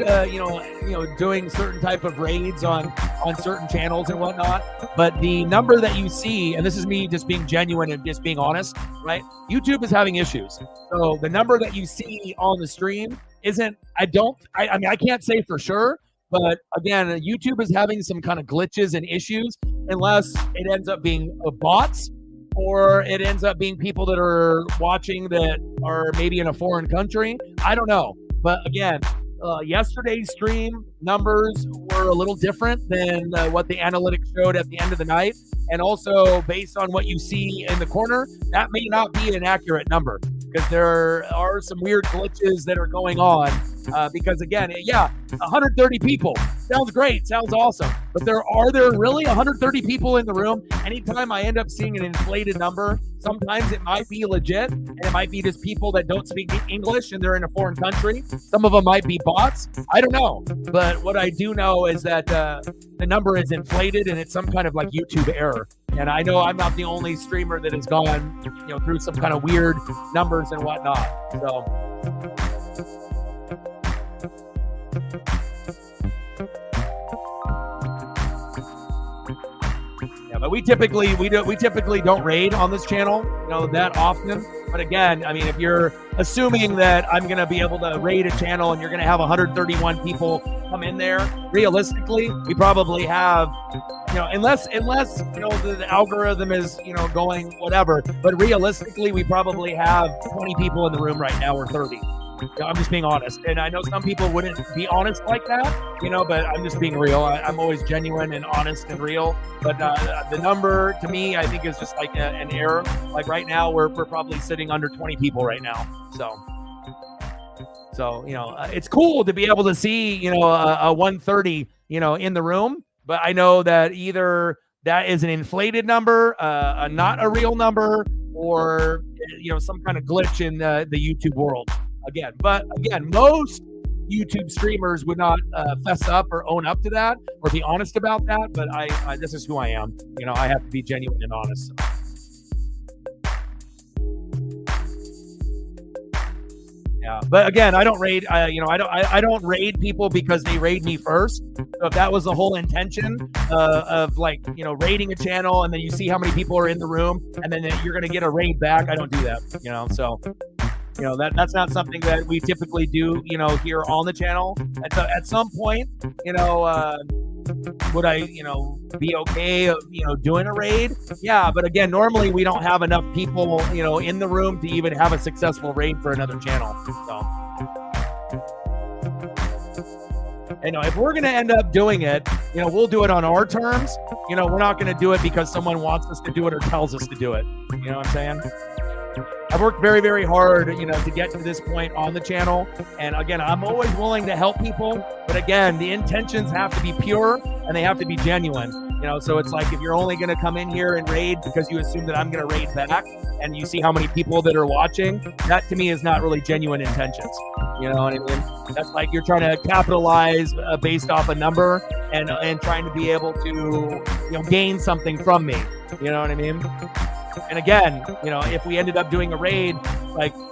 doing certain type of raids on certain channels and whatnot. But the number that you see, and this is me just being genuine and just being honest, right? YouTube is having issues. So the number that you see on the stream isn't, I mean, I can't say for sure, but again, YouTube is having some kind of glitches and issues unless it ends up being bots or it ends up being people that are watching that are maybe in a foreign country. I don't know. But again, yesterday's stream numbers were a little different than what the analytics showed at the end of the night. And also based on what you see in the corner, that may not be an accurate number because there are some weird glitches that are going on Because again, 130 people sounds great, sounds awesome, but are there really 130 people in the room? Anytime I end up seeing an inflated number, sometimes it might be legit, and it might be just people that don't speak English and they're in a foreign country. Some of them might be bots. I don't know, but what I do know is that the number is inflated, and it's some kind of like YouTube error. And I know I'm not the only streamer that has gone, through some kind of weird numbers and whatnot. So. Yeah, but we typically don't raid on this channel, that often. But again, I mean, if you're assuming that I'm going to be able to raid a channel and you're going to have 131 people come in there, realistically, we probably have, unless the algorithm is, going whatever, but realistically, we probably have 20 people in the room right now, or 30. I'm just being honest. And I know some people wouldn't be honest like that, but I'm just being real. I'm always genuine and honest and real. But the number to me, I think, is just like an error. Like right now, we're probably sitting under 20 people right now. So it's cool to be able to see, a 130, in the room. But I know that either that is an inflated number, not a real number, or, some kind of glitch in the YouTube world. But most YouTube streamers would not fess up or own up to that or be honest about that. But I this is who I am. I have to be genuine and honest. Yeah, but again, I don't raid. I don't raid people because they raid me first. So if that was the whole intention of raiding a channel, and then you see how many people are in the room, and then you're gonna get a raid back, I don't do that. So. That's not something that we typically do, here on the channel. And so at some point, would I, be okay, doing a raid? Yeah, but again, normally we don't have enough people, in the room to even have a successful raid for another channel. So, if we're going to end up doing it, we'll do it on our terms. We're not going to do it because someone wants us to do it or tells us to do it. You know what I'm saying? I've worked very, very hard, to get to this point on the channel. And again, I'm always willing to help people. But again, the intentions have to be pure and they have to be genuine. So it's like if you're only going to come in here and raid because you assume that I'm going to raid back and you see how many people that are watching, that to me is not really genuine intentions. You know what I mean? That's like you're trying to capitalize based off a number and trying to be able to, gain something from me. You know what I mean? And again, if we ended up doing a raid,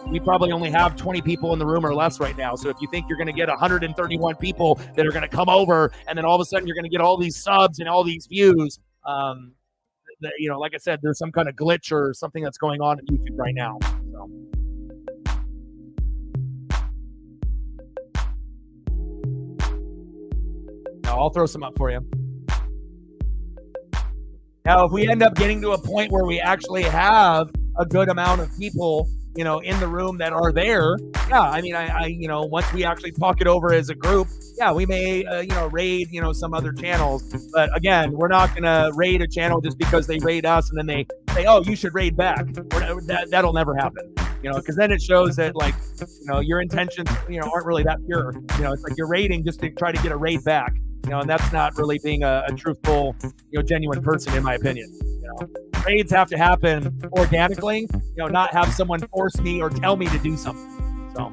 we probably only have 20 people in the room or less right now. So if you think you're going to get 131 people that are going to come over, and then all of a sudden you're going to get all these subs and all these views, like I said, there's some kind of glitch or something that's going on in YouTube right now. So. Now, I'll throw some up for you. Now, if we end up getting to a point where we actually have a good amount of people, in the room that are there, yeah, I mean, once we actually talk it over as a group, yeah, we may, raid, some other channels. But again, we're not going to raid a channel just because they raid us and then they say, oh, you should raid back. That'll never happen, because then it shows that, your intentions, aren't really that pure. It's like you're raiding just to try to get a raid back. And that's not really being a truthful, genuine person, in my opinion. Raids have to happen organically, not have someone force me or tell me to do something. So.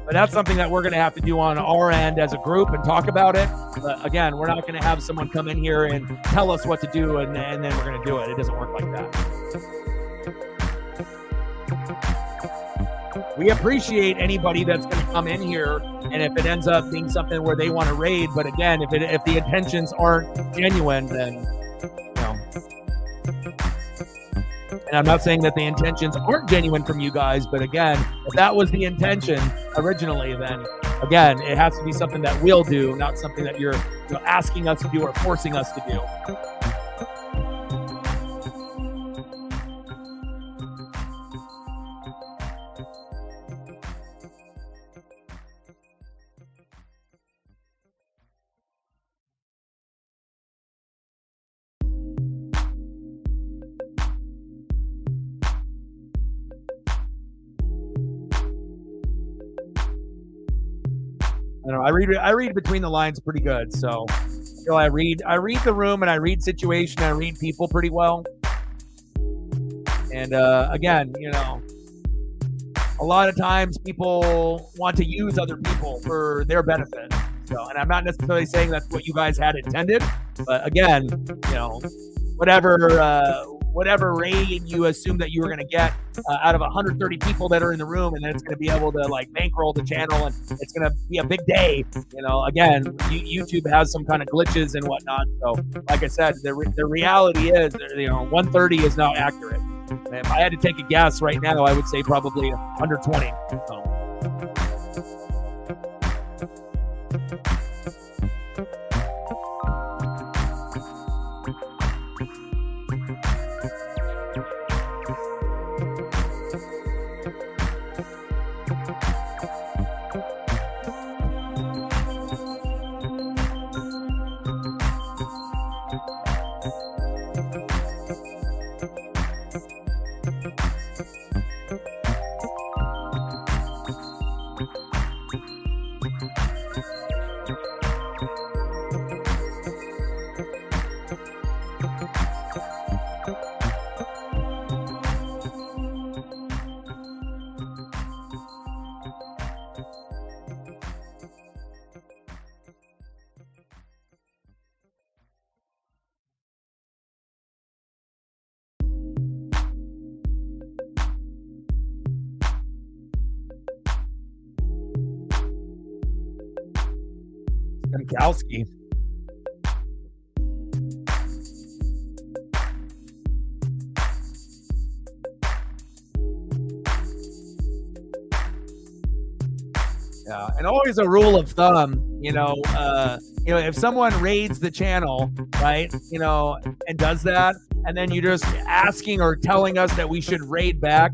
But that's something that we're going to have to do on our end as a group and talk about it. But again, we're not going to have someone come in here and tell us what to do and then we're going to do it. It doesn't work like that. We appreciate anybody that's going to come in here, and if it ends up being something where they want to raid, but again, if the intentions aren't genuine, then and I'm not saying that the intentions aren't genuine from you guys, but again, if that was the intention originally, then again, it has to be something that we'll do, not something that you're asking us to do or forcing us to do. I don't know. I read between the lines pretty good. So I read the room, and I read situation. I read people pretty well. And again, a lot of times people want to use other people for their benefit. So, and I'm not necessarily saying that's what you guys had intended, but again, whatever rating you assume that you were going to get out of 130 people that are in the room, and then it's going to be able to like bankroll the channel, and it's going to be a big day. Again, YouTube has some kind of glitches and whatnot. So, like I said, the reality is, 130 is not accurate. If I had to take a guess right now, I would say probably under 20. So. Mikowski. Yeah, and always a rule of thumb, if someone raids the channel, right, and does that, and then you're just asking or telling us that we should raid back,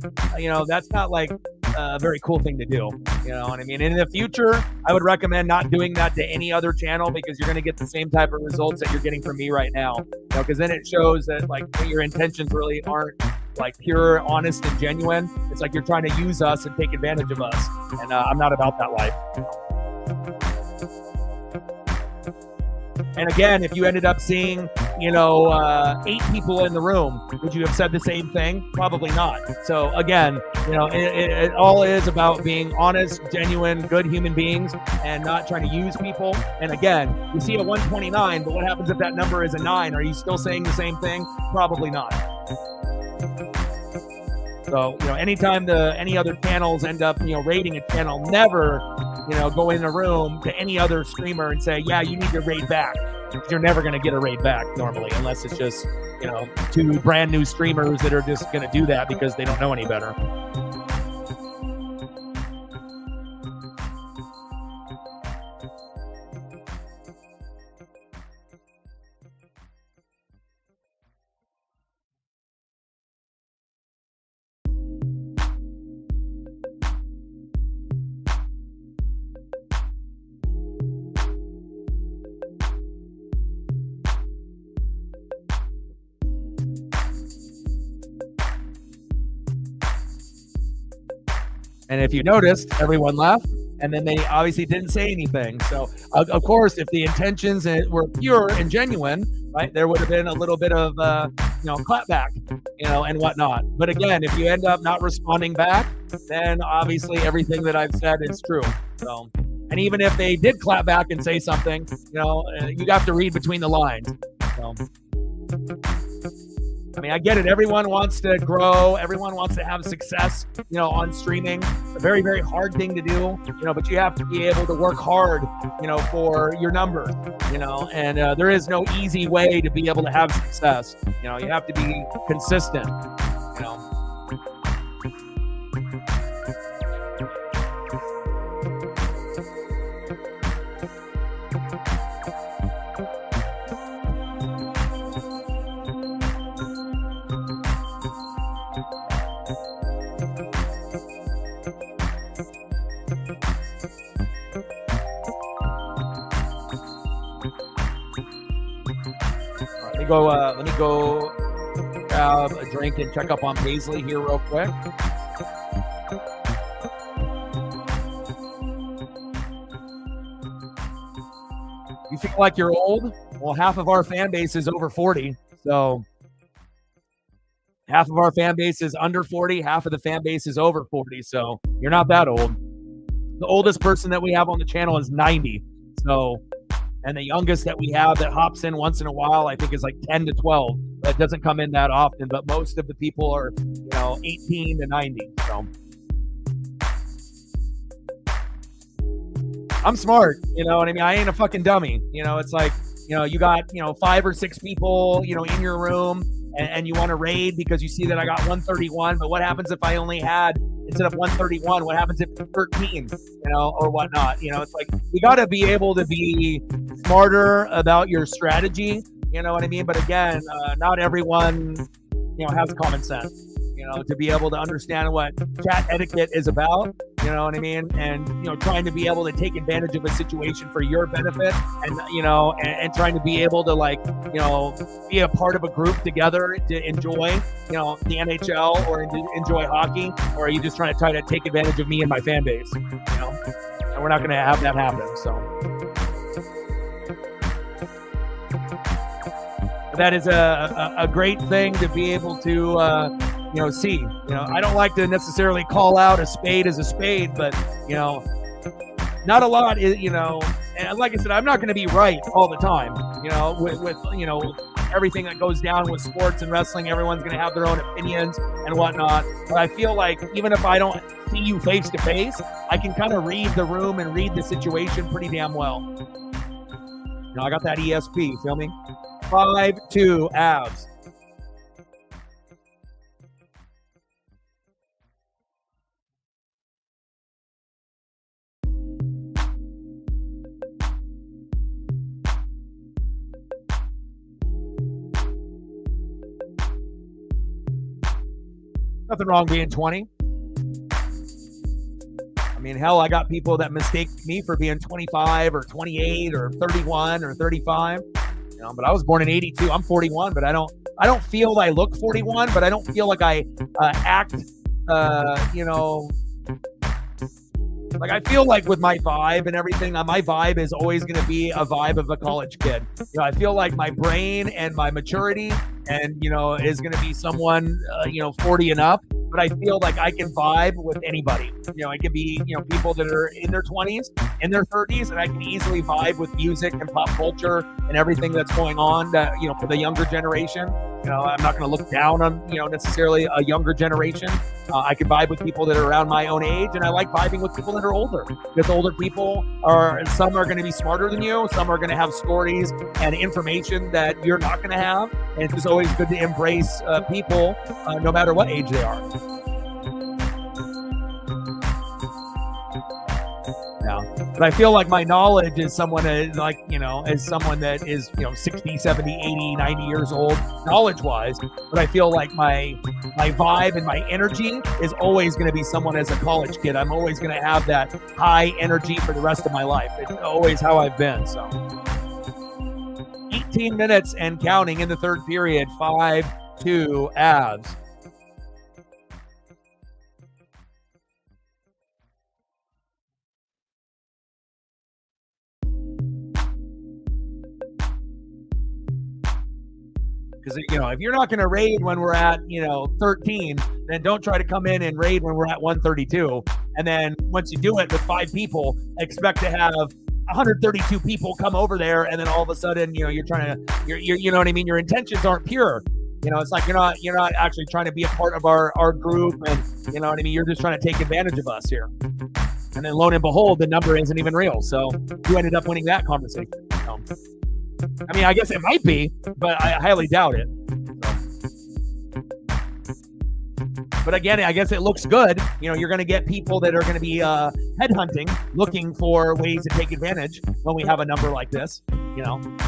that's not like a very cool thing to do. You know what I mean? In the future, I would recommend not doing that to any other channel, because you're going to get the same type of results that you're getting from me right now. Because then it shows that like your intentions really aren't like pure, honest, and genuine. It's like you're trying to use us and take advantage of us. And I'm not about that life. And again, if you ended up seeing, 8 people in the room, would you have said the same thing? Probably not. So again, it all is about being honest, genuine, good human beings, and not trying to use people. And again, you see a 129, but what happens if that number is a 9? Are you still saying the same thing? Probably not. So, anytime any other channels end up, raiding a channel, never, go in a room to any other streamer and say, yeah, you need to raid back. You're never going to get a raid back normally, unless it's just, 2 brand new streamers that are just going to do that because they don't know any better. And if you noticed, everyone left, and then they obviously didn't say anything. So, of course, if the intentions were pure and genuine, right, there would have been a little bit of, clapback, and whatnot. But again, if you end up not responding back, then obviously everything that I've said is true. So, and even if they did clap back and say something, you have to read between the lines. So. I mean, I get it. Everyone wants to grow. Everyone wants to have success, on streaming. It's a very, very hard thing to do, but you have to be able to work hard, for your numbers, and there is no easy way to be able to have success. You have to be consistent, Let me go grab a drink and check up on Paisley here real quick. You feel like you're old? Well, half of our fan base is over 40. So half of our fan base is under 40. Half of the fan base is over 40. So you're not that old. The oldest person that we have on the channel is 90. So, and the youngest that we have that hops in once in a while, I think is like 10 to 12. That doesn't come in that often, but most of the people are, 18 to 90. So I'm smart, you know what I mean? I ain't a fucking dummy. It's like, you got, 5 or 6 people, in your room and you want to raid because you see that I got 131, but what happens if I only had, instead of 131, what happens if it's 13, or whatnot? It's like, you got to be able to be smarter about your strategy, you know what I mean? But again, not everyone, has common sense, to be able to understand what chat etiquette is about, you know what I mean? And, trying to be able to take advantage of a situation for your benefit and, and trying to be able to be a part of a group together to enjoy, the NHL or enjoy hockey, or are you just trying to try to take advantage of me and my fan base, And we're not going to have that happen. So that is a great thing to be able to, see. I don't like to necessarily call out a spade as a spade, but, not a lot is, and like I said, I'm not going to be right all the time, with everything that goes down with sports and wrestling. Everyone's going to have their own opinions and whatnot. But I feel like even if I don't see you face to face, I can kind of read the room and read the situation pretty damn well. I got that ESP, feel me? 5-2 Avs. Nothing wrong being 20. I mean, hell, I got people that mistake me for being 25 or 28 or 31 or 35. But I was born in 82. I'm 41, but I don't feel I look 41, but I don't feel like I act, like I feel like with my vibe and everything, my vibe is always going to be a vibe of a college kid. I feel like my brain and my maturity and, is going to be someone, 40 and up. But I feel like I can vibe with anybody. It can be, people that are in their 20s, in their 30s, and I can easily vibe with music and pop culture and everything that's going on that, for the younger generation. I'm not going to look down on, necessarily a younger generation. I can vibe with people that are around my own age, and I like vibing with people that are older. Because older people some are going to be smarter than you, some are going to have stories and information that you're not going to have. And it's just always good to embrace people, no matter what age they are. But I feel like my knowledge is someone is someone that is, 60, 70, 80, 90 years old knowledge-wise. But I feel like my vibe and my energy is always going to be someone as a college kid. I'm always going to have that high energy for the rest of my life. It's always how I've been. So 18 minutes and counting in the third period, 5-2 Avs. Because, if you're not going to raid when we're at, 13, then don't try to come in and raid when we're at 132. And then once you do it with 5 people, expect to have 132 people come over there. And then all of a sudden, you're trying to, you know what I mean? Your intentions aren't pure. It's like you're not actually trying to be a part of our group. And you know what I mean? You're just trying to take advantage of us here. And then lo and behold, the number isn't even real. So you ended up winning that conversation. I mean, I guess it might be, but I highly doubt it. But again, I guess it looks good. You're going to get people that are going to be headhunting, looking for ways to take advantage when we have a number like this, And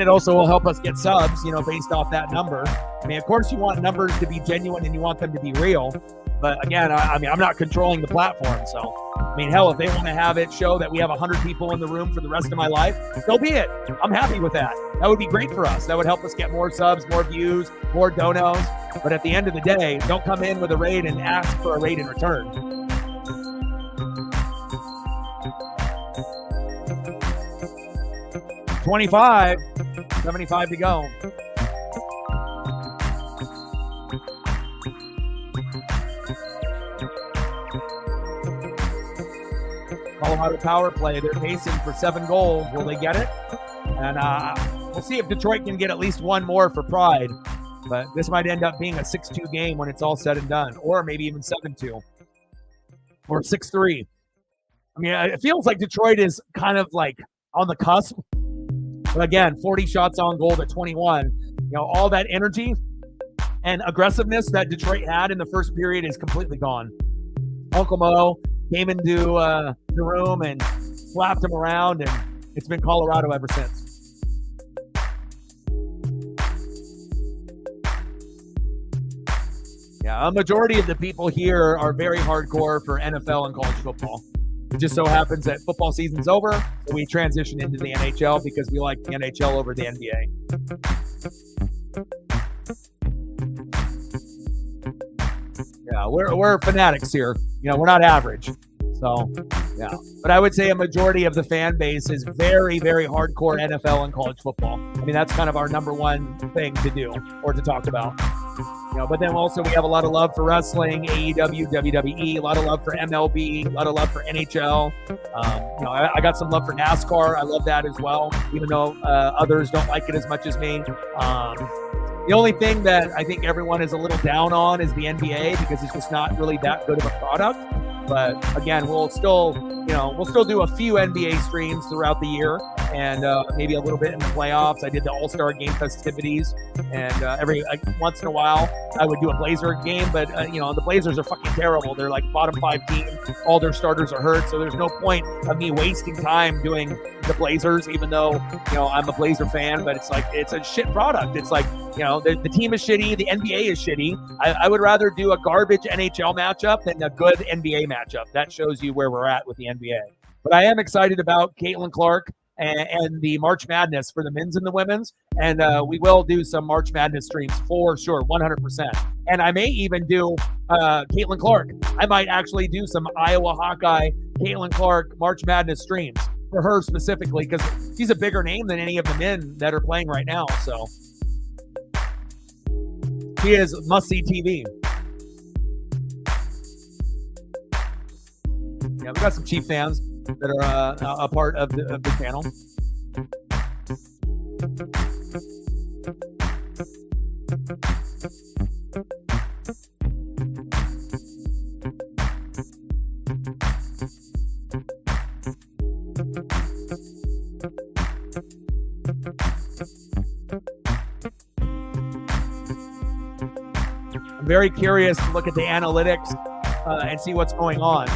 it also will help us get subs, based off that number. I mean, of course, you want numbers to be genuine and you want them to be real. But again, I'm not controlling the platform. So, hell, if they want to have it show that we have 100 people in the room for the rest of my life, so be it. I'm happy with that. That would be great for us. That would help us get more subs, more views, more donos. But at the end of the day, don't come in with a raid and ask for a raid in return. 25, 75 to go. Colorado power play. They're pacing for 7 goals. Will they get it? And we'll see if Detroit can get at least one more for pride. But this might end up being a 6-2 game when it's all said and done, or maybe even 7-2 or 6-3. I mean, it feels like Detroit is kind of like on the cusp. But again, 40 shots on goal to 21. You know, all that energy and aggressiveness that Detroit had in the first period is completely gone. Uncle Mo came into the room and slapped him around, and it's been Colorado ever since. Yeah, a majority of the people here are very hardcore for NFL and college football. It just so happens that football season's over, so we transition into the NHL because we like the NHL over the NBA. Yeah, we're fanatics here. You know, we're not average. So, yeah. But I would say a majority of the fan base is very, very hardcore NFL and college football. I mean, that's kind of our number one thing to do or to talk about. You know, but then also we have a lot of love for wrestling, AEW, WWE, a lot of love for MLB, a lot of love for NHL. You know, I got some love for NASCAR. I love that as well, even though others don't like it as much as me. The only thing that I think everyone is a little down on is the NBA because it's just not really that good of a product. But again, we'll still do a few NBA streams throughout the year and maybe a little bit in the playoffs. I did the All-Star game festivities, and every once in a while I would do a Blazer game. But you know, the Blazers are fucking terrible. They're like bottom 5 team. All their starters are hurt, so there's no point of me wasting time doing the Blazers, even though, you know, I'm a Blazer fan. But it's like, it's a shit product. It's like, you know, the team is shitty, the NBA is shitty. I would rather do a garbage NHL matchup than a good NBA matchup. That shows you where we're at with the NBA. But I am excited about Caitlin Clark and the March Madness for the men's and the women's. And we will do some March Madness streams for sure, 100%. And I may even do Caitlin Clark. I might actually do some Iowa Hawkeye Caitlin Clark March Madness streams for her specifically because she's a bigger name than any of the men that are playing right now. So she is must-see TV. Yeah, we got some Chief fans that are a part of the channel. I'm very curious to look at the analytics and see what's going on.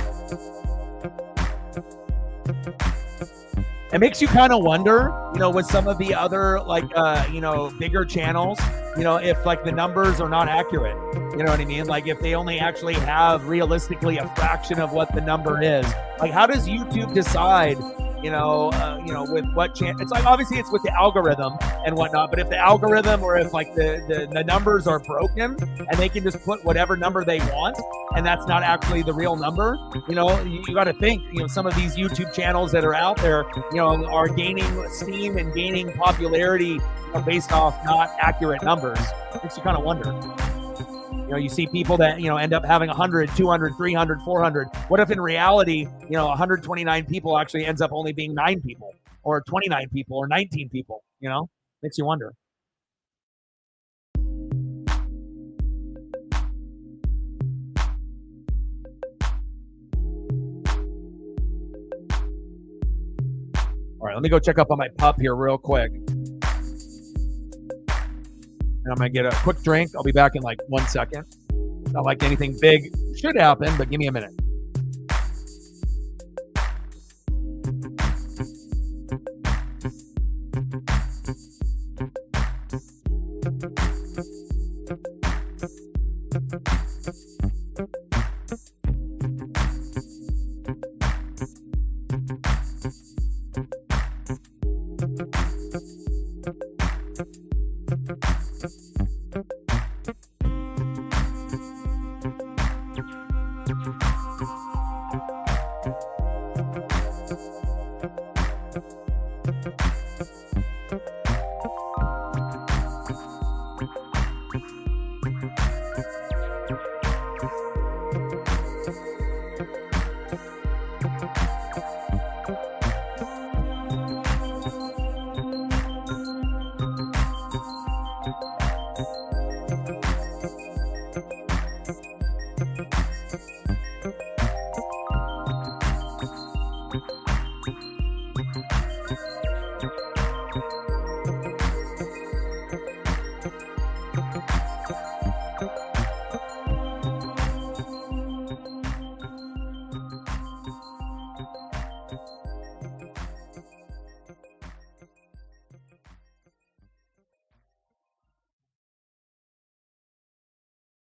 It makes you kind of wonder, you know, with some of the other, like, you know, bigger channels, you know, if like the numbers are not accurate, you know what I mean? Like if they only actually have realistically a fraction of what the number is, like how does YouTube decide, you know, with what channel? It's like, obviously it's with the algorithm and whatnot, but if the algorithm or if like the numbers are broken and they can just put whatever number they want and that's not actually the real number, you know, you got to think, you know, some of these YouTube channels that are out there, you know, are gaining steam and gaining popularity, you know, based off not accurate numbers. Makes you kind of wonder. You know, you see people that, you know, end up having 100, 200, 300, 400. What if in reality, you know, 129 people actually ends up only being 9 people or 29 people or 19 people, you know? Makes you wonder. All right, let me go check up on my pup here real quick. And I'm going to get a quick drink. I'll be back in like 1 second. Not like anything big should happen, but give me a minute.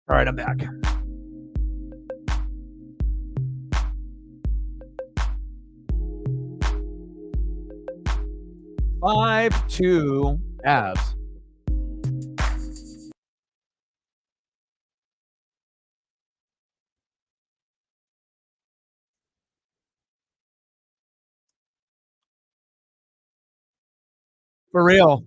All right, I'm back. 5-2 Avs. For real.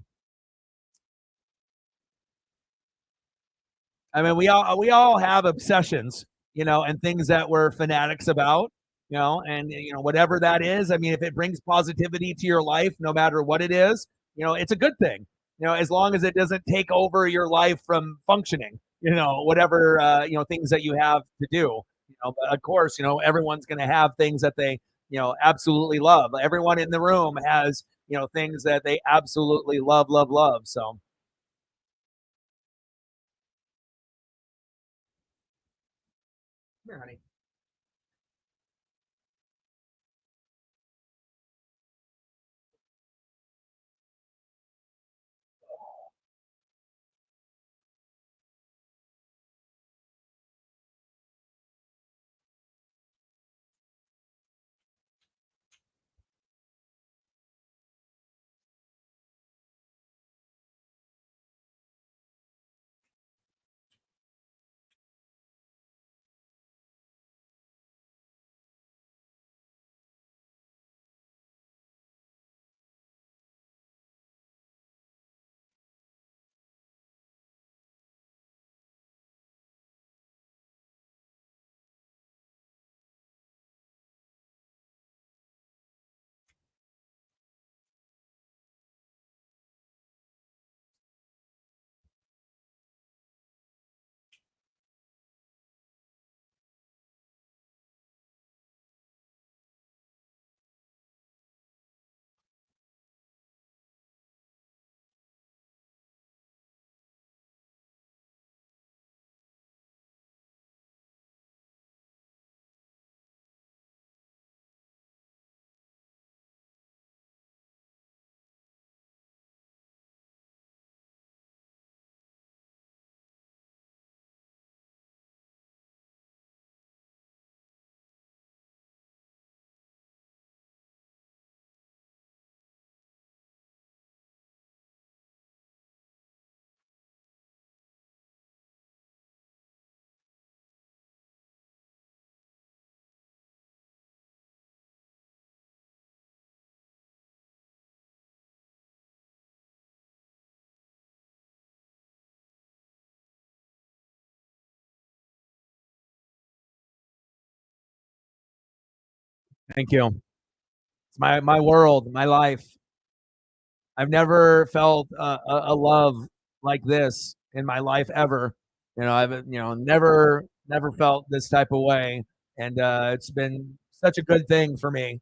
I mean, we all have obsessions, and things that we're fanatics about, and whatever that is. I mean, if it brings positivity to your life, no matter what it is, it's a good thing. As long as it doesn't take over your life from functioning. Whatever things that you have to do. But of course, everyone's going to have things that they absolutely love. Everyone in the room has things that they absolutely love, love, love. So here, honey. Thank you. It's my world, my life. I've never felt a love like this in my life ever. I've never felt this type of way, and it's been such a good thing for me.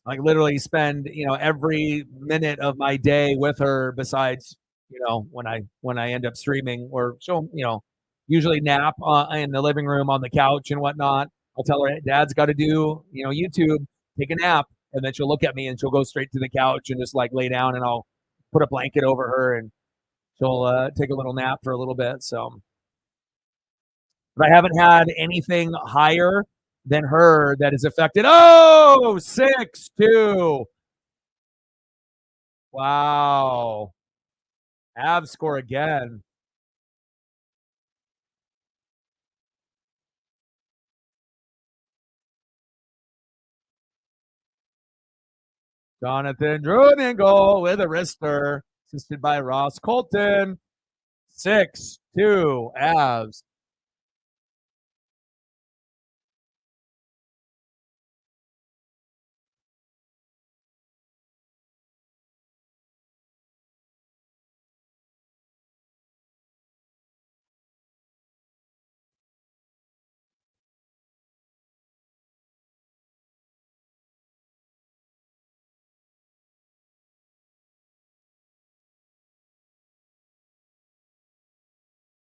Like literally spend every minute of my day with her. Besides when I end up streaming, or she'll usually nap in the living room on the couch and whatnot. I'll tell her, hey, Dad's got to do YouTube, take a nap, and then she'll look at me and she'll go straight to the couch and just like lay down, and I'll put a blanket over her and she'll take a little nap for a little bit. So, but I haven't had anything higher than her that is affected. Oh, 6-2. Wow. Avs score again. Jonathan Drudingle with a wrister, assisted by Ross Colton. 6-2 Avs.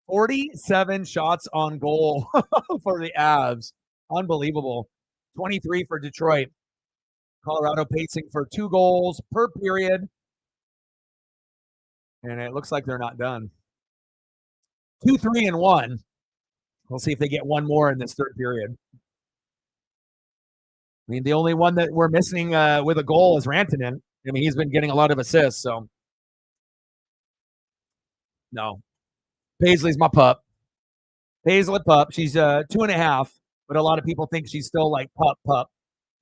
47 shots on goal for the Avs. Unbelievable. 23 for Detroit. Colorado pacing for 2 goals per period. and it looks like they're not done. 2-3-1. We'll see if they get one more in this third period. I mean, the only one that we're missing with a goal is Rantanen. I mean, he's been getting a lot of assists, so no. Paisley's my pup. Paisley pup. She's 2.5, but a lot of people think she's still like pup.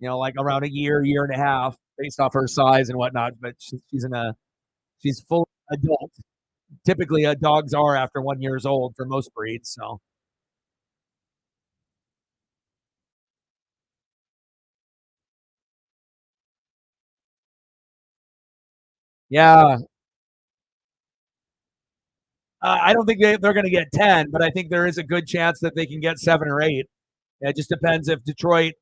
You know, like around a year and a half, based off her size and whatnot. But she's full adult. Typically, dogs are after 1 year old for most breeds. So. Yeah. I don't think they're going to get 10, but I think there is a good chance that they can get 7 or 8. It just depends if Detroit,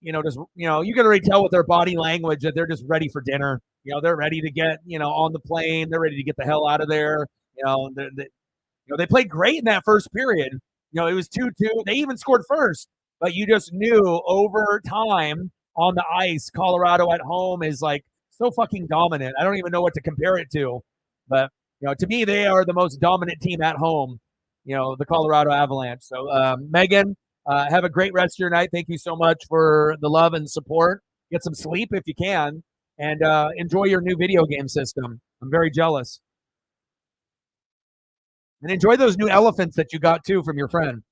you can already tell with their body language that they're just ready for dinner. They're ready to get, on the plane. They're ready to get the hell out of there. They played great in that first period. It was 2-2. They even scored first, but you just knew over time on the ice, Colorado at home is like so fucking dominant. I don't even know what to compare it to, but to me, they are the most dominant team at home. The Colorado Avalanche. So, Megan, have a great rest of your night. Thank you so much for the love and support. Get some sleep if you can, and enjoy your new video game system. I'm very jealous. And enjoy those new elephants that you got, too, from your friend.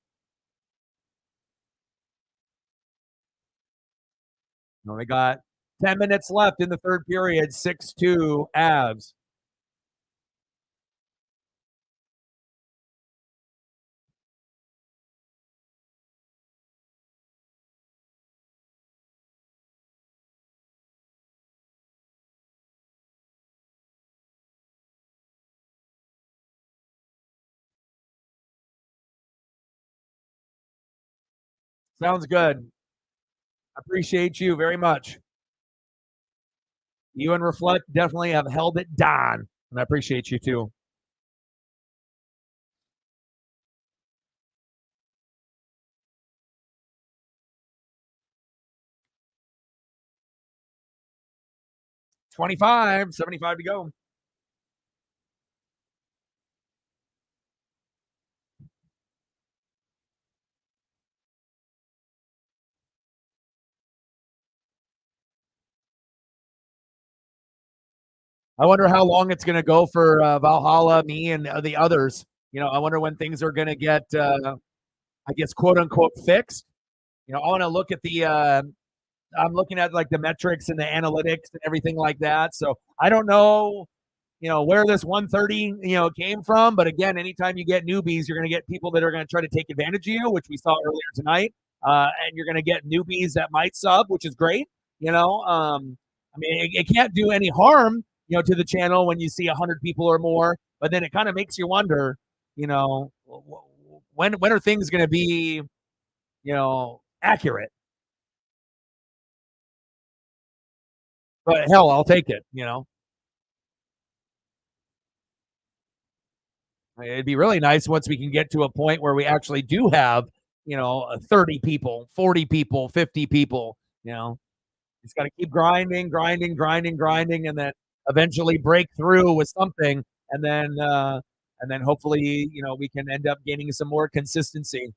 We got 10 minutes left in the third period, 6-2 Avs. Sounds good. Appreciate you very much. You and Reflect definitely have held it down, and I appreciate you too. $25, $75 to go. I wonder how long it's going to go for Valhalla, me, and the others. I wonder when things are going to get, I guess, quote unquote, fixed. I want to look at I'm looking at like the metrics and the analytics and everything like that. So I don't know, where this 130, came from. But again, anytime you get newbies, you're going to get people that are going to try to take advantage of you, which we saw earlier tonight. And you're going to get newbies that might sub, which is great. I mean, it can't do any harm, to the channel when you see 100 people or more. But then it kind of makes you wonder, when are things going to be, accurate? But hell, I'll take it. It'd be really nice once we can get to a point where we actually do have, 30 people, 40 people, 50 people. Just got to keep grinding, and then eventually break through with something, and then hopefully, we can end up gaining some more consistency.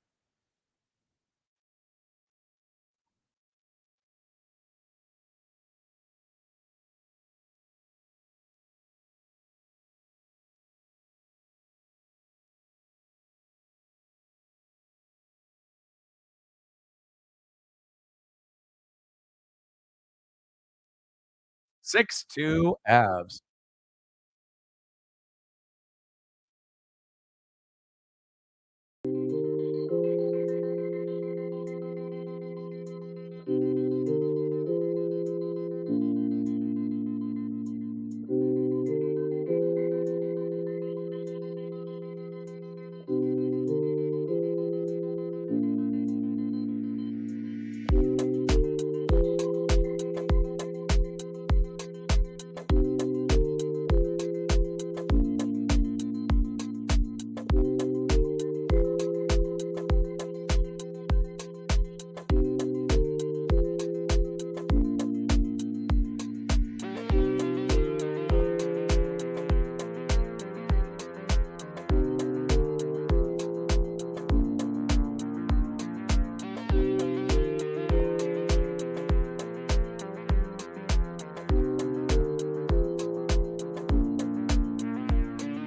Six two Avs.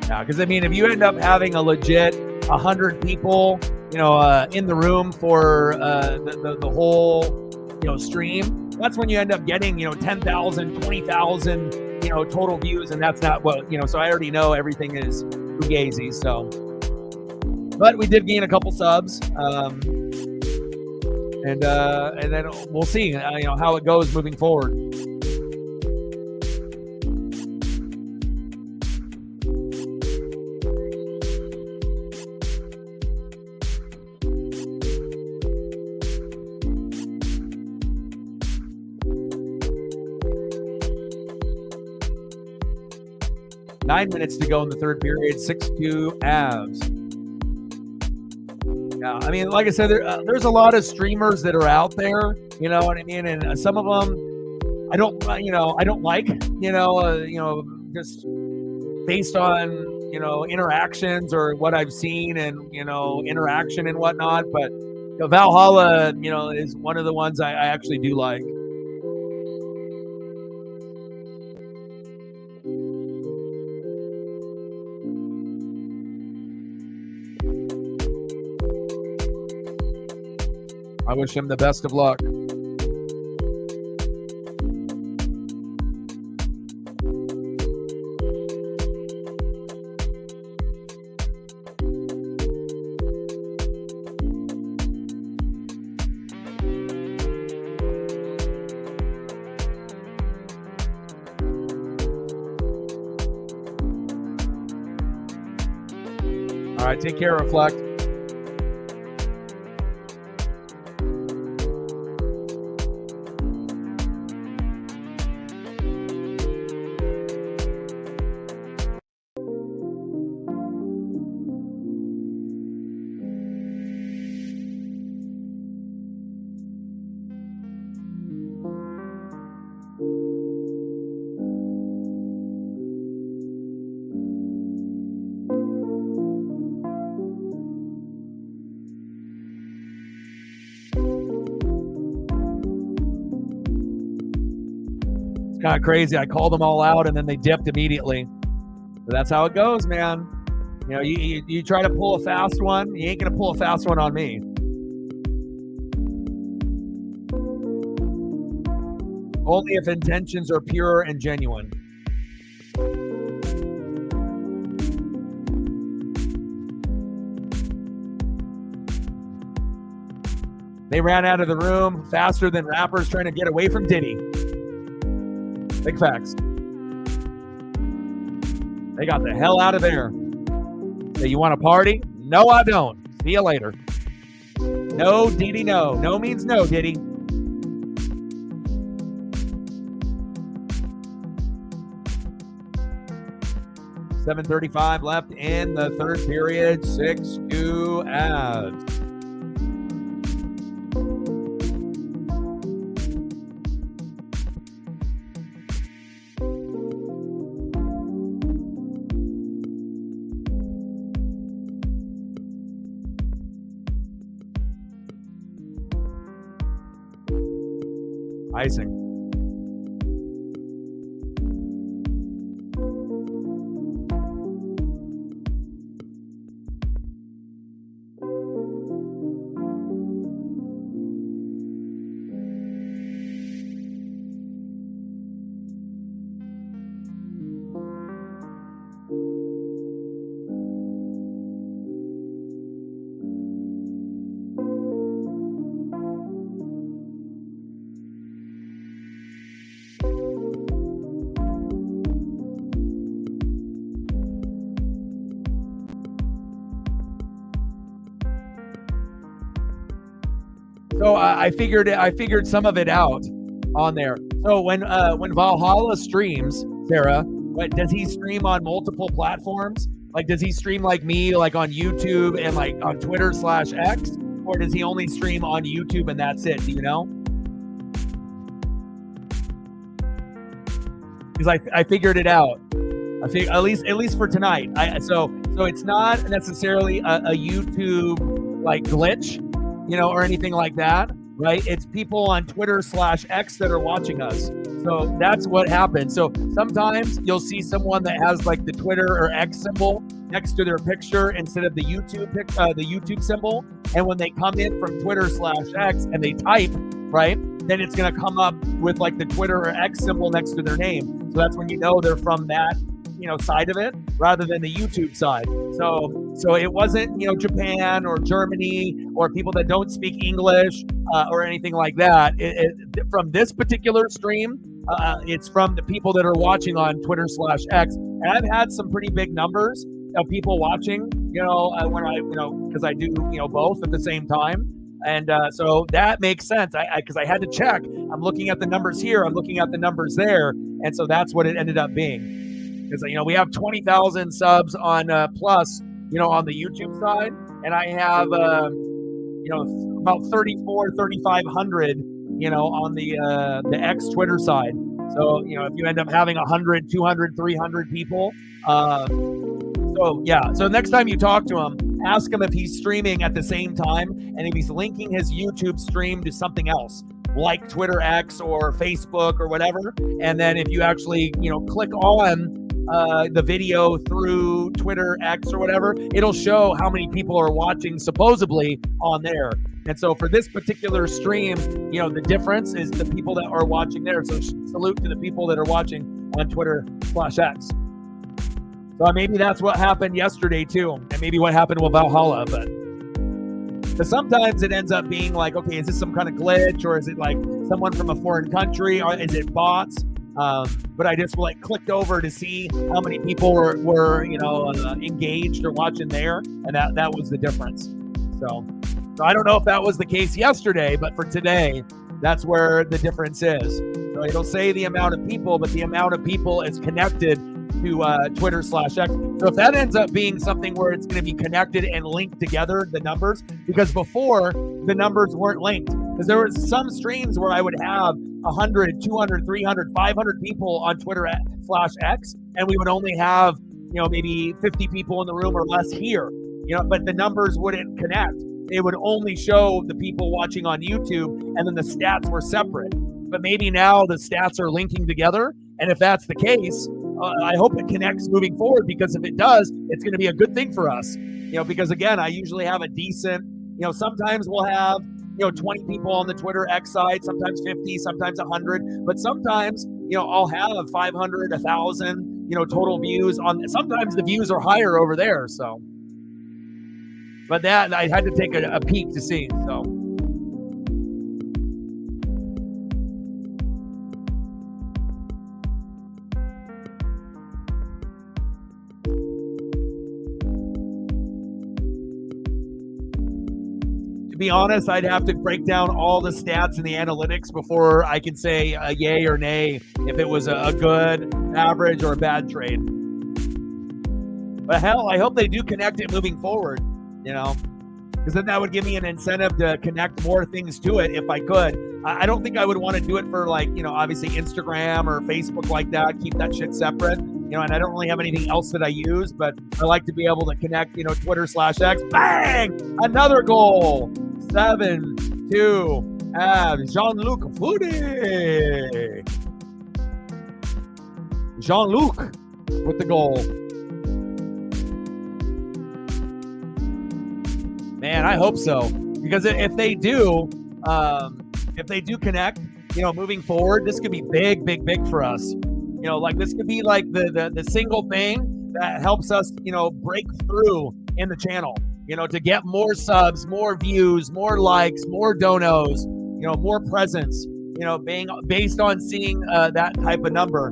Yeah, because I mean, if you end up having a legit 100 people, in the room for the whole, stream, that's when you end up getting, 10,000, 20,000, total views, and that's not what, so I already know everything is fugazi. So, but we did gain a couple subs, and then we'll see, how it goes moving forward. Nine minutes to go in the third period, 6-2 Avs. Yeah, I mean, like I said, there's a lot of streamers that are out there, you know what I mean? And some of them I don't like, just based on, interactions or what I've seen and, interaction and whatnot. But Valhalla, is one of the ones I actually do like. I wish him the best of luck. All right, take care, Reflect. Kind of crazy. I called them all out and then they dipped immediately. But that's how it goes, man. You try to pull a fast one, you ain't gonna pull a fast one on me. Only if intentions are pure and genuine. They ran out of the room faster than rappers trying to get away from Diddy. Big facts. They got the hell out of there. Hey, you want to party? No, I don't. See you later. No, Diddy, no. No means no, Diddy. $7:35 left in the third period. 6-2 Avs. Icing. So I figured some of it out on there. So when Valhalla streams, Sarah, does he stream on multiple platforms? Like, does he stream like me, like on YouTube and like on Twitter/X, or does he only stream on YouTube and that's it? Do you know? Because I figured it out. At least for tonight. So it's not necessarily a YouTube like glitch, or anything like that. right? It's people on Twitter/X that are watching us. So that's what happens. So sometimes you'll see someone that has like the Twitter or X symbol next to their picture instead of the YouTube symbol. And when they come in from Twitter/X and they type, right, then it's going to come up with like the Twitter or X symbol next to their name. So that's when you know they're from that, side of it rather than the YouTube side. So it wasn't, Japan or Germany or people that don't speak English or anything like that. From this particular stream, it's from the people that are watching on Twitter/X. And I've had some pretty big numbers of people watching, when I, because I do, both at the same time. And so that makes sense because I had to check. I'm looking at the numbers here. I'm looking at the numbers there. And so that's what it ended up being. Because, we have 20,000 subs on Plus, on the YouTube side. And I have, about 3,500, on the X Twitter side. So, if you end up having 100, 200, 300 people. So next time you talk to him, ask him if he's streaming at the same time and if he's linking his YouTube stream to something else like Twitter X or Facebook or whatever. And then if you actually, click on the video through Twitter X or whatever, it'll show how many people are watching supposedly on there. And so for this particular stream, the difference is the people that are watching there. So salute to the people that are watching on Twitter/X. So maybe that's what happened yesterday too, and maybe what happened with Valhalla. But sometimes it ends up being like, okay, is this some kind of glitch, or is it like someone from a foreign country, or is it bots? But I just clicked over to see how many people were engaged or watching there, and that was the difference. So I don't know if that was the case yesterday, but for today, that's where the difference is. So it'll say the amount of people, but the amount of people is connected to Twitter/X. So if that ends up being something where it's going to be connected and linked together, the numbers, because before the numbers weren't linked, because there were some streams where I would have 100, 200, 300, 500 people on Twitter/X, and we would only have, maybe 50 people in the room or less here, but the numbers wouldn't connect. It would only show the people watching on YouTube, and then the stats were separate. But maybe now the stats are linking together, and if that's the case, I hope it connects moving forward, because if it does, it's going to be a good thing for us. Because again, I usually have a decent, sometimes we'll have, 20 people on the Twitter X side, sometimes 50, sometimes 100, but sometimes, I'll have 500, 1,000, total views on. Sometimes the views are higher over there. So, but that I had to take a peek to see. So. To be honest, I'd have to break down all the stats and the analytics before I can say a yay or nay if it was a good, average, or a bad trade. But hell, I hope they do connect it moving forward, because then that would give me an incentive to connect more things to it if I could. I don't think I would want to do it for obviously Instagram or Facebook like that, keep that shit separate. And I don't really have anything else that I use, but I like to be able to connect, Twitter/X. Bang! Another goal. 7-2. Jean-Luc Foudy. Jean-Luc with the goal. Man, I hope so. Because if they do connect, moving forward, this could be big, big, big for us. This could be like the single thing that helps us, break through in the channel, to get more subs, more views, more likes, more donos, more presence, being based on seeing that type of number,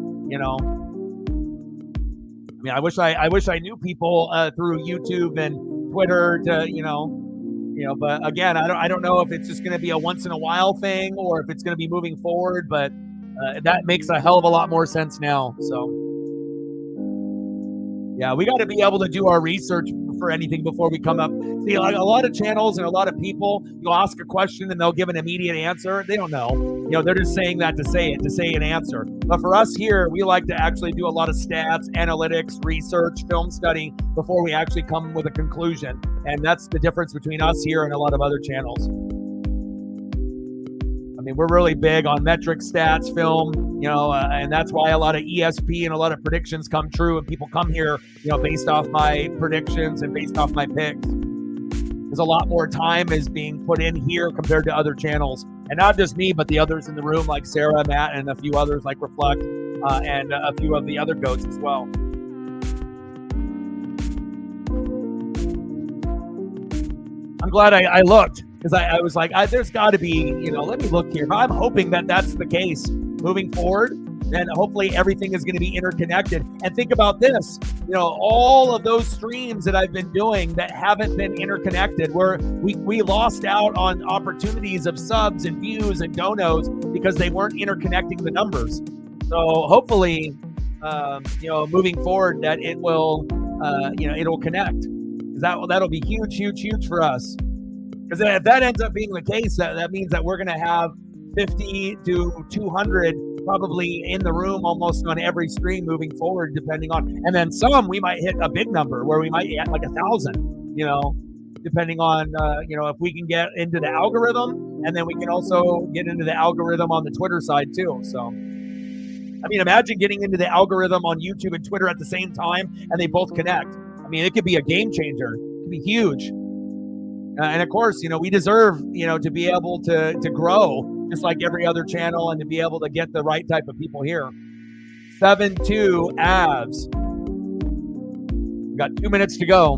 I wish I knew people through YouTube and Twitter to, but again, I don't know if it's just going to be a once in a while thing or if it's going to be moving forward, but that makes a hell of a lot more sense now. So yeah, we got to be able to do our research for anything before we come up. See, like a lot of channels and a lot of people, you'll ask a question and they'll give an immediate answer. They don't know. They're just saying that to say an answer. But for us here, we like to actually do a lot of stats, analytics, research, film study before we actually come with a conclusion. And that's the difference between us here and a lot of other channels. mean, we're really big on metric stats, film, and that's why a lot of ESP and a lot of predictions come true, and people come here, based off my predictions and based off my picks. There's a lot more time is being put in here compared to other channels, and not just me, but the others in the room, like Sarah, Matt, and a few others like Reflect, and a few of the other goats as well. I'm glad I looked, because I was like, there's got to be, let me look here. I'm hoping that that's the case moving forward. Then hopefully everything is going to be interconnected. And think about this, all of those streams that I've been doing that haven't been interconnected, where we lost out on opportunities of subs and views and donos because they weren't interconnecting the numbers. So hopefully, moving forward, that it will, it'll connect. That'll be huge for us. Because if that ends up being the case, that means that we're going to have 50 to 200 probably in the room almost on every stream moving forward, depending on, and then some we might hit a big number where we might hit like 1,000, depending on, if we can get into the algorithm, and then we can also get into the algorithm on the Twitter side too. So, I mean, imagine getting into the algorithm on YouTube and Twitter at the same time, and they both connect. I mean, it could be a game changer. It could be huge. And of course, we deserve, to be able to grow just like every other channel, and to be able to get the right type of people here. 7-2 Avs. We got 2 minutes to go.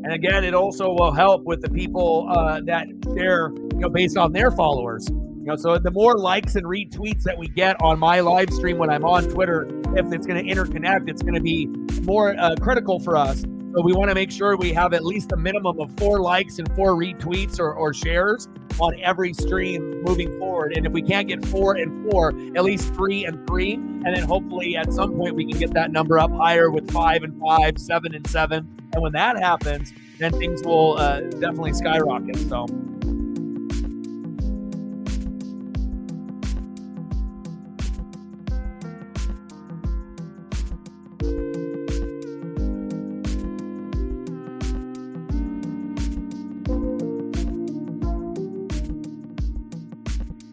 And again, it also will help with the people that share, based on their followers. So the more likes and retweets that we get on my live stream when I'm on Twitter, if it's going to interconnect, it's going to be more critical for us. So we want to make sure we have at least a minimum of 4 likes and 4 retweets or shares on every stream moving forward. And if we can't get 4 and 4, at least 3 and 3. And then hopefully at some point we can get that number up higher with 5 and 5, 7 and 7. And when that happens, then things will definitely skyrocket. So.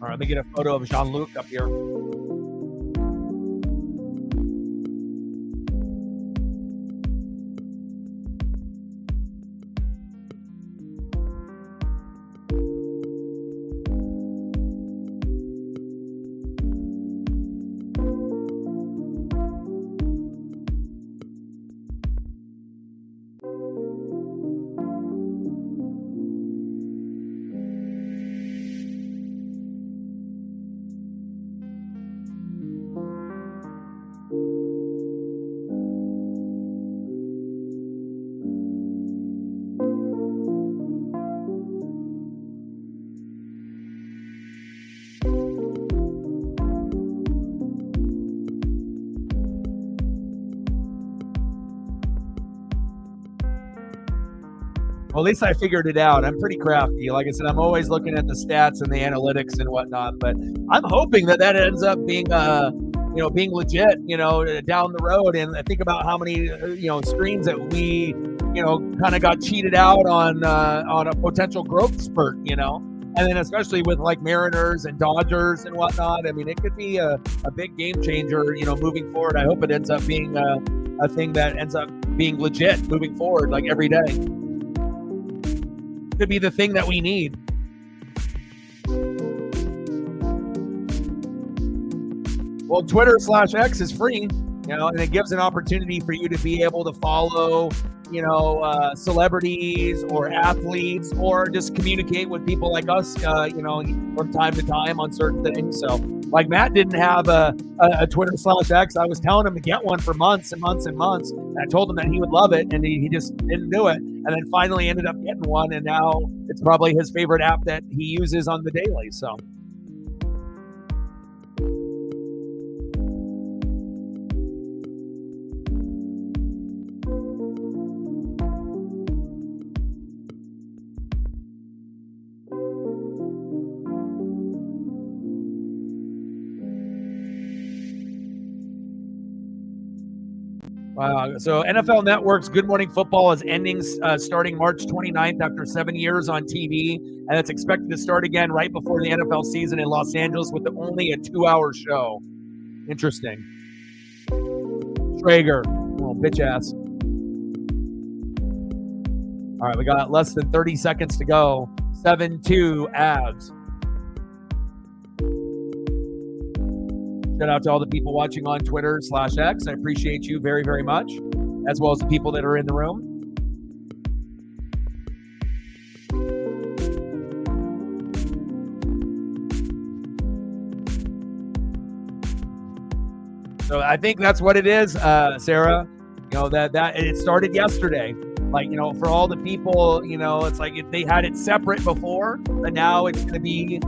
All right, let me get a photo of Jean-Luc up here. Well, at least I figured it out. I'm pretty crafty. Like I said, I'm always looking at the stats and the analytics and whatnot, but I'm hoping that ends up being, being legit, down the road. And I think about how many, screens that we, kind of got cheated out on a potential growth spurt, and then especially with like Mariners and Dodgers and whatnot. I mean, it could be a big game changer, moving forward. I hope it ends up being a thing that ends up being legit moving forward, like every day. Could be the thing that we need. Well, Twitter/X is free, and it gives an opportunity for you to be able to follow, celebrities or athletes, or just communicate with people like us, from time to time on certain things. So, like Matt didn't have a Twitter/X. I was telling him to get one for months and months and months. And I told him that he would love it, and he just didn't do it. And then finally ended up getting one, and now it's probably his favorite app that he uses on the daily. So. So NFL Network's Good Morning Football is ending starting March 29th after 7 years on TV, and it's expected to start again right before the NFL season in Los Angeles with only a 2-hour show. Interesting. Traeger, little bitch ass. All right, we got less than 30 seconds to go. 7-2 Avs. Shout out to all the people watching on Twitter/X. I appreciate you very, very much, as well as the people that are in the room. So I think that's what it is, Sarah. You know, that it started yesterday. Like, you know, for all the people, you know, it's like they had it separate before, but now it's going to be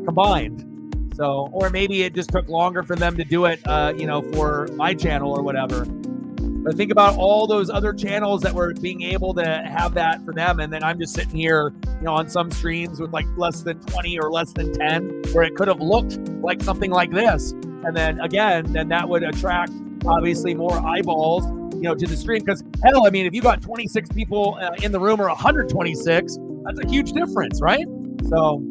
combined. So, or maybe it just took longer for them to do it, you know, for my channel or whatever. But think about all those other channels that were being able to have that for them. And then I'm just sitting here, you know, on some streams with like less than 20 or less than 10, where it could have looked like something like this. And then again, then that would attract obviously more eyeballs, you know, to the stream. Because hell, I mean, if you got 26 people in the room or 126, that's a huge difference, right? So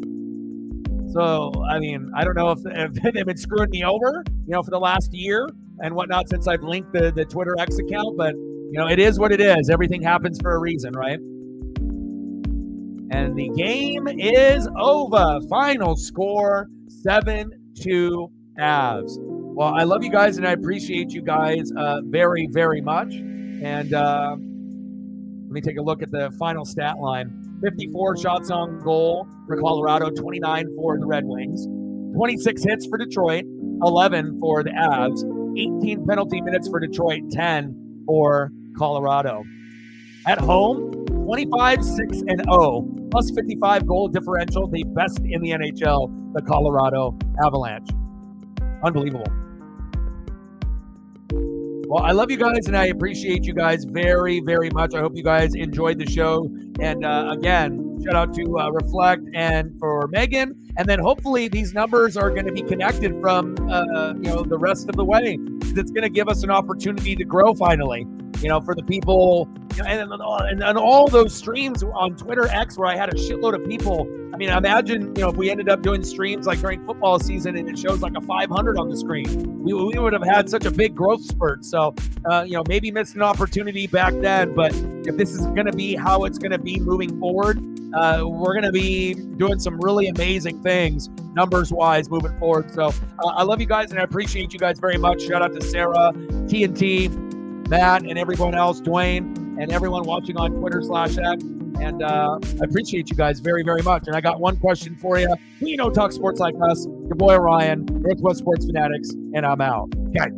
I mean, I don't know if they've been screwing me over, you know, for the last year and whatnot since I've linked the Twitter X account. But, you know, it is what it is. Everything happens for a reason, right? And the game is over. Final score, 7-2 Avs. Well, I love you guys and I appreciate you guys very, very much. And let me take a look at the final stat line. 54 shots on goal for Colorado, 29 for the Red Wings, 26 hits for Detroit, 11 for the Avs, 18 penalty minutes for Detroit, 10 for Colorado. At home, 25-6-0, plus 55 goal differential, the best in the NHL, the Colorado Avalanche. Unbelievable. Well, I love you guys and I appreciate you guys very, very much. I hope you guys enjoyed the show. And again, shout out to Reflect and for Megan. And then hopefully these numbers are going to be connected from, you know, the rest of the way. It's going to give us an opportunity to grow finally, you know, for the people, you know, and all those streams on Twitter X where I had a shitload of people. I mean, imagine, you know, if we ended up doing streams like during football season and it shows like a 500 on the screen, we would have had such a big growth spurt. So, you know, maybe missed an opportunity back then, but if this is going to be how it's going to be moving forward, we're going to be doing some really amazing things numbers wise moving forward. So I love you guys and I appreciate you guys very much. Shout out to Sarah, TNT, Matt, and everyone else, Dwayne, and everyone watching on Twitter/X. And I appreciate you guys very, very much. And I got one question for you. Who you know talk sports like us? Your boy Ryan, Northwest Sports Fanatics, and I'm out. Okay.